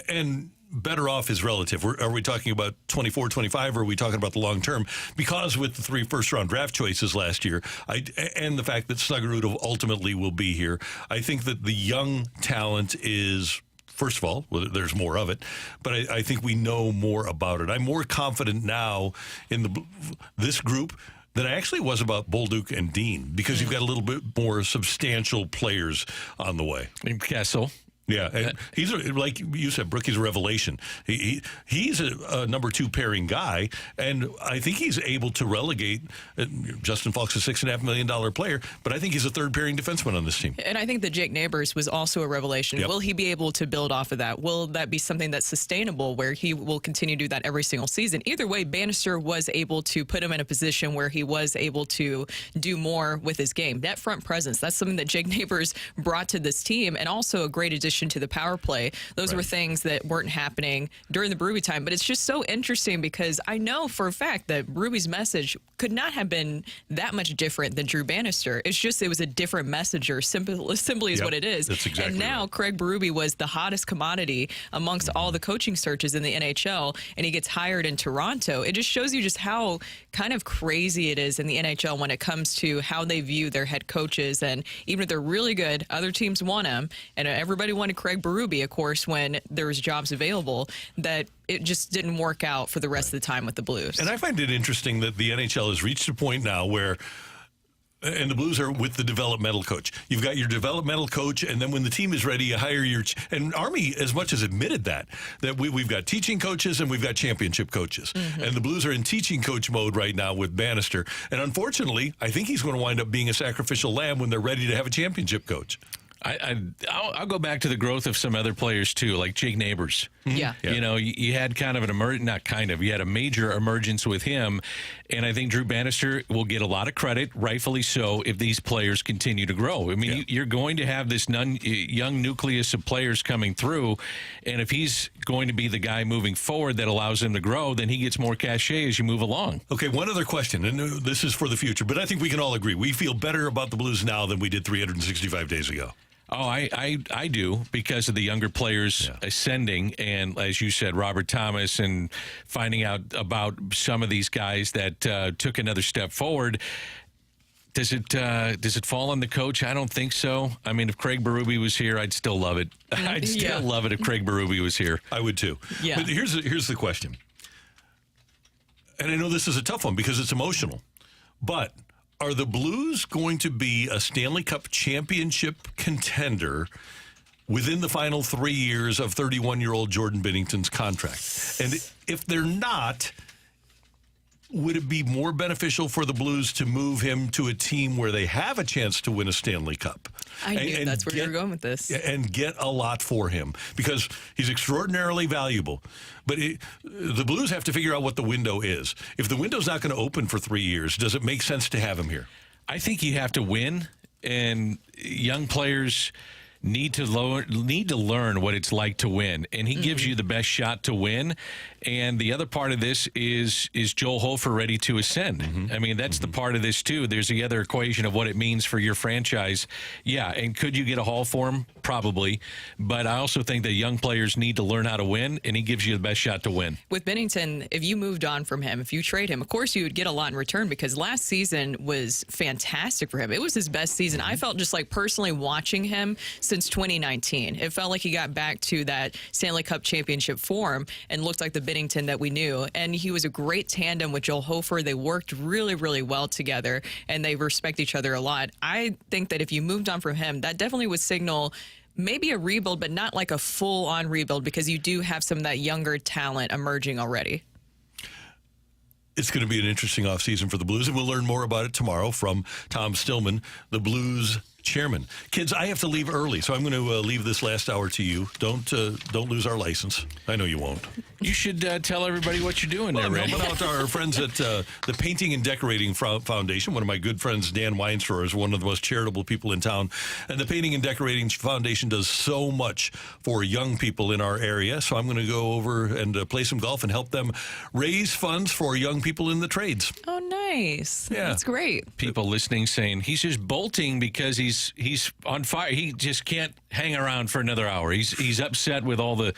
and better off is relative. Are we talking about 24, 25, or are we talking about the long term? Because with the 3 first-round draft choices last year, and the fact that Snuggerud ultimately will be here, I think that the young talent is... First of all, well, there's more of it, but I think we know more about it. I'm more confident now in this group than I actually was about Bolduc and Dean because you've got a little bit more substantial players on the way. And Kessel. Yeah, and he's like you said, Brooke. He's a revelation. He's a number 2 pairing guy, and I think he's able to relegate. Justin Falk's a $6.5 million player, but I think he's a 3rd pairing defenseman on this team. And I think that Jake Neighbors was also a revelation. Yep. Will he be able to build off of that? Will that be something that's sustainable where he will continue to do that every single season? Either way, Bannister was able to put him in a position where he was able to do more with his game. That front presence, that's something that Jake Neighbors brought to this team, and also a great addition addition to the power play. Those were things that weren't happening during the Berube time. But it's just so interesting because I know for a fact that Berube's message could not have been that much different than Drew Bannister. It's just it was a different messenger, simply is what it is. That's exactly and now Craig Berube was the hottest commodity amongst all the coaching searches in the NHL, and he gets hired in Toronto. It just shows you just how kind of crazy it is in the NHL when it comes to how they view their head coaches. And even if they're really good, other teams want them. And everybody wanted Craig Berube, of course, when there was jobs available, that it just didn't work out for the rest of the time with the Blues. And I find it interesting that the NHL has reached a point now where, and the Blues are with the developmental coach. You've got your developmental coach, and then when the team is ready, you hire your... And Army, as much as admitted that we've got teaching coaches and we've got championship coaches. And the Blues are in teaching coach mode right now with Bannister. And unfortunately, I think he's going to wind up being a sacrificial lamb when they're ready to have a championship coach. I'll go back to the growth of some other players too, like Jake Neighbors. Yeah. You know, you had kind of you had a major emergence with him, and I think Drew Bannister will get a lot of credit, rightfully so, if these players continue to grow. I mean, you're going to have this young nucleus of players coming through, and if he's going to be the guy moving forward that allows him to grow, then he gets more cachet as you move along. Okay, one other question, and this is for the future, but I think we can all agree. We feel better about the Blues now than we did 365 days ago. Oh, I do, because of the younger players ascending, and as you said, Robert Thomas, and finding out about some of these guys that took another step forward. Does it fall on the coach? I don't think so. I mean, if Craig Berube was here, I'd still love it. I'd still love it if Craig Berube was here. I would too. Yeah. But here's the question, and I know this is a tough one because it's emotional, but are the Blues going to be a Stanley Cup championship contender within the final 3 years of 31-year-old Jordan Binnington's contract? And if they're not, would it be more beneficial for the Blues to move him to a team where they have a chance to win a Stanley Cup? I knew that's where you were going with this. And get a lot for him because he's extraordinarily valuable. But the Blues have to figure out what the window is. If the window's not going to open for 3 years, does it make sense to have him here? I think you have to win, and young players need to learn what it's like to win, and he gives you the best shot to win. And the other part of this is Joel Hofer ready to ascend? I mean, that's the part of this too. There's the other equation of what it means for your franchise. Yeah, and could you get a haul for him? Probably. But I also think that young players need to learn how to win, and he gives you the best shot to win. With Binnington, if you moved on from him, if you trade him, of course you would get a lot in return because last season was fantastic for him. It was his best season. I felt just like personally watching him since 2019. It felt like he got back to that Stanley Cup championship form and looked like the Binnington that we knew. And he was a great tandem with Joel Hofer. They worked really, really well together, and they respect each other a lot. I think that if you moved on from him, that definitely would signal maybe a rebuild, but not like a full-on rebuild because you do have some of that younger talent emerging already. It's going to be an interesting offseason for the Blues, and we'll learn more about it tomorrow from Tom Stillman, the Blues chairman. Kids, I have to leave early, so I'm going to leave this last hour to you. Don't lose our license. I know you won't. You should tell everybody what you're doing there, Randy. I'm helping out our friends at the Painting and Decorating Foundation. One of my good friends, Dan Weinstra, is one of the most charitable people in town. And the Painting and Decorating Foundation does so much for young people in our area. So I'm going to go over and play some golf and help them raise funds for young people in the trades. Oh, nice. Yeah. That's great. People listening saying he's just bolting because he's on fire. He just can't hang around for another hour. He's upset with all the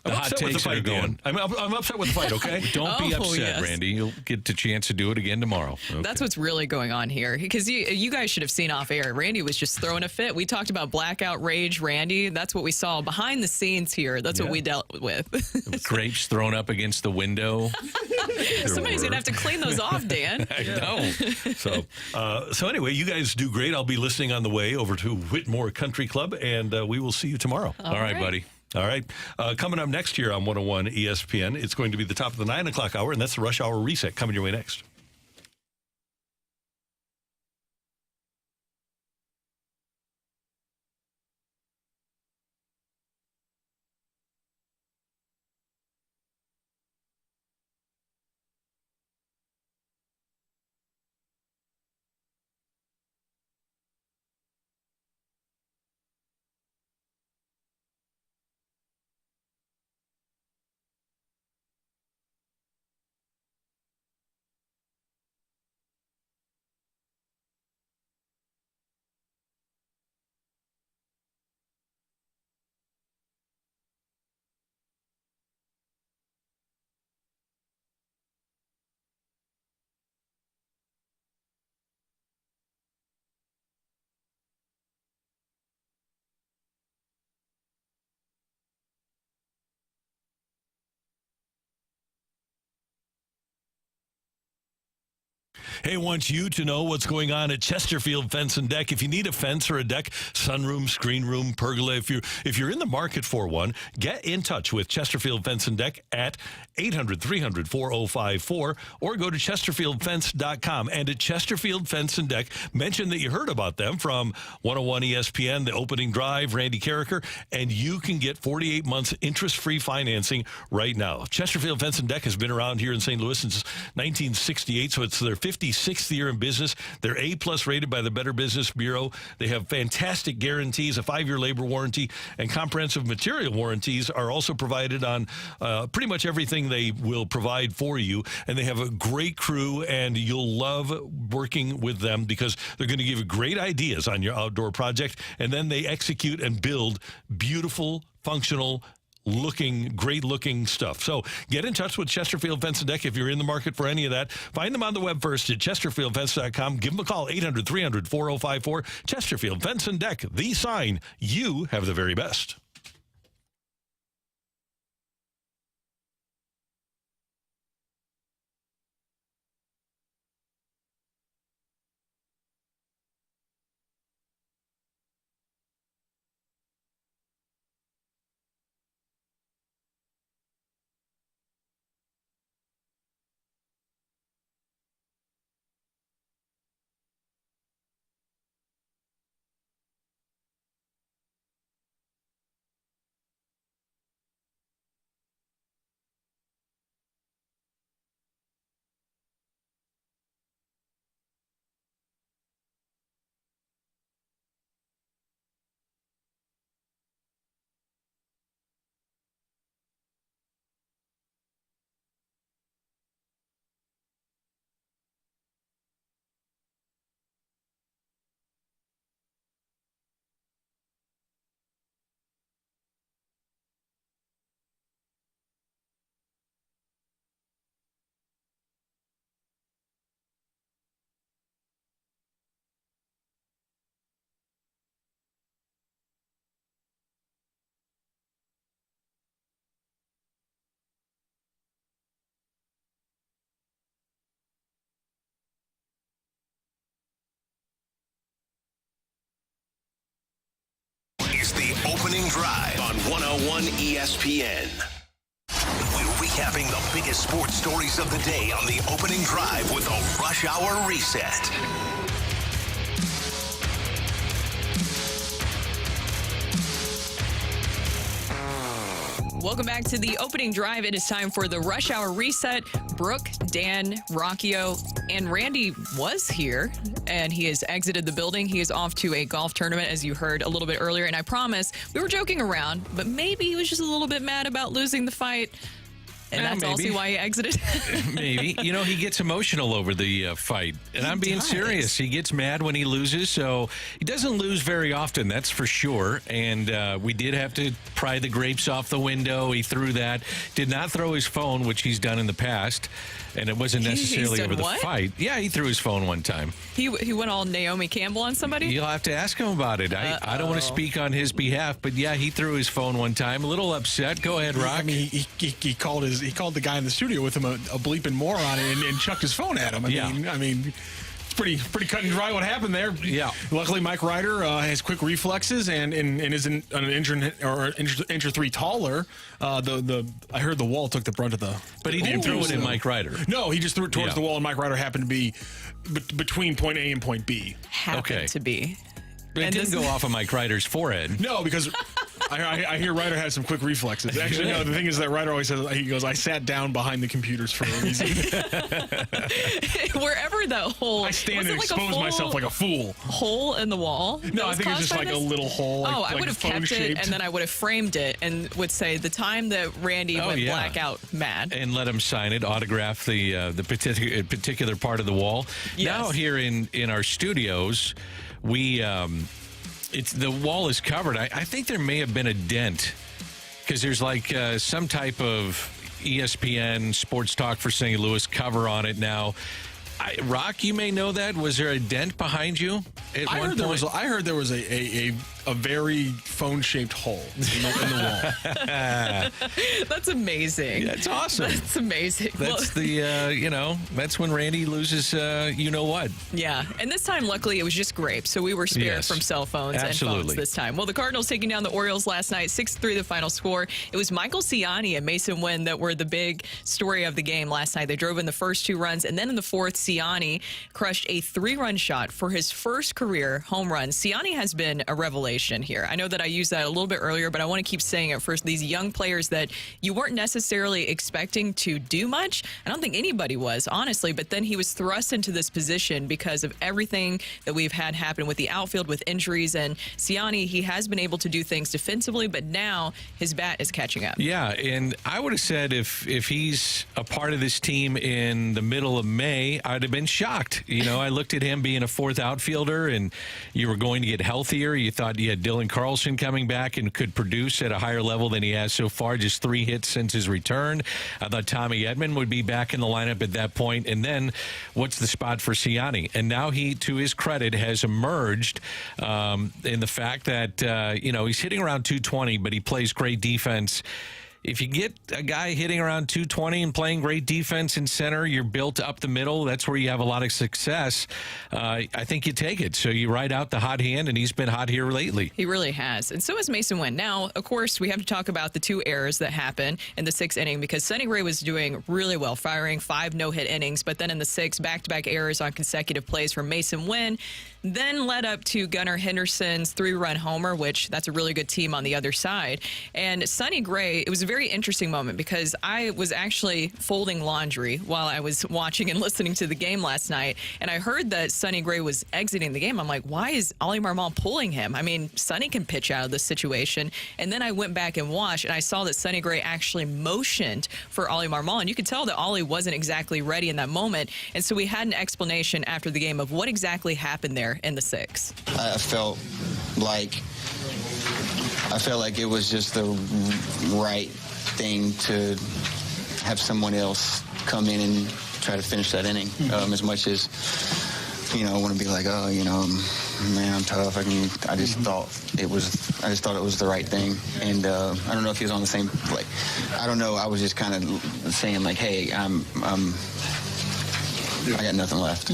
hot takes that are going. I'm upset with the fight, okay? Don't be upset, yes. Randy. You'll get the chance to do it again tomorrow. Okay. That's what's really going on here. Because you guys should have seen off air. Randy was just throwing a fit. We talked about blackout rage, Randy. That's what we saw behind the scenes here. That's what we dealt with. Grapes thrown up against the window. Somebody's going to have to clean those off, Dan. I know. So anyway, you guys do great. I'll be listening on the way over to Whitmore Country Club, and we will see you tomorrow. All right, buddy. All right. Coming up next year on 101 ESPN, it's going to be the top of the 9 o'clock hour, and that's the Rush Hour Reset coming your way next. Hey, want you to know what's going on at Chesterfield Fence and Deck. If you need a fence or a deck, sunroom, screen room, pergola, if you're in the market for one, get in touch with Chesterfield Fence and Deck at 800-300-4054 or go to chesterfieldfence.com. And at Chesterfield Fence and Deck, mention that you heard about them from 101 ESPN, the opening drive, Randy Karraker, and you can get 48 months interest-free financing right now. Chesterfield Fence and Deck has been around here in St. Louis since 1968, so it's their 56th year in business. They're A-plus rated by the Better Business Bureau. They have fantastic guarantees, a 5-year labor warranty, and comprehensive material warranties are also provided on pretty much everything they will provide for you. And they have a great crew, and you'll love working with them because they're going to give you great ideas on your outdoor project, and then they execute and build beautiful, functional, great looking stuff. So get in touch with Chesterfield Fence and Deck if you're in the market for any of that. Find them on the web first at chesterfieldfence.com. Give them a call, 800-300-4054. Chesterfield Fence and Deck, the sign you have the very best. It's the opening drive on 101 ESPN. We're recapping the biggest sports stories of the day on the opening drive with a rush hour reset. Welcome back to the opening drive. It is time for the rush hour reset. Brooke, Dan, Rockio, and Randy was here, and he has exited the building. He is off to a golf tournament, as you heard a little bit earlier. And I promise, we were joking around, but maybe he was just a little bit mad about losing the fight. And that's maybe. also why he exited. Maybe. You know, he gets emotional over the fight. And I'm being serious. He gets mad when he loses, so he doesn't lose very often, that's for sure. And we did have to pry the grapes off the window. He threw that. Did not throw his phone, which he's done in the past. And it wasn't necessarily over the fight. Yeah, he threw his phone one time. He went all Naomi Campbell on somebody? You'll have to ask him about it. I don't want to speak on his behalf, but yeah, he threw his phone one time. A little upset. Go ahead, Rock. I mean, he called the guy in the studio with him a bleeping moron and chucked his phone at him. I mean, it's pretty cut and dry what happened there. Yeah. Luckily, Mike Ryder has quick reflexes and isn't an inch 3 taller. I heard the wall took the brunt of the. But he didn't throw it in Mike Ryder. No, he just threw it towards the wall, and Mike Ryder happened to be between point A and point B. Happened to be. But it didn't go off of Mike Ryder's forehead. No, because I hear Ryder has some quick reflexes. Actually, no, the thing is that Ryder always says, he goes, I sat down behind the computers for a reason. Wherever that hole. I stand and expose myself like a fool. Hole in the wall? No, I think it's just like a little hole. I would have kept it, and then I would have framed it and would say the time that Randy went blackout mad. And let him sign it, autograph the particular part of the wall. Yes. Now here in our studios, we the wall is covered. I think there may have been a dent because there's like some type of ESPN Sports Talk for St. Louis cover on it now. Rock, you may know that. Was there a dent behind you? at I one heard point. I heard there was a very phone-shaped hole in the wall. That's amazing. That's awesome. That's amazing. That's that's when Randy loses, what. Yeah, and this time, luckily, it was just grapes, so we were spared Yes. from cell phones and Absolutely. phones this time. Well, the Cardinals taking down the Orioles last night, 6-3 the final score. It was Michael Ciani and Mason Winn that were the big story of the game last night. They drove in the first 2 runs, and then in the fourth, Ciani crushed a 3-run shot for his first career home run. Ciani has been a revelation here. I know that I used that a little bit earlier, but I want to keep saying it for these young players that you weren't necessarily expecting to do much. I don't think anybody was, honestly, but then he was thrust into this position because of everything that we've had happen with the outfield, with injuries, and Ciani, he has been able to do things defensively, but now his bat is catching up. Yeah, and I would have said if he's a part of this team in the middle of May, I'd have been shocked. I looked at him being a 4th outfielder, and you were going to get healthier. You thought you had Dylan Carlson coming back and could produce at a higher level than he has so far, just 3 hits since his return. I thought Tommy Edman would be back in the lineup at that point. And then what's the spot for Ciani? And now he, to his credit, has emerged in the fact that, he's hitting around 220, but he plays great defense. If you get a guy hitting around 220 and playing great defense in center, you're built up the middle. That's where you have a lot of success. I think you take it. So you ride out the hot hand, and he's been hot here lately. He really has. And so has Mason Winn. Now, of course, we have to talk about the 2 errors that happened in the 6th inning because Sonny Gray was doing really well, firing 5 no-hit innings. But then in the 6th, back-to-back errors on consecutive plays from Mason Winn then led up to Gunnar Henderson's 3-run homer, which that's a really good team on the other side. And Sonny Gray, it was a very interesting moment because I was actually folding laundry while I was watching and listening to the game last night, and I heard that Sonny Gray was exiting the game. I'm like, why is Ollie Marmol pulling him? I mean, Sonny can pitch out of this situation. And then I went back and watched, and I saw that Sonny Gray actually motioned for Ollie Marmol, and you could tell that Ollie wasn't exactly ready in that moment. And so we had an explanation after the game of what exactly happened there in the 6th. I felt like it was just the right thing to have someone else come in and try to finish that inning. As much as, I want to be like, man, I'm tough. I just thought it was the right thing. And I don't know if he was on the same, I don't know. I was just kind of saying hey, I got nothing left.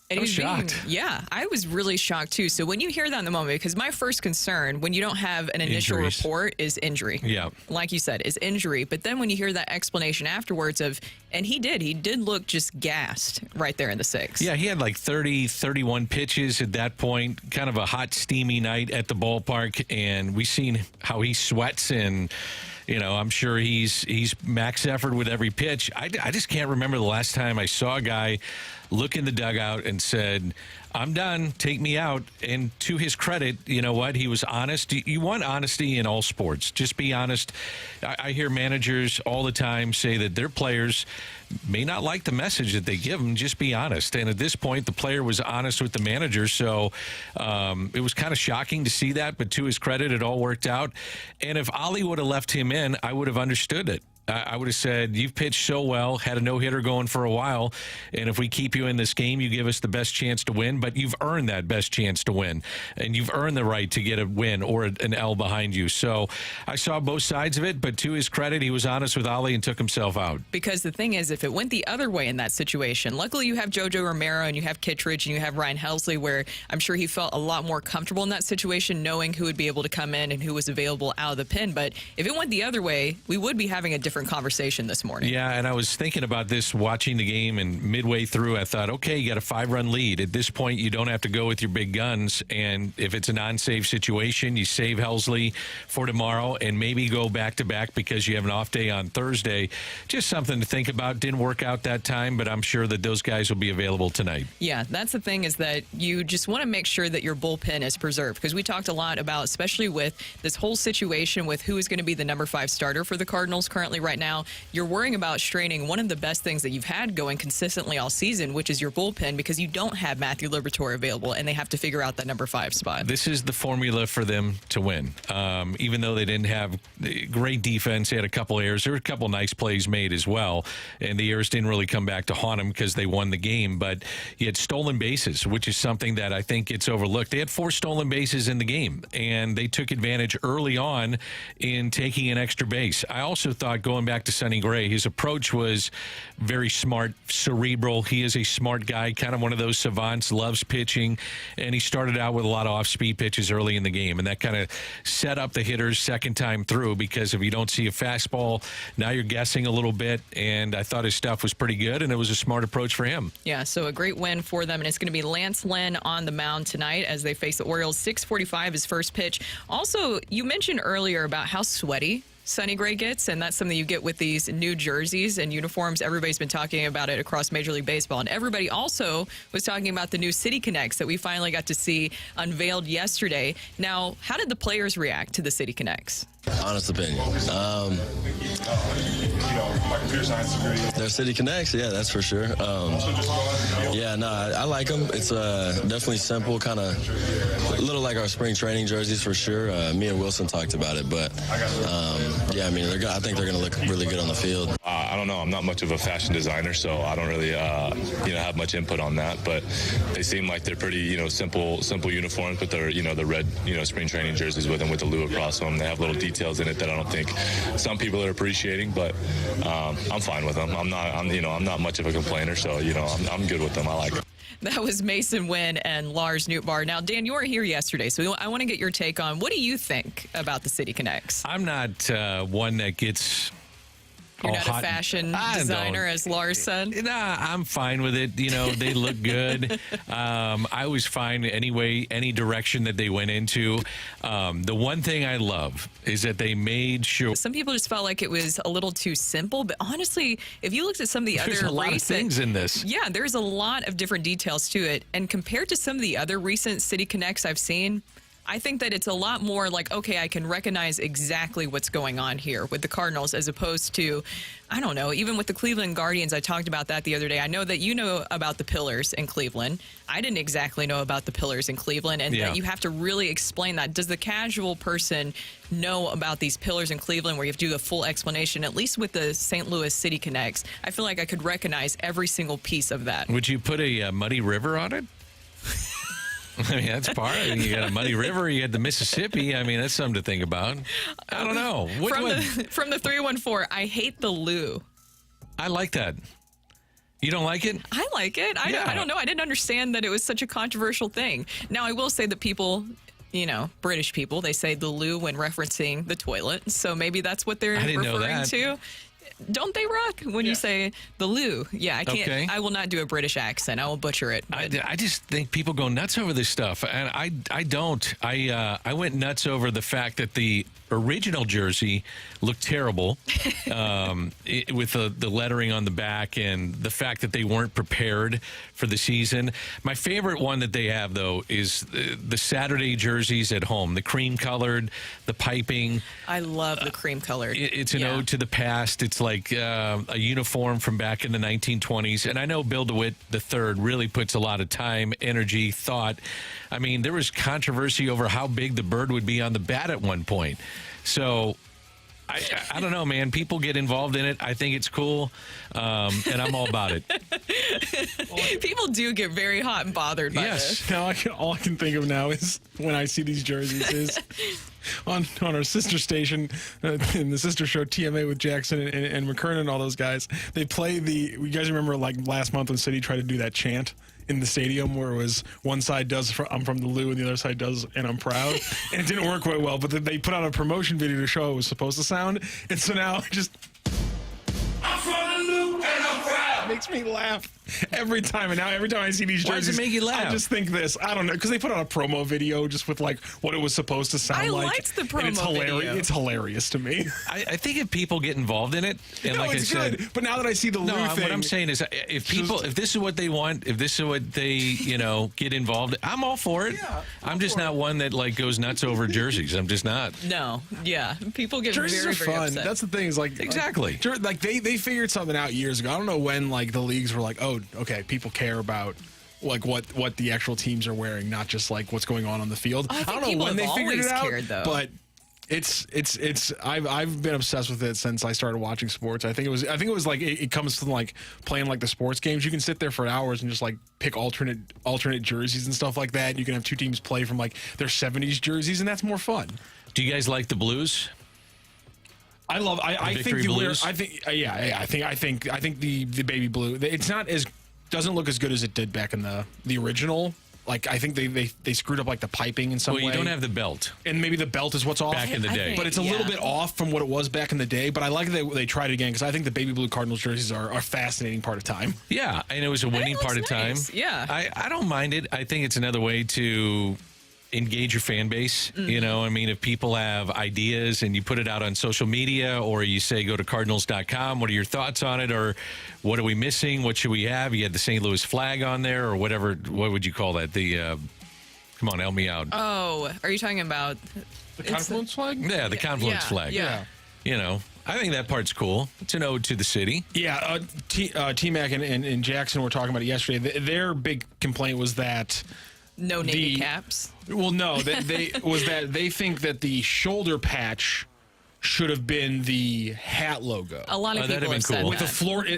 And I was shocked. I was really shocked too. So when you hear that in the moment, because my first concern when you don't have an initial Injuries. report is injury. Yeah. Like you said, is injury. But then when you hear that explanation afterwards and he did look just gassed right there in the 6th. Yeah, he had 31 pitches at that point, kind of a hot, steamy night at the ballpark, and we've seen how he sweats and I'm sure he's max effort with every pitch. I just can't remember the last time I saw a guy look in the dugout and said, I'm done, take me out. And to his credit, you know what? He was honest. You want honesty in all sports. Just be honest. I hear managers all the time say that their players may not like the message that they give them. Just be honest. And at this point, the player was honest with the manager. So it was kind of shocking to see that. But to his credit, it all worked out. And if Ollie would have left him in, I would have understood it. I would have said, you've pitched so well, had a no-hitter going for a while, and if we keep you in this game, you give us the best chance to win, but you've earned that best chance to win, and you've earned the right to get a win or an L behind you. So I saw both sides of it, but to his credit, he was honest with Ollie and took himself out. Because the thing is, if it went the other way in that situation, luckily you have JoJo Romero and you have Kittredge and you have Ryan Helsley, where I'm sure he felt a lot more comfortable in that situation, knowing who would be able to come in and who was available out of the pen. But if it went the other way, we would be having a different conversation this morning. Yeah, and I was thinking about this watching the game, and midway through I thought, okay, you got a 5-run lead. At this point, you don't have to go with your big guns, and if it's a non-save situation, you save Helsley for tomorrow and maybe go back-to-back because you have an off day on Thursday. Just something to think about. Didn't work out that time, but I'm sure that those guys will be available tonight. Yeah, that's the thing, is that you just want to make sure that your bullpen is preserved, because we talked a lot about, especially with this whole situation with who is going to be the number 5 starter for the Cardinals currently right now, you're worrying about straining one of the best things that you've had going consistently all season, which is your bullpen, because you don't have Matthew Liberatore available, and they have to figure out that number 5 spot. This is the formula for them to win. Even though they didn't have great defense, they had a couple errors. There were a couple nice plays made as well, and the errors didn't really come back to haunt them because they won the game. But you had stolen bases, which is something that I think gets overlooked. They had 4 stolen bases in the game, and they took advantage early on in taking an extra base. I also thought, going back to Sonny Gray, his approach was very smart, cerebral. He is a smart guy, kind of one of those savants, loves pitching, and he started out with a lot of off-speed pitches early in the game, and that kind of set up the hitters second time through, because if you don't see a fastball, now you're guessing a little bit, and I thought his stuff was pretty good, and it was a smart approach for him. Yeah, so a great win for them, and it's going to be Lance Lynn on the mound tonight as they face the Orioles. 6:45 is first pitch. Also, you mentioned earlier about how sweaty Sonny Gray gets, and that's something you get with these new jerseys and uniforms. Everybody's been talking about it across Major League Baseball, and everybody also was talking about the new City Connects that we finally got to see unveiled yesterday. Now, how did the players react to the City Connects? Honest opinion. They're City Connects, yeah, that's for sure. I like them. It's definitely simple, kind of a little like our spring training jerseys for sure. Me and Wilson talked about it, but I think they're going to look really good on the field. I don't know. I'm not much of a fashion designer, so I don't really have much input on that. But they seem like they're pretty simple uniforms, but they're the red spring training jerseys with them with the Lou across them. They have little details in it that I don't think some people are appreciating, but I'm fine with them. I'm not much of a complainer, so I'm good with them. I like them. That was Mason Winn and Lars Nootbaar. Now, Dan, you were here yesterday, so I want to get your take on what do you think about the City Connects? I'm not one that gets... You're not a fashion designer, as Lars said? Nah, I'm fine with it. They look good. I was fine anyway, any direction that they went into. The one thing I love is that they made sure... Some people just felt like it was a little too simple, but honestly, if you looked at some of the there's other a lot of things in this. Yeah, there's a lot of different details to it, and compared to some of the other recent City Connects I've seen, I think that it's a lot more like, okay, I can recognize exactly what's going on here with the Cardinals, as opposed to, I don't know, even with the Cleveland Guardians. I talked about that the other day. I know that you know about the pillars in Cleveland. I didn't exactly know about the pillars in Cleveland, and that you have to really explain that. Does the casual person know about these pillars in Cleveland, where you have to do a full explanation? At least with the St. Louis City Connects, I feel like I could recognize every single piece of that. Would you put a muddy river on it? I mean, that's part of it. You got a muddy river, you got the Mississippi. I mean, that's something to think about. I don't know. From the 314, I hate the Lou. I like that. You don't like it? I like it. I don't know. I didn't understand that it was such a controversial thing. Now, I will say that people, British people, they say the loo when referencing the toilet. So maybe that's what they're referring to. Don't they, Rock, when you say the loo? Yeah, I can't. Okay. I will not do a British accent. I will butcher it. I just think people go nuts over this stuff, and I don't. I went nuts over the fact that the original jersey looked terrible with the lettering on the back, and the fact that they weren't prepared for the season. My favorite one that they have, though, is the Saturday jerseys at home, the cream colored, the piping. I love the cream colored. It's an ode to the past. It's like a uniform from back in the 1920s. And I know Bill DeWitt III really puts a lot of time, energy, thought. I mean, there was controversy over how big the bird would be on the bat at one point. So I don't know, man. People get involved in it. I think it's cool, and I'm all about it. People do get very hot and bothered by this. Now, all I can think of now is when I see these jerseys is on our sister station, in the sister show TMA with Jackson and McKernan and all those guys. They play you guys remember like last month when City tried to do that chant in the stadium where it was one side does I'm from the Lou and the other side does and I'm proud, and it didn't work quite well, but then they put out a promotion video to show how it was supposed to sound, and so now just I'm from the Lou and I'm proud. It makes me laugh every time. And now every time I see these jerseys, Why does it make you laugh? I just think this. I don't know, because they put out a promo video just with like what it was supposed to sound like. I liked the And promo it's hilarious. video. It's hilarious to me. I think if people get involved in it, and No, like it's I said, good. But now that I see the Lou thing, what I'm saying is, if this is what they want, if this is what they, get involved, I'm all for it. Yeah, I'm just not one that like goes nuts over jerseys. I'm just not. No, yeah, people get jerseys very, are very fun. upset. That's the thing. Is like Exactly. Like they figured something out years ago. I don't know when like the leagues were like, oh, okay, people care about like what the actual teams are wearing, not just like what's going on the field. I think don't know people when have they figured always it out, cared, though. but it's I've been obsessed with it since I started watching sports. I think it was like it comes from like playing like the sports games. You can sit there for hours and just like pick alternate jerseys and stuff like that. You can have two teams play from like their 70s jerseys, and that's more fun. Do you guys like the Blues? I think Victory the Blues? I think the baby blue. It's not as doesn't look as good as it did back in the original. Like I think they screwed up like the piping in some way. Well, you don't have the belt. And maybe the belt is what's off. Back in the day. But it's a little bit off from what it was back in the day. But I like that they tried it again because I think the baby blue Cardinals jerseys are a fascinating part of time. Yeah, and it was a winning part of nice. time. Yeah. I don't mind it. I think it's another way to engage your fan base. I mean, if people have ideas and you put it out on social media, or you say go to cardinals.com, what are your thoughts on it, or what are we missing, what should we have? You had the St. Louis flag on there, or whatever. What would you call that? The come on, help me out. Oh, are you talking about The Confluence flag? Yeah, the Confluence flag. Yeah. I think that part's cool. It's an ode to the city. Yeah, T-Mac and Jackson were talking about it yesterday. Their big complaint was that No Navy caps. Well, no, they think that the shoulder patch should have been the hat logo. A lot of that'd people have have been said cool. With that. the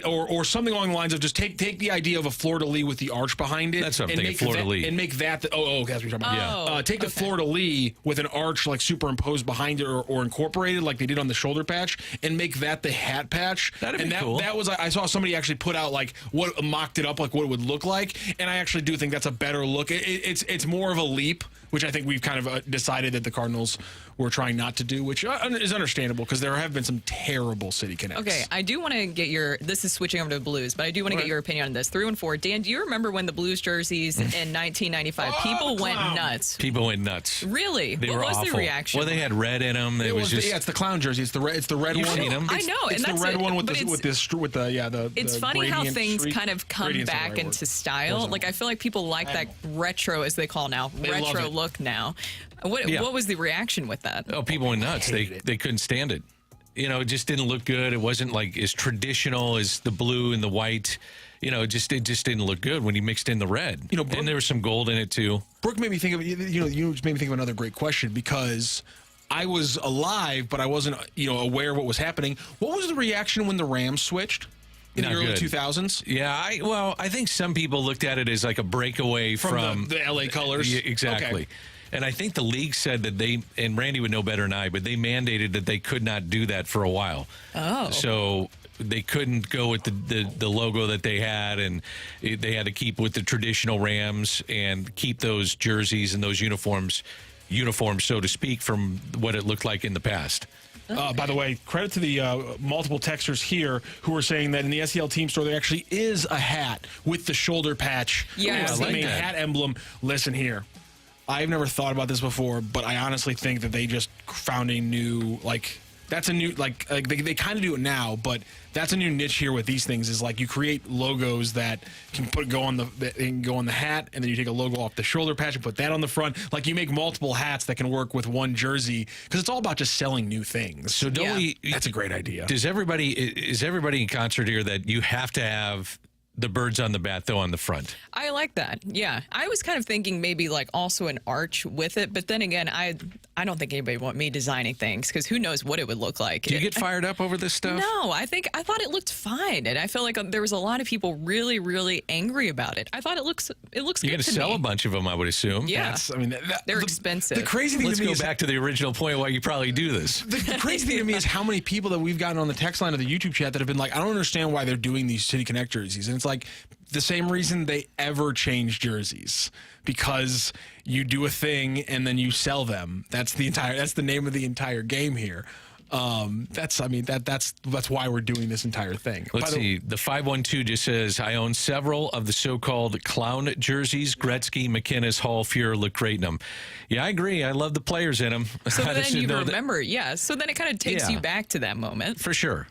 floor, or something along the lines of just take the idea of a fleur-de-lis with the arch behind it. That's what I'm and thinking, make fleur-de-lis. And make that. That's what you're talking about. Oh, Take the okay. fleur-de-lis with an arch like superimposed behind it or incorporated like they did on the shoulder patch, and make that the hat patch. That'd and be cool. That was I saw somebody actually put out like what mocked it up like what it would look like, and I actually do think that's a better look. It's more of a leap, which I think we've kind of decided that the Cardinals were trying not to do, which is understandable because there have been some terrible city connects. Okay, I do want to get this is switching over to the Blues, but I do want to get your opinion on this. 3 and 4. Dan, do you remember when the Blues jerseys in 1995, people went nuts? People went nuts. Really? They what were was awful. the reaction? Well, they had red in them. It's the clown jersey. It's the red You've one. seen 'em. I know, It's and the that's red it, one with but the It's the funny how gradient things streak. kind of come Gradient's not the back right word. into style. Like I feel like people like that retro, as they call now, They love retro it. look now. What was the reaction with that? Oh, people went nuts. They couldn't stand it. It just didn't look good. It wasn't like as traditional as the blue and the white. It just didn't look good when you mixed in the red. And there was some gold in it too. Brooke made me think of you just made me think of another great question because I was alive, but I wasn't aware of what was happening. What was the reaction when the Rams switched in Not the early good. 2000s? Yeah, I think some people looked at it as like a breakaway from the LA colors. Yeah, exactly. Okay. And I think the league said that and Randy would know better than I, but they mandated that they could not do that for a while. Oh. So they couldn't go with the logo that they had, and they had to keep with the traditional Rams and keep those jerseys and those uniforms, so to speak, from what it looked like in the past. By the way, credit to the multiple texters here who are saying that in the SEL team store there actually is a hat with the shoulder patch. Yeah, as I the like main that. hat emblem. Listen here, I've never thought about this before, but I honestly think that they just found a new that's a new they kind of do it now, but that's a new niche here with these things is like you create logos that can go on the hat, and then you take a logo off the shoulder patch and put that on the front. Like you make multiple hats that can work with one jersey because it's all about just selling new things. So that's a great idea. Is everybody in concert here that you have to have the birds on the bat though on the front? I like that. Yeah. I was kind of thinking maybe like also an arch with it, but then again, I don't think anybody want me designing things because who knows what it would look like. Do you get fired up over this stuff? No, I thought it looked fine, and I feel like there was a lot of people really, really angry about it. I thought it looks You're good going to to sell me. a bunch of them, I would assume. Yeah, they're expensive. The crazy thing Let's to me go is back to the original point why you probably do this. The crazy thing to me is how many people that we've gotten on the text line of the YouTube chat that have been like, I don't understand why they're doing these City Connect jerseys. And it's like the same reason they ever change jerseys, because you do a thing and then you sell them. That's the name of the entire game here. That's why we're doing this entire thing. Let's see. The 512 just says, I own several of the so-called clown jerseys, Gretzky, McInnes, Hall, Fuhrer, Lecratenham. Yeah, I agree. I love the players in them. So then you remember, so then it kind of takes you back to that moment. For sure.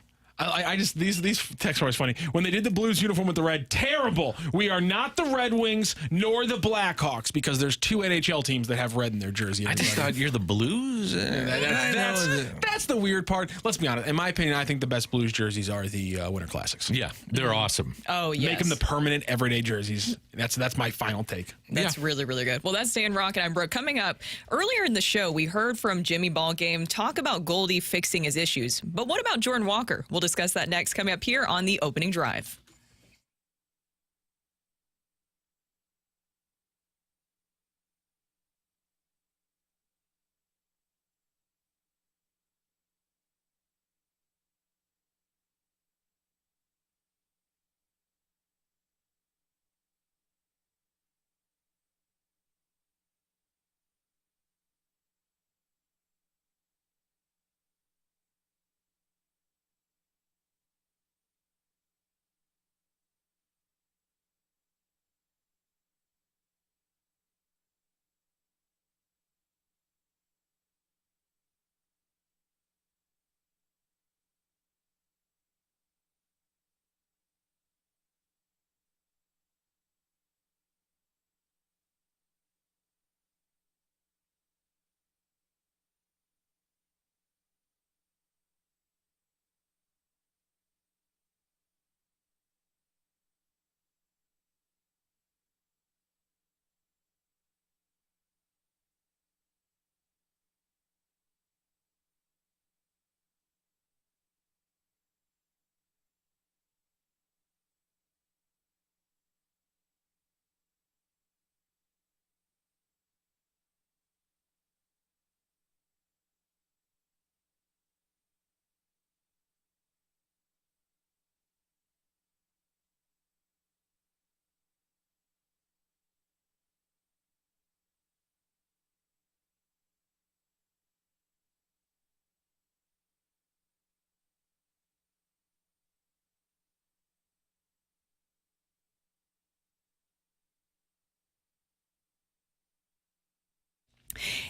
These texts are always funny. When they did the Blues uniform with the red, terrible. We are not the Red Wings nor the Blackhawks because there's 2 NHL teams that have red in their jersey. I just thought you're the Blues. That's the weird part. Let's be honest. In my opinion, I think the best Blues jerseys are the Winter Classics. Yeah, they're awesome. Oh, yes. Make them the permanent everyday jerseys. That's my final take. That's really, really good. Well, that's Dan Rock and I'm Brooke. Coming up, earlier in the show, we heard from Jimmy Ballgame talk about Goldie fixing his issues. But what about Jordan Walker? We'll discuss that next, coming up here on the Opening Drive.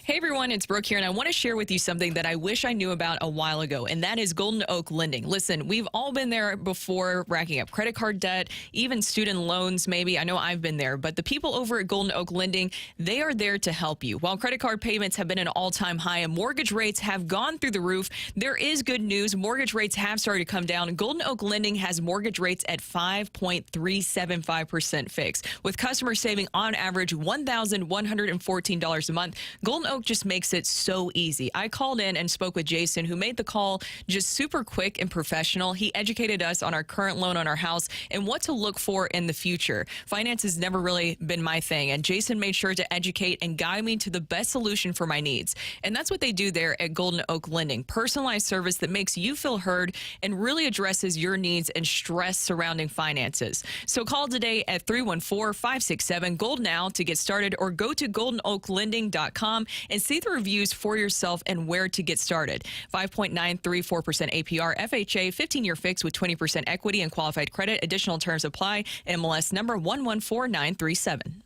Hey everyone, it's Brooke here, and I want to share with you something that I wish I knew about a while ago, and that is Golden Oak Lending. Listen, we've all been there before, racking up credit card debt, even student loans maybe. I know I've been there, but the people over at Golden Oak Lending, they are there to help you. While credit card payments have been an all-time high and mortgage rates have gone through the roof, there is good news. Mortgage rates have started to come down. Golden Oak Lending has mortgage rates at 5.375% fixed, with customers saving on average $1,114 a month. Golden Oak just makes it so easy. I called in and spoke with Jason, who made the call just super quick and professional. He educated us on our current loan on our house and what to look for in the future. Finance has never really been my thing, and Jason made sure to educate and guide me to the best solution for my needs. And that's what they do there at Golden Oak Lending. Personalized service that makes you feel heard and really addresses your needs and stress surrounding finances. So call today at 314-567-GOLD now to get started, or go to goldenoaklending.com and see the reviews for yourself and where to get started. 5.934% APR, FHA, 15-year fix with 20% equity and qualified credit. Additional terms apply. MLS number 114937.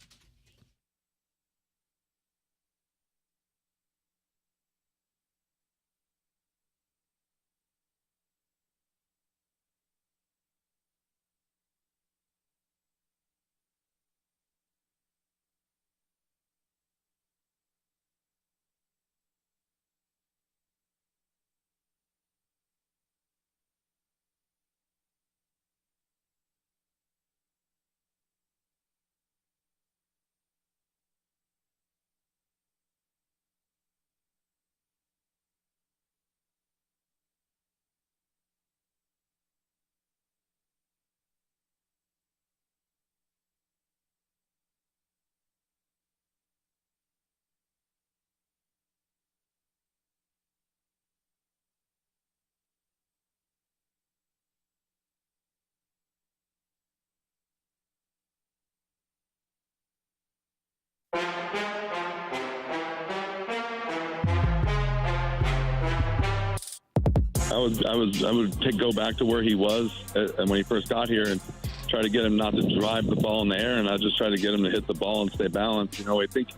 would go back to where he was when he first got here and try to get him not to drive the ball in the air, and I just try to get him to hit the ball and stay balanced. You know, I think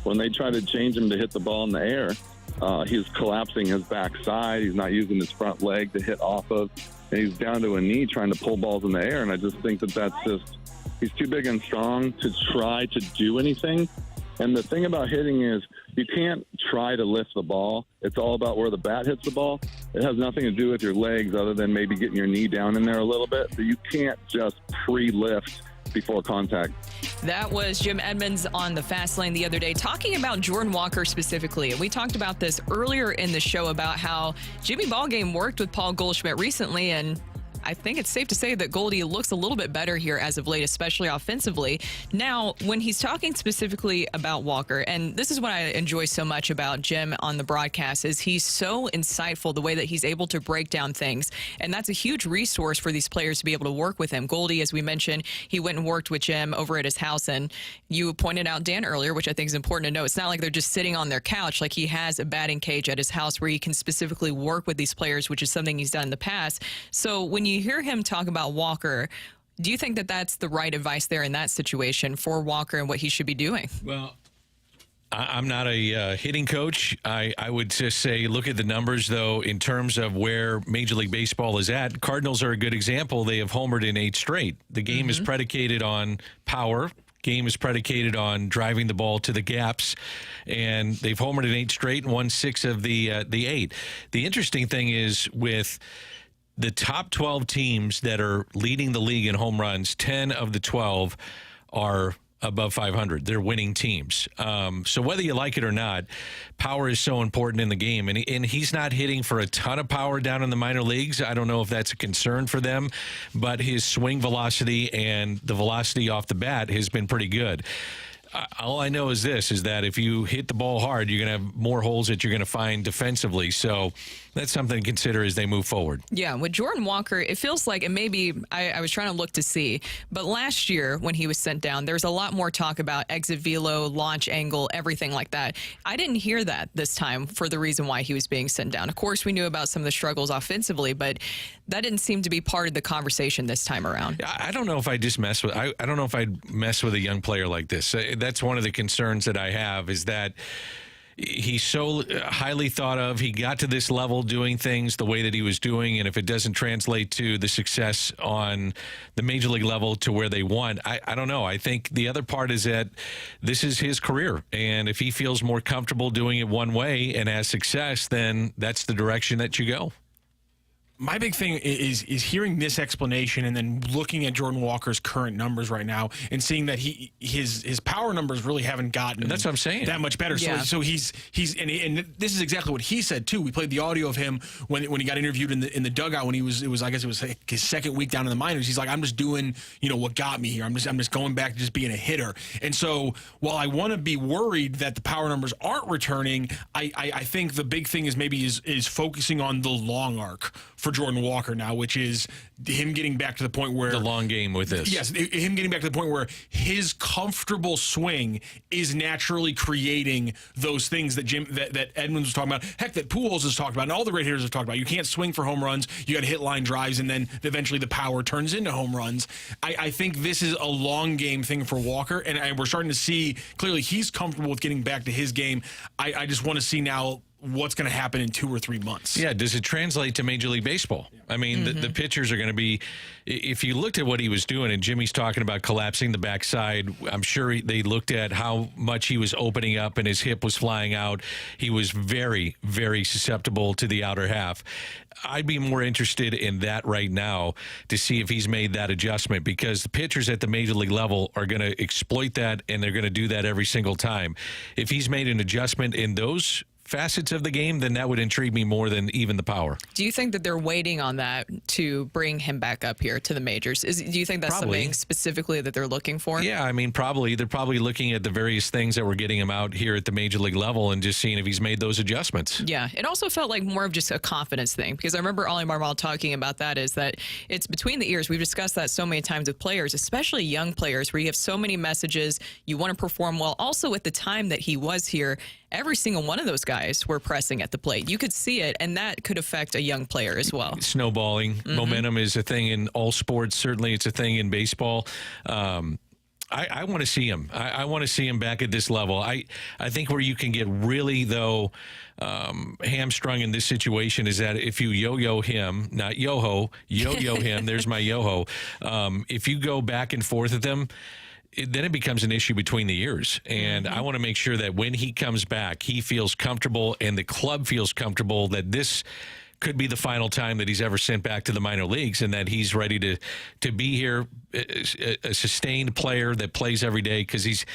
when they try to change him to hit the ball in the air, he's collapsing his backside. He's not using his front leg to hit off of, and he's down to a knee trying to pull balls in the air. And I just think that's just he's too big and strong to try to do anything. And the thing about hitting is you can't try to lift the ball. It's all about where the bat hits the ball. It has nothing to do with your legs other than maybe getting your knee down in there a little bit. So you can't just pre-lift before contact. That was Jim Edmonds on the Fast Lane the other day, talking about Jordan Walker specifically. And we talked about this earlier in the show about how Jimmy Ballgame worked with Paul Goldschmidt recently, and I think it's safe to say that Goldie looks a little bit better here as of late, especially offensively. Now, when he's talking specifically about Walker, and this is what I enjoy so much about Jim on the broadcast, is he's so insightful the way that he's able to break down things. And that's a huge resource for these players to be able to work with him. Goldie, as we mentioned, he went and worked with Jim over at his house. And you pointed out Dan earlier, which I think is important to know. It's not like they're just sitting on their couch. Like, he has a batting cage at his house where he can specifically work with these players, which is something he's done in the past. So when you hear him talk about Walker, do you think that that's the right advice there in that situation for Walker and what he should be doing? Well, I'm not a hitting coach. I would just say look at the numbers, though, in terms of where Major League Baseball is at. Cardinals are a good example. They have homered in 8 straight. The game is predicated on power. Game is predicated on driving the ball to the gaps, and they've homered in 8 straight and won 6 of the 8. The interesting thing is with the top 12 teams that are leading the league in home runs, 10 of the 12 are above 500. They're winning teams. So whether you like it or not, power is so important in the game. And he's not hitting for a ton of power down in the minor leagues. I don't know if that's a concern for them, but his swing velocity and the velocity off the bat has been pretty good. All I know is this, is that if you hit the ball hard, you're going to have more holes that you're going to find defensively. So that's something to consider as they move forward. Yeah, with Jordan Walker, it feels like, and maybe I was trying to look to see, but last year when he was sent down, there was a lot more talk about exit velo, launch angle, everything like that. I didn't hear that this time for the reason why he was being sent down. Of course, we knew about some of the struggles offensively, but that didn't seem to be part of the conversation this time around. I don't know if I just mess with, I don't know if I'd mess with a young player like this. That's one of the concerns that I have, is that he's so highly thought of. He got to this level doing things the way that he was doing, and if it doesn't translate to the success on the major league level to where they want, I don't know. I think the other part is that this is his career, and if he feels more comfortable doing it one way and has success, then that's the direction that you go. My big thing is hearing this explanation and then looking at Jordan Walker's current numbers right now and seeing that his power numbers really haven't gotten, and that's what I'm saying, that much better. Yeah. So he's and this is exactly what he said too. We played the audio of him when he got interviewed in the dugout when I guess it was his second week down in the minors. He's like, I'm just doing what got me here. I'm just going back to just being a hitter. And so while I want to be worried that the power numbers aren't returning, I think the big thing is maybe is focusing on the long arc for Jordan Walker now, which is him getting back to the point where the long game with this. Yes, him getting back to the point where his comfortable swing is naturally creating those things that Edmonds was talking about. Heck, that Pujols has talked about, and all the great hitters have talked about. You can't swing for home runs. You got to hit line drives, and then eventually the power turns into home runs. I think this is a long game thing for Walker, and we're starting to see clearly he's comfortable with getting back to his game. I just want to see now what's going to happen in 2 or 3 months. Yeah, does it translate to Major League Baseball? I mean, the pitchers are going to be, if you looked at what he was doing, and Jimmy's talking about collapsing the backside, I'm sure they looked at how much he was opening up and his hip was flying out. He was very, very susceptible to the outer half. I'd be more interested in that right now to see if he's made that adjustment, because the pitchers at the Major League level are going to exploit that, and they're going to do that every single time. If he's made an adjustment in those facets of the game, then that would intrigue me more than even the power. Do you think that they're waiting on that to bring him back up here to the majors? Do you think that's something specifically that they're looking for? Yeah, I mean, probably. They're probably looking at the various things that were getting him out here at the Major League level and just seeing if he's made those adjustments. Yeah, it also felt like more of just a confidence thing, because I remember Ollie Marmol talking about that, is that it's between the ears. We've discussed that so many times with players, especially young players, where you have so many messages, you want to perform well. Also, at the time that he was here, every single one of those guys guys were pressing at the plate. You could see it, and that could affect a young player as well. Snowballing. Momentum is a thing in all sports. Certainly it's a thing in baseball. I want to see him. I want to see him back at this level. I think where you can get really, though, hamstrung in this situation is that if you yo-yo him, not yo-ho, yo-yo him, there's my yo-ho. If you go back and forth with him, then it becomes an issue between the ears. And I want to make sure that when he comes back, he feels comfortable and the club feels comfortable that this could be the final time that he's ever sent back to the minor leagues, and that he's ready to be here, a sustained player that plays every day, because he's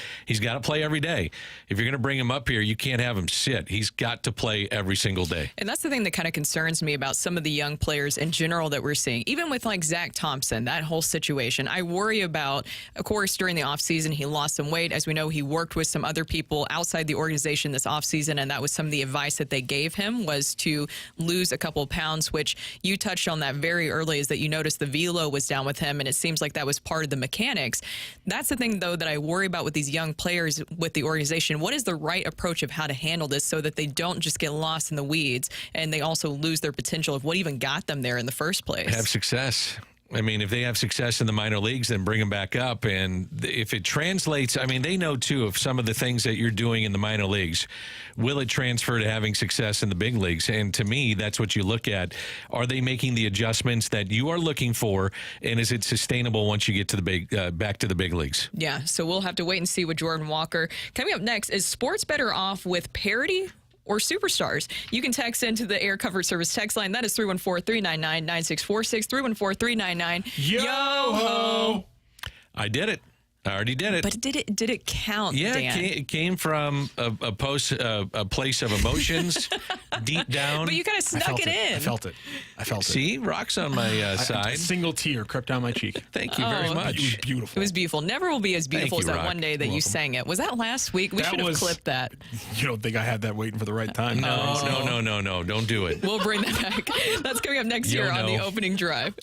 got to play every day. If you're going to bring him up here, you can't have him sit. He's got to play every single day. And that's the thing that kind of concerns me about some of the young players in general that we're seeing. Even with like Zach Thompson, that whole situation, I worry about, of course, during the offseason, he lost some weight. As we know, he worked with some other people outside the organization this offseason, and that was some of the advice that they gave him, was to lose a couple of pounds, which you touched on that very early, is that you noticed the velo was down with him, and it seems like that was part of the mechanics. That's the thing, though, that I worry about with these young players with the organization. What is the right approach of how to handle this so that they don't just get lost in the weeds and they also lose their potential of what even got them there in the first place? Have success. I mean, if they have success in the minor leagues, then bring them back up. And if it translates, I mean, they know, too, of some of the things that you're doing in the minor leagues. Will it transfer to having success in the big leagues? And to me, that's what you look at. Are they making the adjustments that you are looking for? And is it sustainable once you get to the big back to the big leagues? Yeah, so we'll have to wait and see with Jordan Walker. Coming up next, is sports better off with Parity or Superstars? You can text into the Air Comfort Service text line. That is 314-399-9646, 314-399. Yo-ho! I did it. I already did it. But did it count, Yeah, Dan? it came from a place of emotions deep down. But you kind of snuck it in. I felt it. See, rocks on my side. A single tear crept down my cheek. Thank you very much. It was beautiful. It was beautiful. Never will be as beautiful as that one day that you sang it. Was that last week? We should have clipped that. You don't think I had that waiting for the right time? No. Don't do it. We'll bring that back. That's coming up next year on the opening drive.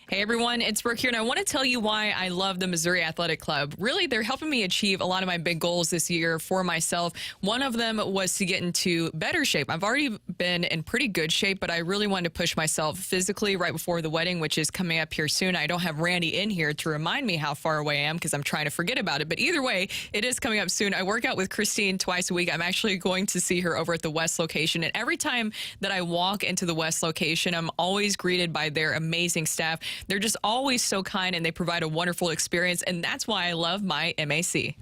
Hey everyone, it's Brooke here, and I want to tell you why I love the Missouri Athletic Club. Really, they're helping me achieve a lot of my big goals this year for myself. One of them was to get into better shape. I've already been in pretty good shape, but I really wanted to push myself physically right before the wedding, which is coming up here soon. I don't have Randy in here to remind me how far away I am because I'm trying to forget about it. But either way, it is coming up soon. I work out with Christine twice a week. I'm actually going to see her over at the West location. And every time that I walk into the West location, I'm always greeted by their amazing staff. They're just always so kind, and they provide a wonderful experience, and that's why I love my MAC.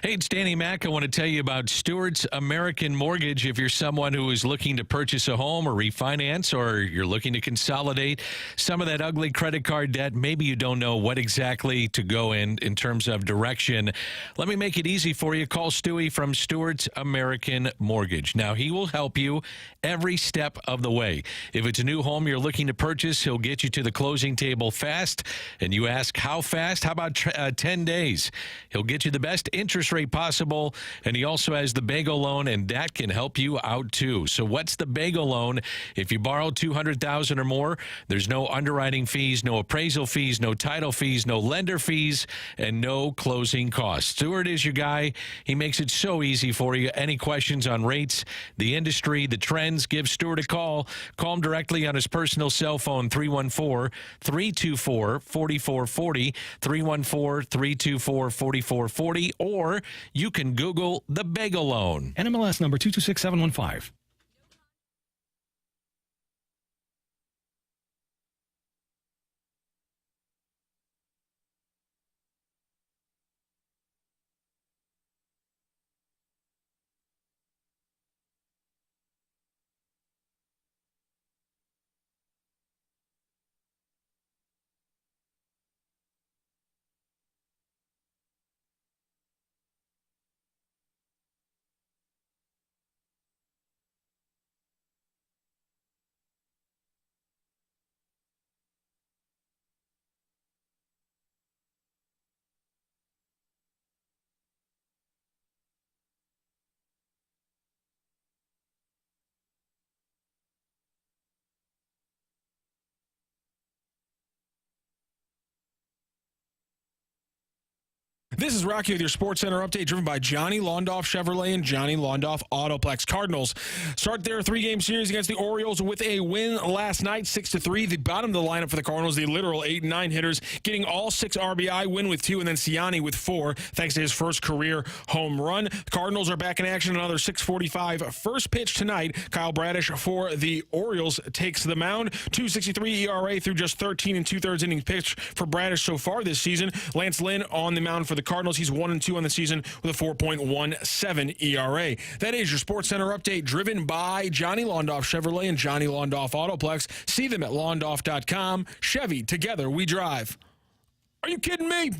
Hey, it's Danny Mack. I want to tell you about Steuarts American Mortgage. If you're someone who is looking to purchase a home or refinance, or you're looking to consolidate some of that ugly credit card debt, maybe you don't know what exactly to go in terms of direction. Let me make it easy for you. Call Stewie from Steuarts American Mortgage. Now, he will help you every step of the way. If it's a new home you're looking to purchase, he'll get you to the closing table fast. And you ask, how fast? How about 10 days? He'll get you the best interest rate possible, and he also has the bagel loan, and that can help you out too. So what's the bagel loan? If you borrow $200,000 or more, there's no underwriting fees, no appraisal fees, no title fees, no lender fees, and no closing costs. Stewart is your guy. He makes it so easy for you. Any questions on rates, the industry, the trends, give Stewart a call. Call him directly on his personal cell phone, 314-324-4440, 314-324-4440, or you can Google the bagel loan. NMLS number 226715. This is Rocky with your Sports Center update, driven by Johnny Londoff Chevrolet and Johnny Londoff Autoplex. Cardinals start their three-game series against the Orioles with a win last night, 6-3. The bottom of the lineup for the Cardinals, the literal 8 and 9 hitters, getting all 6 RBI, Winn with 2, and then Ciani with 4, thanks to his first career home run. The Cardinals are back in action, another 6:45 first pitch tonight. Kyle Bradish for the Orioles takes the mound. 2.63 ERA through just 13 2/3 innings pitched for Bradish so far this season. Lance Lynn on the mound for the Cardinals. He's 1-2 on the season with a 4.17 ERA. That is your Sports Center update, driven by Johnny Londoff Chevrolet and Johnny Londoff Autoplex. See them at londoff.com. Chevy, together we drive. Are you kidding me?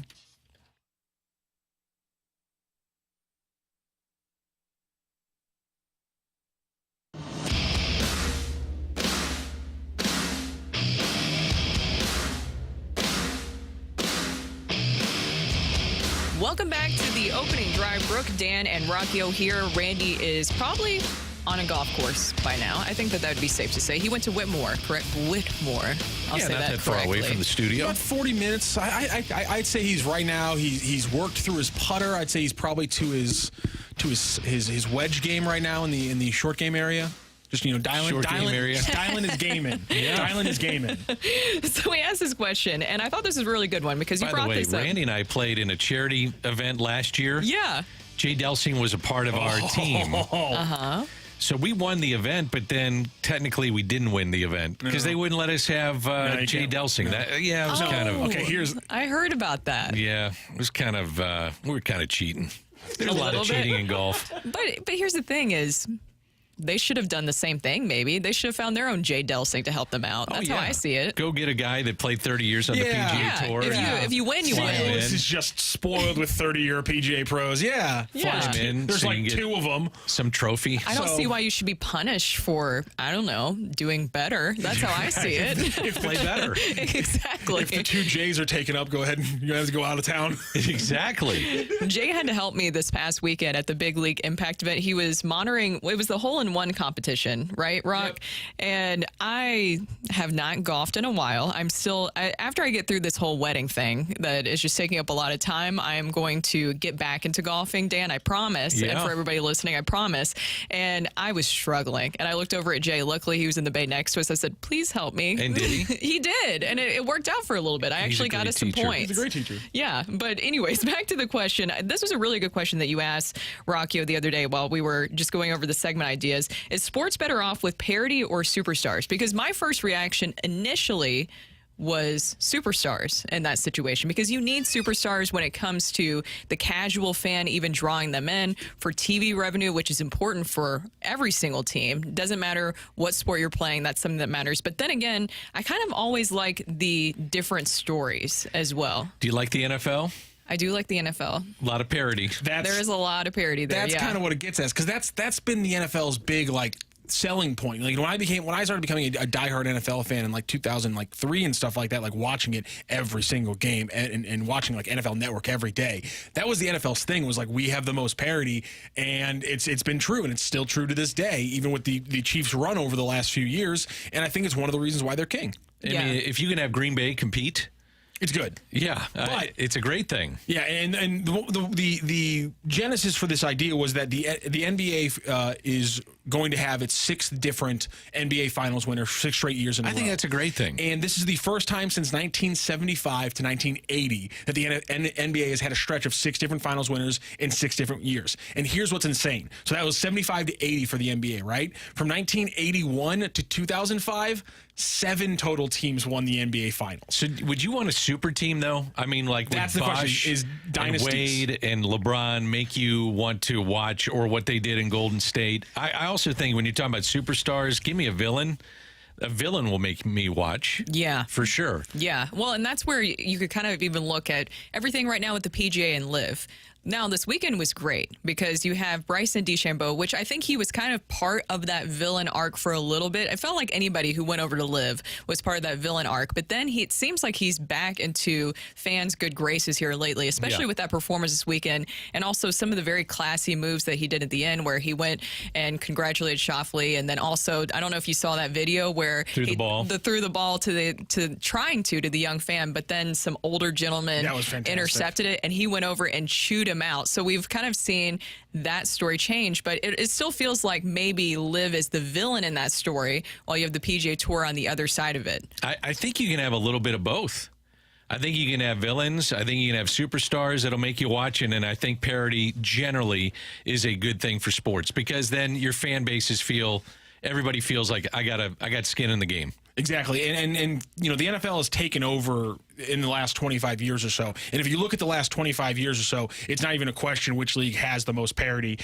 Welcome back to the opening drive. Brooke, Dan, and Rockio here. Randy is probably on a golf course by now. I think that would be safe to say. He went to Whitmore, correct? Whitmore. I'll say not that far away from the studio. About 40 minutes. I'd say he's right now. He's worked through his putter. I'd say he's probably to his wedge game right now in the short game area. Just, dialing his game in. Yeah. Dialing his game in. So we asked this question, and I thought this was a really good one because you brought this up. Randy and I played in a charity event last year. Yeah. Jay Delsing was a part of our team. Uh-huh. So we won the event, but then technically we didn't win the event because they wouldn't let us have Jay Delsing. It was kind of... Okay, I heard about that. Yeah, it was kind of... we were kind of cheating. There's a lot of cheating in golf. But here's the thing is... They should have done the same thing, maybe. They should have found their own Jay Delsing to help them out. That's how I see it. Go get a guy that played 30 years on the PGA Tour. If you win, you win. This is just spoiled with 30-year PGA pros. Yeah. Fly him in. There's so like 2 of them. Some trophy. I don't see why you should be punished for, I don't know, doing better. That's how I see it. Play better. Exactly. If the 2 J's are taken up, go ahead and you have to go out of town. Exactly. Jay had to help me this past weekend at the Big League Impact event. He was monitoring, it was the hole-in-one competition, right, Rock? Yep. And I have not golfed in a while. I'm still, after I get through this whole wedding thing that is just taking up a lot of time, I am going to get back into golfing, Dan, I promise. Yeah. And for everybody listening, I promise. And I was struggling. And I looked over at Jay. Luckily, he was in the bay next to us. I said, please help me. And did he? He did. And it worked out for a little bit. I actually got us some points. He's a great teacher. Yeah. But anyways, back to the question. This was a really good question that you asked Rockio the other day while we were just going over the segment ideas. Is sports better off with parity or superstars? Because my first reaction initially was superstars in that situation, because you need superstars when it comes to the casual fan, even drawing them in for TV revenue, which is important for every single team. Doesn't matter what sport you're playing, that's something that matters. But then again, I kind of always like the different stories as well. Do you like the NFL? I do like the NFL. A lot of parity. There is a lot of parity there. That's kind of what it gets at, because that's been the NFL's big selling point. Like when I started becoming a diehard NFL fan in 2003 and stuff like that, like watching it every single game and watching like NFL Network every day. That was the NFL's thing, was like, we have the most parity, and it's been true, and it's still true to this day, even with the Chiefs' run over the last few years. And I think it's one of the reasons why they're king. I mean, if you can have Green Bay compete, it's good. Yeah, but it's a great thing. Yeah, and the genesis for this idea was that the NBA is going to have its 6th different NBA Finals winner 6 straight years in a row. I think that's a great thing. And this is the first time since 1975 to 1980 that the NBA has had a stretch of 6 different Finals winners in 6 different years. And here's what's insane. So that was 75 to 80 for the NBA, right? From 1981 to 2005, 7 total teams won the NBA Finals. So would you want a super team, though? I mean, like, that's would the Bosh question, is dynasties and Wade and LeBron make you want to watch, or what they did in Golden State? I also think when you're talking about superstars, give me a villain. A villain will make me watch. Yeah. For sure. Yeah. Well, and that's where you could kind of even look at everything right now with the PGA and LIV. Now, this weekend was great because you have Bryson DeChambeau, which I think he was kind of part of that villain arc for a little bit. I felt like anybody who went over to LIV was part of that villain arc. But then it seems like he's back into fans' good graces here lately, especially with that performance this weekend, and also some of the very classy moves that he did at the end, where he went and congratulated Schauffele, and then also, I don't know if you saw that video where threw the ball to the young fan, but then some older gentleman intercepted it, and he went over and chewed him out. So we've kind of seen that story change, but it still feels like maybe LIV is the villain in that story, while you have the PGA Tour on the other side of it. I think you can have a little bit of both. I think you can have villains. I think you can have superstars that'll make you watch, and I think parity generally is a good thing for sports, because then your fan bases everybody feels like I got skin in the game. Exactly. And you know, the NFL has taken over in the last 25 years or so. And if you look at the last 25 years or so, it's not even a question which league has the most parity.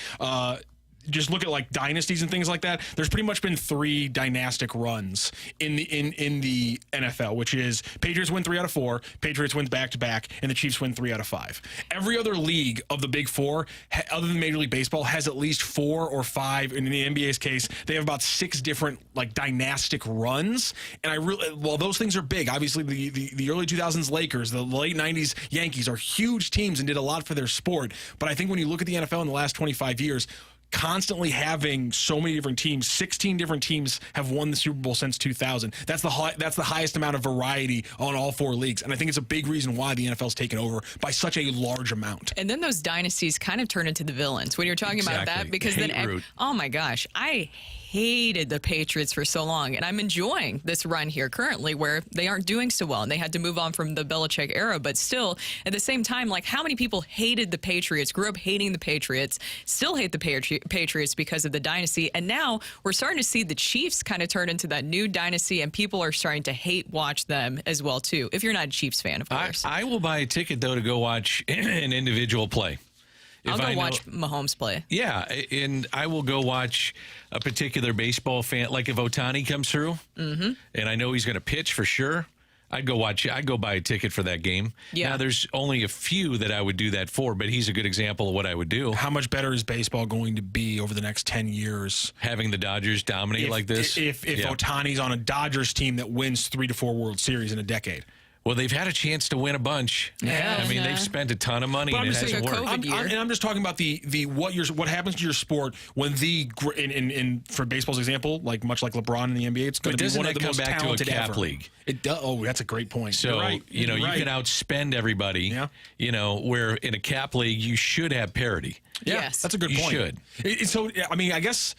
Just look at like dynasties and things like that. There's pretty much been 3 dynastic runs in the NFL, which is Patriots win 3 out of 4, Patriots wins back-to-back, and the Chiefs win 3 out of 5. Every other league of the Big 4, other than Major League Baseball, has at least 4 or 5. And in the NBA's case, they have about 6 different like dynastic runs. And while those things are big, obviously the early 2000s Lakers, the late 90s Yankees are huge teams and did a lot for their sport. But I think when you look at the NFL in the last 25 years, constantly having so many different teams, 16 different teams have won the Super Bowl since 2000. That's the highest amount of variety on all 4 leagues, and I think it's a big reason why the NFL's taken over by such a large amount. And then those dynasties kind of turn into the villains when you're talking about that, because then oh my gosh, I hated the Patriots for so long, and I'm enjoying this run here currently where they aren't doing so well, and they had to move on from the Belichick era. But still, at the same time, like, how many people hated the Patriots, grew up hating the Patriots, still hate the Patriots because of the dynasty, and now we're starting to see the Chiefs kind of turn into that new dynasty, and people are starting to hate watch them as well too, if you're not a Chiefs fan, of course. I will buy a ticket, though, to go watch an individual play. I'll go watch Mahomes play. Yeah, and I will go watch a particular baseball fan. Like if Ohtani comes through, and I know he's going to pitch for sure, I'd go buy a ticket for that game. Yeah. Now, there's only a few that I would do that for, but he's a good example of what I would do. How much better is baseball going to be over the next 10 years? Having the Dodgers dominate like this? If Ohtani's on a Dodgers team that wins 3 to 4 World Series in a decade. Well, they've had a chance to win a bunch. Yeah, I mean, they've spent a ton of money, and it hasn't worked. I'm just talking about what happens to your sport when for baseball's example, like much like LeBron in the NBA, it's going to be one of the most talented ever. Doesn't that come back to a cap league? It does. Oh, that's a great point. So you can outspend everybody. Yeah. You know, where in a cap league you should have parity. Yeah, yes, that's a good point. You should. So I mean, I guess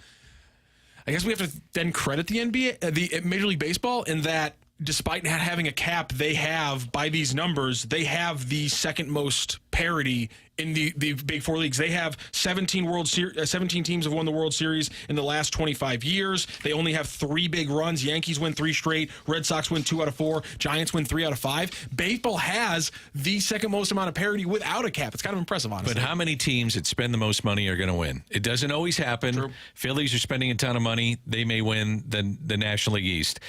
we have to then credit the NBA, the Major League Baseball, in that, despite not having a cap, they have, by these numbers, they have the second most parity in the Big Four leagues. They have 17 teams have won the World Series in the last 25 years. They only have 3 big runs. Yankees win 3 straight. Red Sox win 2 out of 4. Giants win 3 out of 5. Baseball has the second most amount of parity without a cap. It's kind of impressive, honestly. But how many teams that spend the most money are going to win? It doesn't always happen. True. Phillies are spending a ton of money. They may win the National League East.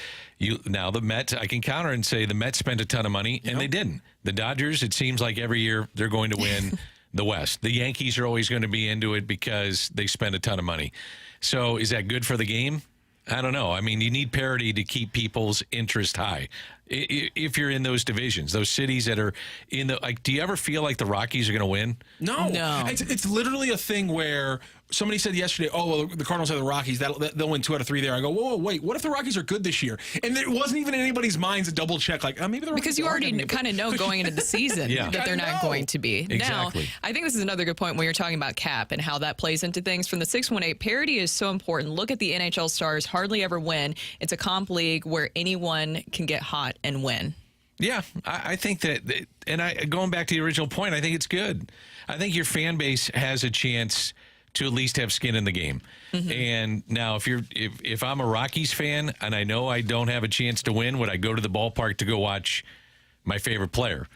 Now the Mets, I can counter and say the Mets spent a ton of money, and they didn't. The Dodgers, it seems like every year they're going to win the West. The Yankees are always going to be into it because they spend a ton of money. So is that good for the game? I don't know. I mean, you need parity to keep people's interest high. If you're in those divisions, those cities that are in the, like, do you ever feel like the Rockies are going to win? No. It's literally a thing where somebody said yesterday, oh, well, the Cardinals have the Rockies. They'll win 2 out of 3 there. I go, whoa, wait, what if the Rockies are good this year? And it wasn't even in anybody's minds to double check, like, maybe the Rockies because you already kind of know going into the season that they're not going to be. Exactly. Now, I think this is another good point when you're talking about cap and how that plays into things. From the 618, parity is so important. Look at the NHL stars hardly ever win. It's a comp league where anyone can get hot and win. Yeah, I think that, and going back to the original point, I think it's good. I think your fan base has a chance to at least have skin in the game. Mm-hmm. And now, if I'm a Rockies fan and I know I don't have a chance to win, would I go to the ballpark to go watch my favorite player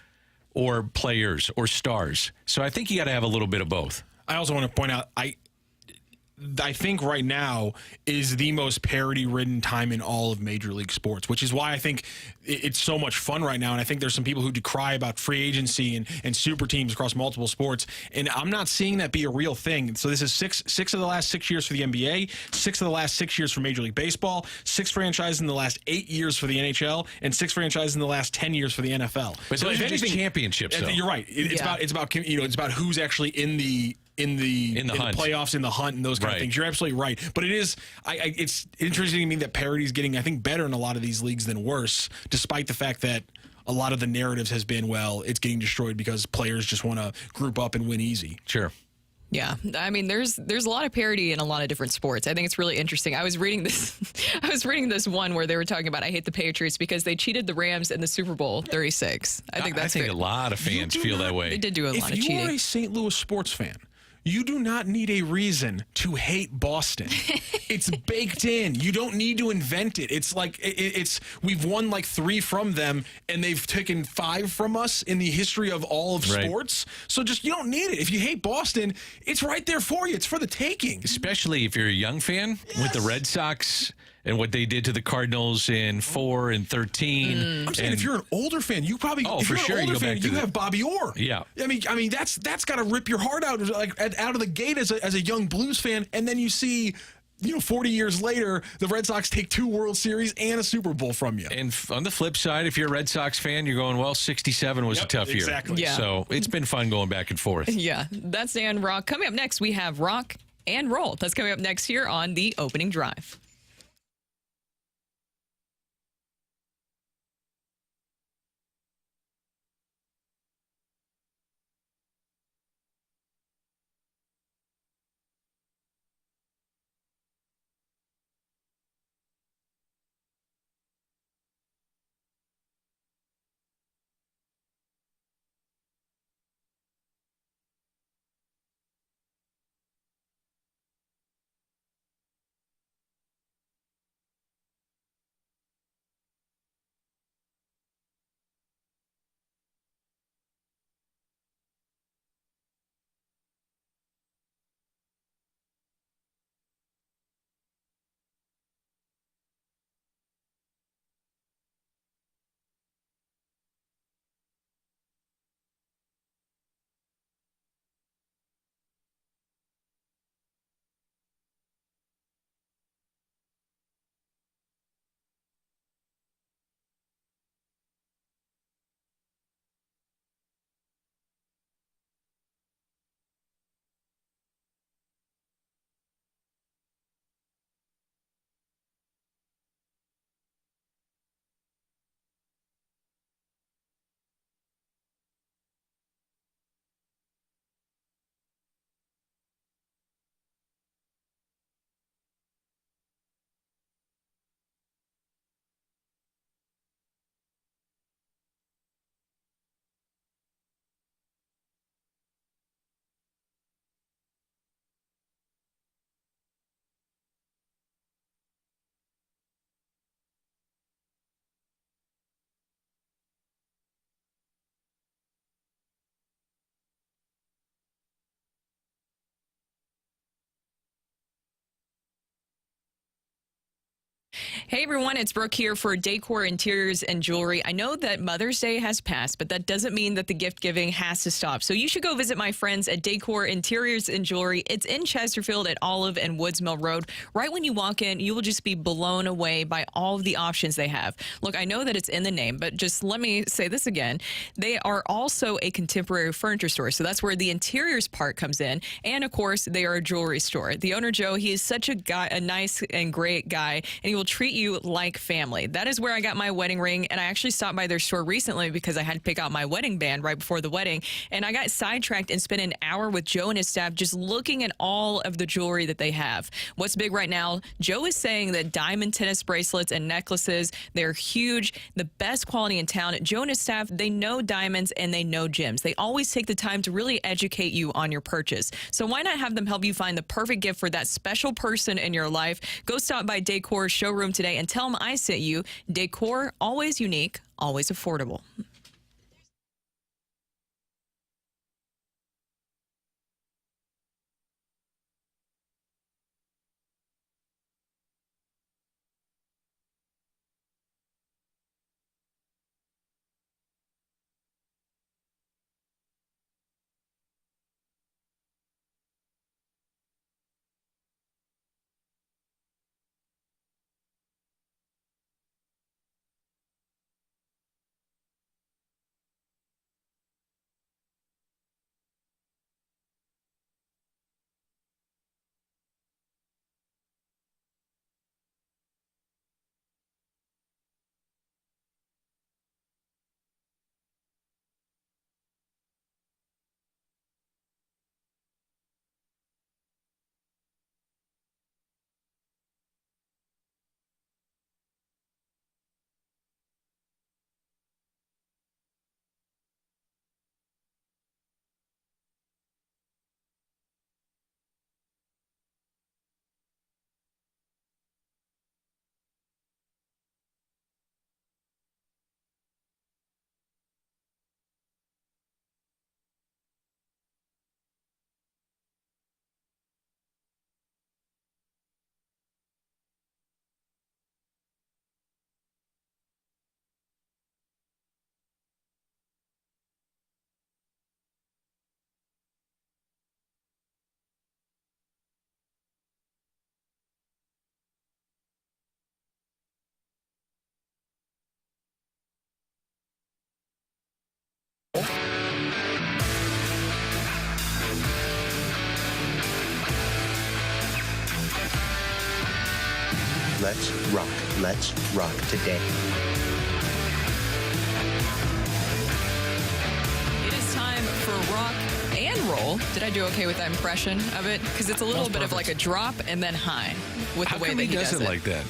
or players or stars? So I think you got to have a little bit of both. I also want to point out, I think right now is the most parity-ridden time in all of Major League Sports, which is why I think it's so much fun right now. And I think there's some people who decry about free agency and super teams across multiple sports. And I'm not seeing that be a real thing. So this is six of the last 6 years for the NBA, 6 of the last 6 years for Major League Baseball, 6 franchises in the last 8 years for the NHL, and 6 franchises in the last 10 years for the NFL. But so those are just championships, though. You're right. It's about who's actually in the playoffs, in the hunt, and those kind of things. You're absolutely right. But it is, it's interesting to me that parity is getting, I think, better in a lot of these leagues than worse, despite the fact that a lot of the narratives has been, well, it's getting destroyed because players just want to group up and win easy. Sure. Yeah, I mean, there's a lot of parity in a lot of different sports. I think it's really interesting. I was reading this one where they were talking about, I hate the Patriots because they cheated the Rams in the Super Bowl 36. I think a lot of fans feel that way. They did do a lot of cheating. If you are a St. Louis sports fan, you do not need a reason to hate Boston. It's baked in. You don't need to invent it. It's like we've won like 3 from them, and they've taken 5 from us in the history of all of sports. So you don't need it. If you hate Boston, it's right there for you. It's for the taking. Especially if you're a young fan with the Red Sox and what they did to the Cardinals in 4 and 13. I'm saying if you're an older fan, you probably you have Bobby Orr. Yeah. I mean that's got to rip your heart out out of the gate as a young Blues fan, and then you see 40 years later, the Red Sox take 2 World Series and a Super Bowl from you. And on the flip side, if you're a Red Sox fan, you're going, well, 67 was a tough year. Exactly. Yeah. So it's been fun going back and forth. Yeah, that's Dan Rock. Coming up next, we have Rock and Roll. That's coming up next here on The Opening Drive. Hey everyone, it's Brooke here for Decor Interiors and Jewelry. I know that Mother's Day has passed, but that doesn't mean that the gift giving has to stop. So you should go visit my friends at Decor Interiors and Jewelry. It's in Chesterfield at Olive and Woods Mill Road. Right when you walk in, you will just be blown away by all of the options they have. Look, I know that it's in the name, but just let me say this again. They are also a contemporary furniture store, so that's where the interiors part comes in. And of course, they are a jewelry store. The owner, Joe, he is such a guy, a nice and great guy, and he will treat you like family. That is where I got my wedding ring, and I actually stopped by their store recently because I had to pick out my wedding band right before the wedding, and I got sidetracked and spent an hour with Joe and his staff just looking at all of the jewelry that they have. What's big right now, Joe is saying that diamond tennis bracelets and necklaces, they're huge, the best quality in town. Joe and his staff, they know diamonds and they know gems. They always take the time to really educate you on your purchase. So why not have them help you find the perfect gift for that special person in your life? Go stop by Decor's showroom today and tell them I sent you. Decor, always unique, always affordable. Let's rock. Let's rock today. It is time for rock and roll. Did I do okay with that impression of it? Because it's a little bit of like a drop and then high with the way that he does it. Like that?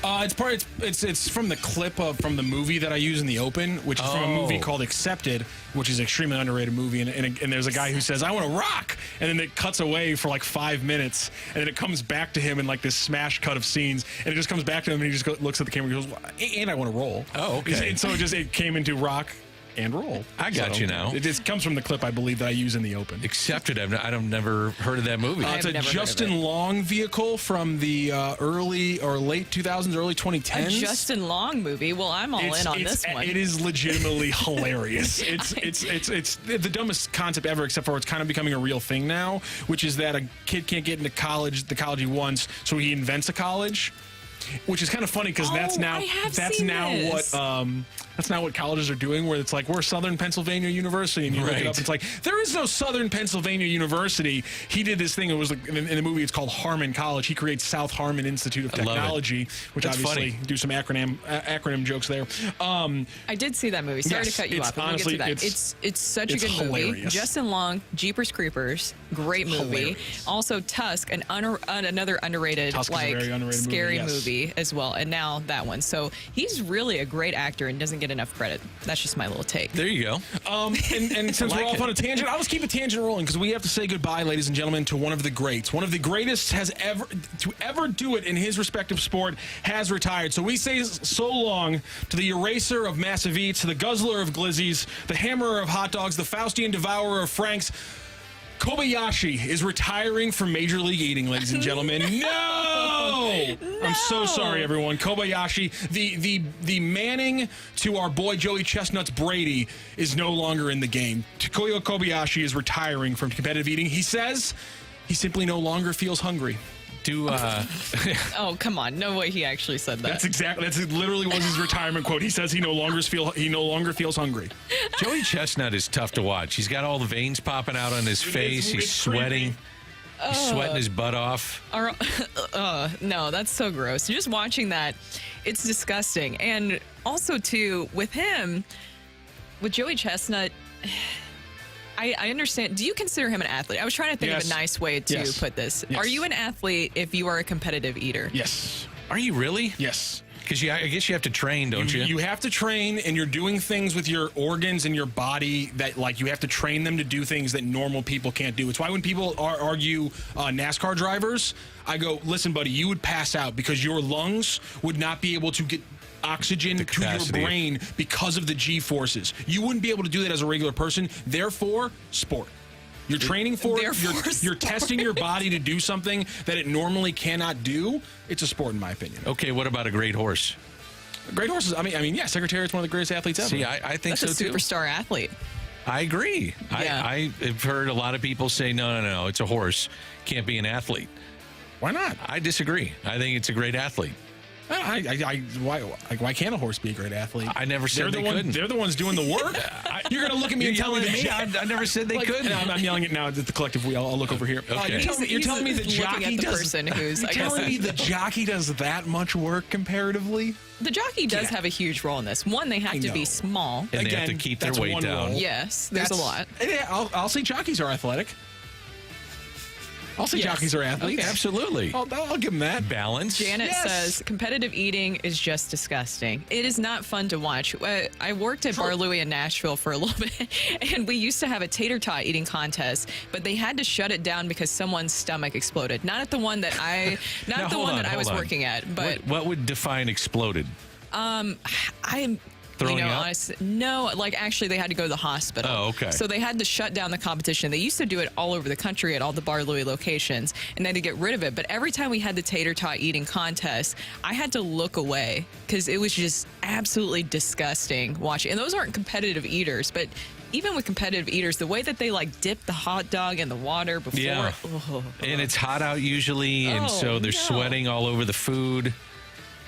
It's from the clip from the movie that I use in the open, which is from a movie called Accepted, which is an extremely underrated movie. And there's a guy who says, "I want to rock," and then it cuts away for like 5 minutes, and then it comes back to him in like this smash cut of scenes, and it just comes back to him, and he just looks at the camera and goes, "And I want to roll." Oh, okay. And so it came into rock and roll. I got you now. It just comes from the clip, I believe, that I use in the open. Accepted. I've never heard of that movie. It's a Justin Long vehicle from the early or late 2000s, early 2010s. A Justin Long movie. Well, I'm all in on this one. It is legitimately hilarious. It's the dumbest concept ever, except for it's kind of becoming a real thing now, which is that a kid can't get into college, the college he wants, so he invents a college. Which is kind of funny because that's now what colleges are doing, where it's like, we're Southern Pennsylvania University, and you look it up, it's like, there is no Southern Pennsylvania University. He did this thing. It was like, in the movie, it's called Harmon College. He creates South Harmon Institute of Technology, which that's obviously funny. do some acronym jokes there. I did see that movie. Sorry to cut you off. Honestly, we'll get to that. It's such a good hilarious. movie. Justin Long, Jeepers Creepers, great movie. Hilarious. Also Tusk, another underrated, Tusk is a very underrated scary movie, as well. And now that one. So he's really a great actor and doesn't get enough credit. That's just my little take. There you go. And since we're off on a tangent, I'll just keep a tangent rolling because we have to say goodbye, ladies and gentlemen, to one of the greats. One of the greatest to ever do it in his respective sport has retired. So we say so long to the eraser of massive eats, to the guzzler of glizzies, the hammerer of hot dogs, the Faustian devourer of Franks. Kobayashi is retiring from Major League Eating, ladies and gentlemen. No! No! I'm so sorry, everyone. Kobayashi, the Manning to our boy Joey Chestnut's Brady is no longer in the game. Takuya Kobayashi is retiring from competitive eating. He says he simply no longer feels hungry. Oh, come on. No way he actually said that. That's literally was his retirement quote. He says he no longer feels hungry. Joey Chestnut is tough to watch. He's got all the veins popping out on his face. He's sweating. He's sweating his butt off. No, that's so gross. Just watching that, it's disgusting. And also, too, with him, with Joey Chestnut, I understand. Do you consider him an athlete? I was trying to think of a nice way to put this. Yes. Are you an athlete if you are a competitive eater? Yes. Are you really? Yes. Because I guess you have to train, don't you? You have to train, and you're doing things with your organs and your body that, like, you have to train them to do things that normal people can't do. It's why when people argue NASCAR drivers, I go, listen, buddy, you would pass out because your lungs would not be able to get oxygen to your brain because of the G-forces. You wouldn't be able to do that as a regular person. Therefore, sport. You're training for it. You're testing your body to do something that it normally cannot do. It's a sport, in my opinion. Okay, what about a great horse? Great horses. I mean, yeah, Secretariat's one of the greatest athletes ever. See, I think That's so, a too. superstar athlete. I agree. Yeah. I've heard a lot of people say, no, it's a horse. Can't be an athlete. Why not? I disagree. I think it's a great athlete. Why can't a horse be a great athlete? I never said they couldn't. They're the ones doing the work. You're going to look at me and tell me that I never said they couldn't. I'm yelling it now at the collective wheel. I'll look over here. Okay. You're telling me the jockey does. Person who's, you're telling me the jockey does that much work comparatively? The jockey does have a huge role in this. One, they have to be small. And they have to keep their weight down. Yes, there's a lot. I'll say jockeys are athletic. I'll say jockeys are athletes. Okay. Absolutely. I'll give them that. Balance. Janet says, competitive eating is just disgusting. It is not fun to watch. I worked at Bar Louie in Nashville for a little bit, and we used to have a tater tot eating contest, but they had to shut it down because someone's stomach exploded. Not at the one that I was working at, but what would define exploded? Throwing up? No, actually they had to go to the hospital. Oh, okay. So they had to shut down the competition. They used to do it all over the country at all the Bar Louie locations, and they had to get rid of it. But every time we had the tater tot eating contest, I had to look away because it was just absolutely disgusting watching. And those aren't competitive eaters, but even with competitive eaters, the way that they dip the hot dog in the water before. Yeah. And it's hot out usually, and so they're sweating all over the food.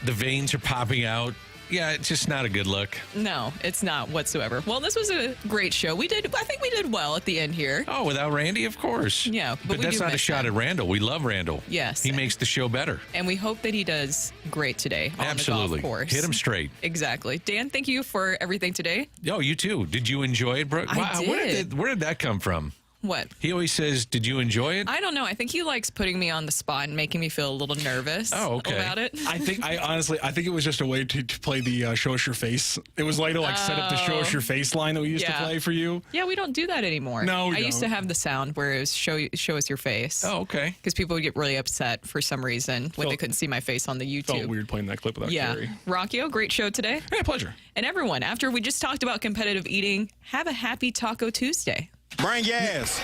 The veins are popping out. Yeah, it's just not a good look. No, it's not whatsoever. Well, this was a great show. I think we did well at the end here. Oh, without Randy, of course. Yeah, but that's not a shot at Randall. We love Randall. Yes. He makes the show better. And we hope that he does great today on Absolutely. the golf course. Hit him straight. Exactly. Dan, thank you for everything today. Oh, you too. Did you enjoy it, Brooke? I did. Where did that come from? What? He always says, did you enjoy it? I don't know. I think he likes putting me on the spot and making me feel a little nervous about it. I think it was just a way to play the show us your face. It was like to set up the show us your face line that we used to play for you. Yeah, we don't do that anymore. No, we I used to have the sound where it was show us your face. Oh, okay. Because people would get really upset for some reason when they couldn't see my face on the YouTube. Felt weird playing that clip without Carrie. Rockio, great show today. Yeah, pleasure. And everyone, after we just talked about competitive eating, have a happy Taco Tuesday. Bring gas.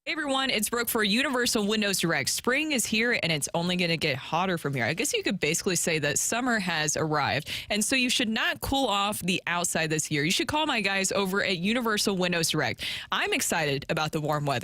Hey everyone, it's Brooke for Universal Windows Direct. Spring is here and it's only going to get hotter from here. I guess you could basically say that summer has arrived. And so you should not cool off the outside this year. You should call my guys over at Universal Windows Direct. I'm excited about the warm weather.